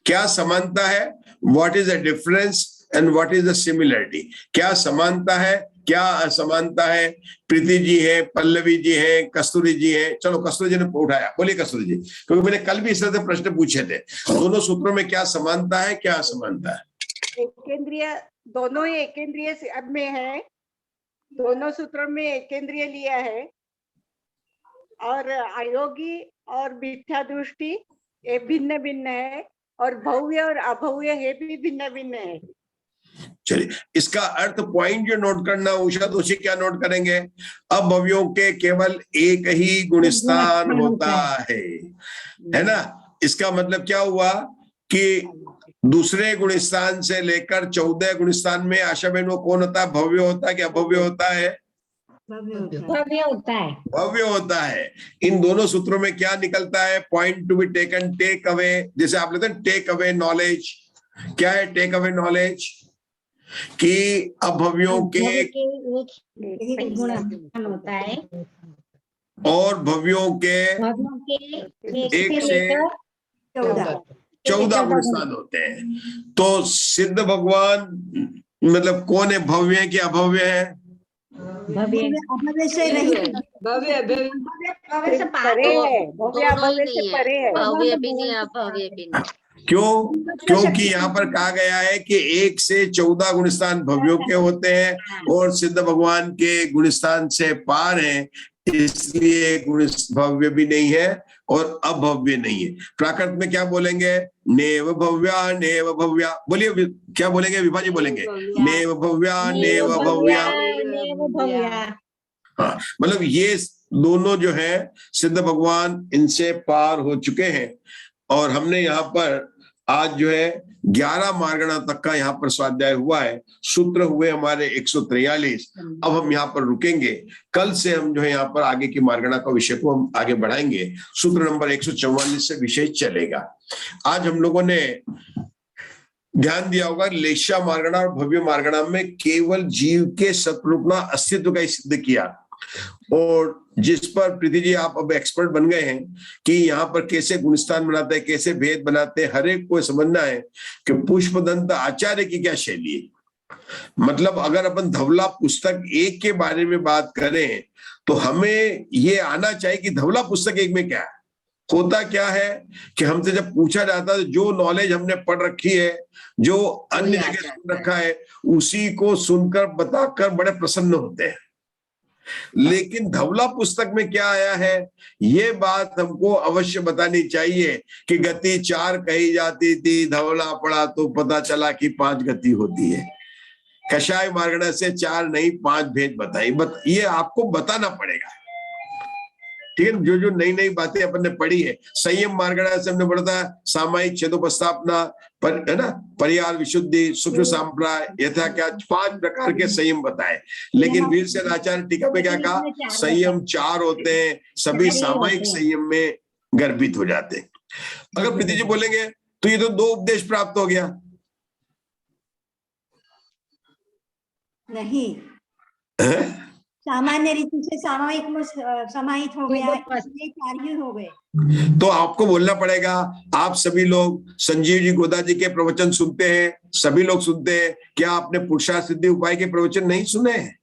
क्या समानता है? What is the difference and what is the similarity? क्या समानता है, क्या असमानता है? प्रीति जी है, पल्लवी जी है, कस्तूरी जी है। चलो कस्तूरी जी ने उठाया, बोलिए कस्तूरी जी, क्योंकि मैंने कल भी इस तरह से प्रश्न पूछे थे। दोनों सूत्रों में क्या समानता है, क्या असमानता है? एकेंद्रीय, दोनों ही एकेंद्रीय में है, दोनों सूत्रों में एकेंद्रीय लिया है, और अयोगी और मिथ्या दृष्टि ये भिन्न भिन्न है, और भव्य और अभव्य है भी भिन्न भिन्न है। चलिए, इसका अर्थ पॉइंट जो नोट करना उषा दोषी क्या नोट करेंगे? अभव्यों के केवल एक ही गुणस्थान होता है ना। इसका मतलब क्या हुआ कि दूसरे गुणस्थान से लेकर 14 गुणस्थान में आशा बहन वो कौन होता है? भव्य होता है कि अभव्य होता है? भव्य होता है। भव्य होता है। इन दोनों सूत्रों में क्या निकलता है? Point to be taken, take away. जैसे आप लेते हैं टेक अवे नॉलेज, क्या है टेक अवे नॉलेज? कि अभव्यों के एक गुणस्थान होता है और भव्यों के एक से 14 गुणस्थान होते हैं। तो सिद्ध भगवान मतलब कौन है? भव्य है कि अभव्य है? भव्य से रहित, भव्य परे है, भव्य अभव्य से परे है। भव्य भी नहीं अभव्य भी नहीं। क्यों? क्योंकि यहाँ पर कहा गया है कि 1 से 14 गुणस्थान भव्यों के होते हैं और सिद्ध भगवान के गुणस्थान से पार हैं, इसलिए गुण भव्य भी नहीं है और अभव्य नहीं है। प्राकृत में क्या बोलेंगे? नेव भव्या नेव भव्या। बोलिए क्या बोलेंगे? विभा जी बोलेंगे नेव भव्या नेव भव्या। हाँ, मतलब ये दोनों जो है सिद्ध भगवान इनसे पार हो चुके हैं। और हमने यहाँ पर आज जो है 11 मार्गणा तक का यहाँ पर स्वाध्याय हुआ है। सूत्र हुए हमारे 143। अब हम यहाँ पर रुकेंगे। कल से हम जो है यहाँ पर आगे की मार्गणा का विषय को हम आगे बढ़ाएंगे। सूत्र नंबर 144 से विषय चलेगा। आज हम लोगों ने ध्यान दिया होगा लेशा मार्गणा और भव्य मार्गणा में केवल जीव के सतरूपना अस्तित्व का ही सिद्ध किया, और जिस पर प्रीति जी आप अब एक्सपर्ट बन गए हैं कि यहाँ पर कैसे गुणस्थान बनाते हैं, कैसे भेद बनाते हैं। हर एक को समझना है कि पुष्पदंत आचार्य की क्या शैली है। मतलब अगर अपन धवला पुस्तक 1 के बारे में बात करें तो हमें ये आना चाहिए कि धवला पुस्तक 1 में क्या है, होता क्या है कि हमसे जब पूछा जाता है जो नॉलेज हमने पढ़ रखी है, जो अन्य जगह सुन रखा है, उसी को सुनकर बताकर बड़े प्रसन्न होते हैं। लेकिन धवला पुस्तक में क्या आया है, ये बात हमको अवश्य बतानी चाहिए कि गति 4 कही जाती थी, धवला पढ़ा तो पता चला कि 5 गति होती है। कषाय मार्गणा से 4 नहीं 5 भेद बताई। ये आपको बताना पड़ेगा, ठीक है। जो जो नई नई बातें अपन ने पढ़ी है। संयम मार्गणा से हमने पढ़ा था सामायिक छेदोपस्थापना है ना, परिहार विशुद्धि, सूक्ष्म संप्राय, यथा क्या 5 प्रकार के संयम बताए। लेकिन वीरसेन आचार्य टीका में क्या कहा? संयम 4 होते हैं, सभी सामायिक संयम में गर्भित हो जाते हैं। अगर प्रीति जी बोलेंगे तो ये तो 2 उपदेश प्राप्त हो गया। नहीं, सामान्य रीति से सामायिक में समाहित हो गया, इसलिए 4 ही हो गए। तो आपको बोलना पड़ेगा। आप सभी लोग संजीव जी गोदा जी के प्रवचन सुनते हैं, सभी लोग सुनते हैं। क्या आपने पुरुषार्थ सिद्धि उपाय के प्रवचन नहीं सुने हैं?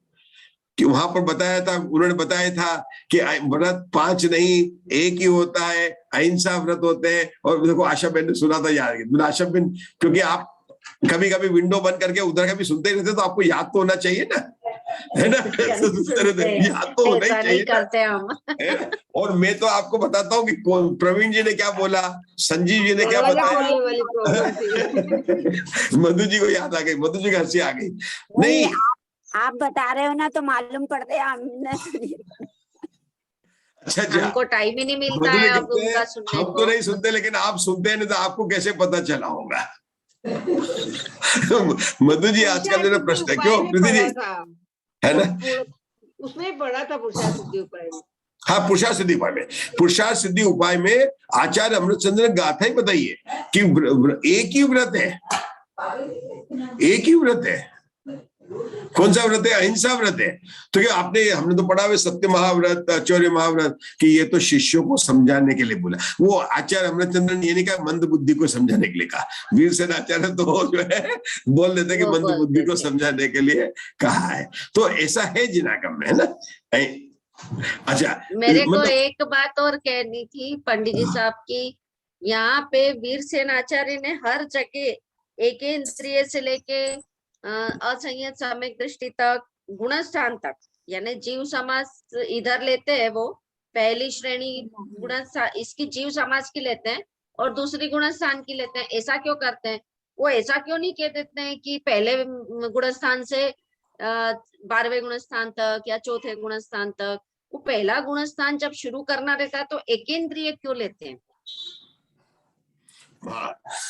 कि वहां पर बताया था, उन्होंने बताया था कि व्रत 5 नहीं 1 ही होता है, अहिंसा व्रत होते हैं। और देखो आशा बहन ने सुना था यार, आशा बहन, क्योंकि आप कभी कभी विंडो बंद करके उधर का भी सुनते रहते तो आपको याद तो होना चाहिए ना, है ना। याद तो होना ही चाहिए करते हम। और मैं तो आपको बताता हूँ कि प्रवीण जी ने क्या बोला, संजीव जी ने क्या बताया। मधु जी को याद आ गई, मधु जी को हंसी आ गई। नहीं आप बता रहे हो ना तो मालूम पड़ते हमने। अच्छा, हमको टाइम ही नहीं मिलता है अब उनका सुनने हम को। तो नहीं सुनते, लेकिन आप सुनते हैं नहीं तो आपको कैसे पता चला होगा। मधु जी आजकल जो प्रश्न है, क्यों प्रीति जी, है ना, उसमें पढ़ा था पुरुषार्थ सिद्धि उपाय में। हाँ, पुरुषार्थ सिद्धि उपाय में, पुरुषार्थ सिद्धि उपाय में आचार्य अमृतचंद्र ने गाथा ही बताई है कि एक ही व्रत है, एक ही व्रत है। कौन सा व्रत है? अहिंसा व्रत है। तो क्या हमने तो पढ़ा हुआ सत्य महाव्रत, आचार्य महाव्रत, कि ये तो शिष्यों को समझाने के लिए बोला। वो आचार्य अमृतचंद्र ने ये नहीं कहा मंद बुद्धि को समझाने के लिए कहा। वीरसेन आचार्य तो जो है बोल देते कि मंद बुद्धि को समझाने के लिए कहा है। तो ऐसा है जिनागम में, है ना। अच्छा, मेरे को एक बात और कहनी थी पंडित जी साहब की, यहाँ पे वीरसेन आचार्य ने हर जगह एकेंद्रिय से लेके असंयत सम्यक दृष्टि तक, गुणस्थान तक, यानी जीव समाज इधर लेते हैं, वो पहली श्रेणी गुणस्थान इसकी जीव समाज की लेते हैं और दूसरी गुणस्थान की लेते हैं। ऐसा क्यों करते हैं? वो ऐसा क्यों नहीं कह देते हैं कि पहले गुणस्थान से 12वें गुणस्थान तक या चौथे गुणस्थान तक? वो पहला गुणस्थान जब शुरू करना रहता है तो एकेंद्रिय क्यों लेते हैं?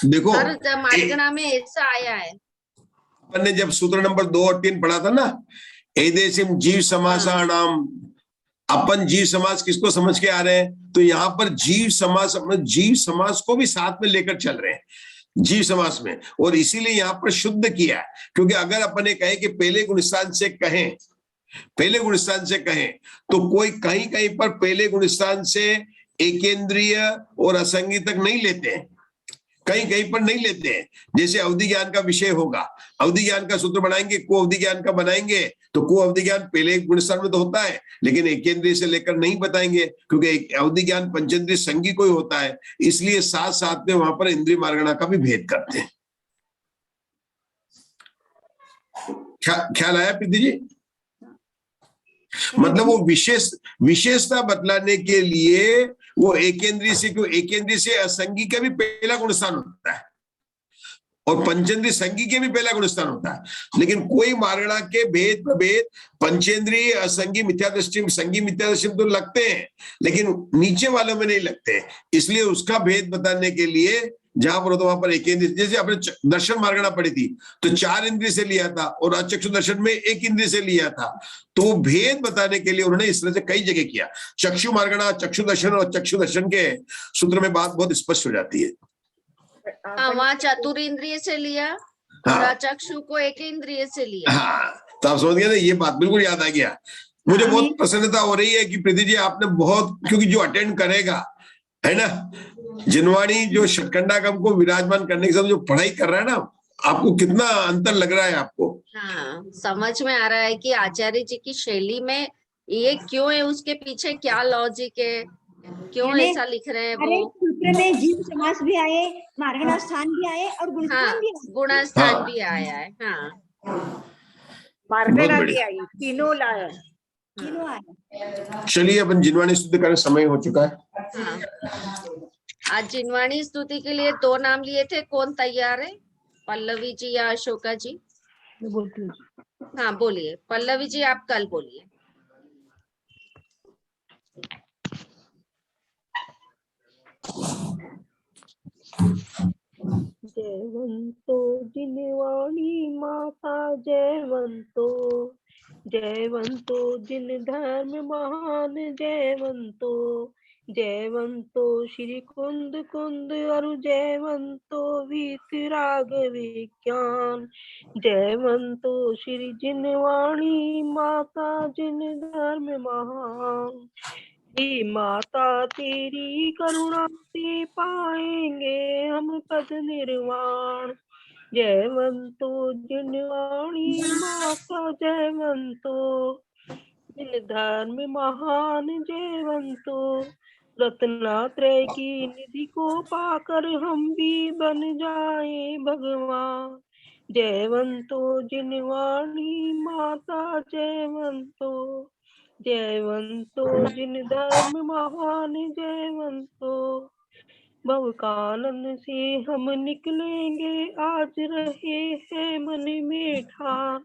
देखो हर मार्गणा में ऐसा आया है। अपन ने जब सूत्र नंबर 2 और 3 पढ़ा था ना, एदेशिम जीव समासाणाम, अपन जीव समास किसको समझ के आ रहे हैं? तो यहाँ पर जीव समास, अपने जीव समास को भी साथ में लेकर चल रहे हैं जीव समास में, और इसीलिए यहाँ पर शुद्ध किया है। क्योंकि अगर अपन ने कहे कि पहले गुणस्थान से कहें, पहले गुणस्थान से कहें, तो कोई कहीं कहीं पर पहले गुणस्थान से एकेंद्रीय और असंगी तक नहीं लेते हैं, कहीं कहीं पर नहीं लेते हैं। जैसे अवधि ज्ञान का विषय होगा, अवधि ज्ञान का सूत्र बनाएंगे, को अवधि ज्ञान का बनाएंगे, तो को अवधि ज्ञान पहले गुणस्थान में तो होता है, लेकिन एकेंद्रीय से लेकर नहीं बताएंगे, क्योंकि अवधि ज्ञान पंचेंद्रीय संगी को ही होता है। इसलिए साथ साथ में वहां पर इंद्रिय मार्गणा का भी भेद करते हैं। ख्याल आया प्रीति जी? मतलब वो विशेषता बतलाने के लिए वो एकेंद्रीय से, क्यों एकेंद्रीय से असंगी का भी पहला गुणस्थान होता है और पंचेंद्रीय संगी के भी पहला गुणस्थान होता है, लेकिन कोई मार्गणा के भेद प्रभेद पंचेंद्रीय असंगी मिथ्यादृष्टि संगी मिथ्यादृष्टि तो लगते हैं, लेकिन नीचे वालों में नहीं लगते। इसलिए उसका भेद बताने के लिए जहां पर हो तो वहां पर एकेंद्रिय, जैसे आपने दर्शन मार्गणा पढ़ी थी तो 4 इंद्रिय से लिया था और अचक्षु दर्शन में 1 इंद्रिय से लिया था, तो वो भेद बताने के लिए उन्होंने इस तरह से कई जगह किया। चक्षु मार्गणा, चक्षु दर्शन और चक्षु दर्शन के सूत्र में बात बहुत स्पष्ट हो जाती है। वहाँ चतुर्इंद्रिय से लिया और अचक्षु को एकेंद्रिय से लिया। हाँ, तो आप समझ गए ना, ये बात बिल्कुल याद आ गया। मुझे बहुत प्रसन्नता हो रही है कि प्रीति जी आपने बहुत, क्योंकि जो अटेंड करेगा है ना, जिनवाणी जो शतखंडागम को विराजमान करने के साथ जो पढ़ाई कर रहा है ना, आपको कितना अंतर लग रहा है आपको? हाँ, समझ में आ रहा है कि आचार्य जी की शैली में ये क्यों है, उसके पीछे क्या लॉजिक है, क्यों ऐसा लिख रहे हैं अरे वो। सूत्र में जीव समास भी आए, मार्गणा स्थान भी आए और गुणस्थान भी आए। गुणस्थान भी आया है। हाँ, मार्गणा भी आई, तीनों लाए, तीनों आए। चलिए अपन जिनवाणी स्तुति करने समय हो चुका है। हाँ, आज जिनवाणी स्तुति के लिए 2 नाम लिए थे, कौन तैयार है? पल्लवी जी या अशोका जी? हाँ बोलिए, पल्लवी जी आप कल बोलिए। जयवंतो जिनवाणी माता, जयवंतो जयवंतो जिन धर्म महान, जयवंतो जयवंतो श्री कुंद कुंद अरु, जयवंतो वीतराग विज्ञान, जयवंतो श्री जिनवाणी माता, जिन धर्म महान। हे माता तेरी करुणा से पाएंगे हम पद निर्वाण, जयवंतो जिनवाणी माता, जयवंतो जिन धर्म महान, जयवंतो रत्नात्रय की निधि को पाकर हम भी बन जाए भगवान, जयवंतो जिनवाणी माता, जयवंतो जयवंतो जिन धर्म महान, जयवंतो भव कानन से हम निकलेंगे, आज रहे हैं मन में ठान,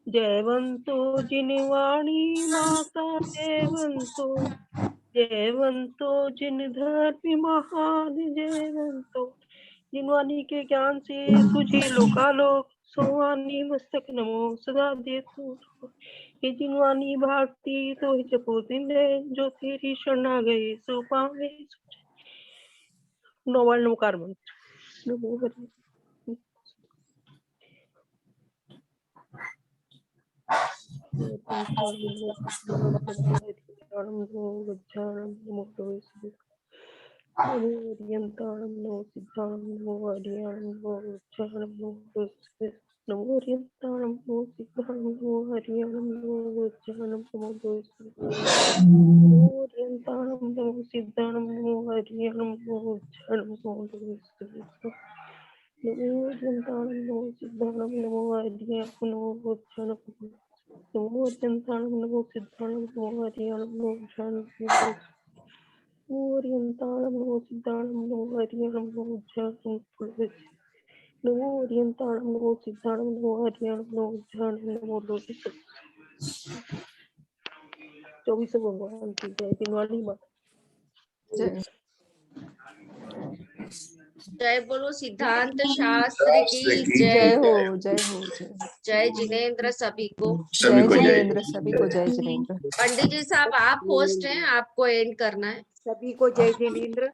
जयवंतो जिनवाणी माता, जयवंतो जयवंतो जिन धर्म महान, जयवंतो जिनवाणी के ज्ञान से तुझे लोकालोक, सोवानी मस्तक नमो सदा दे तू, ये जिनवानी भारती तो ही जपो दिन जो तेरी शरण आ गए सो पावे। नोवाल नमकार मंत्र। नमो हरि। नमो नमो सिद्धाणम नमो हरियाणम नमो उच्चारणम नमो हरियंताणम नमो सिद्धाणम नमो हरियाणम नमो उच्चारणम नमो हरियंताणम नमो सिद्धाणम नमो हरियाणम नमो उच्चारणम नमो हरियंताणम नमो सिद्धाणम नमो हरियाणम नमो उच्चारणम नमो हरियंताणम नमो सिद्धाणम नमो हरियाणम नमो उच्चारणम ओरियंताणम नमो सिद्धाणम नमो हरियाणम नमो उच्चारणम नमो हरियंताणम, नमो सिद्धाणम, नमो हरियाणम, नमो उज्जाणम, नमो लोहित। 24 भगवान की जय। दिनवाली माँ जय। जय बोलो सिद्धांत शास्त्र की जय जय। हो, जय हो, जय। जय जिनेन्द्र सभी को। जय जिनेन्द्र सभी को, जय जिनेन्द्र। पंडित जी साहब आप होस्ट हैं, आपको एंड करना है। सभी को जय जिनेन्द्र।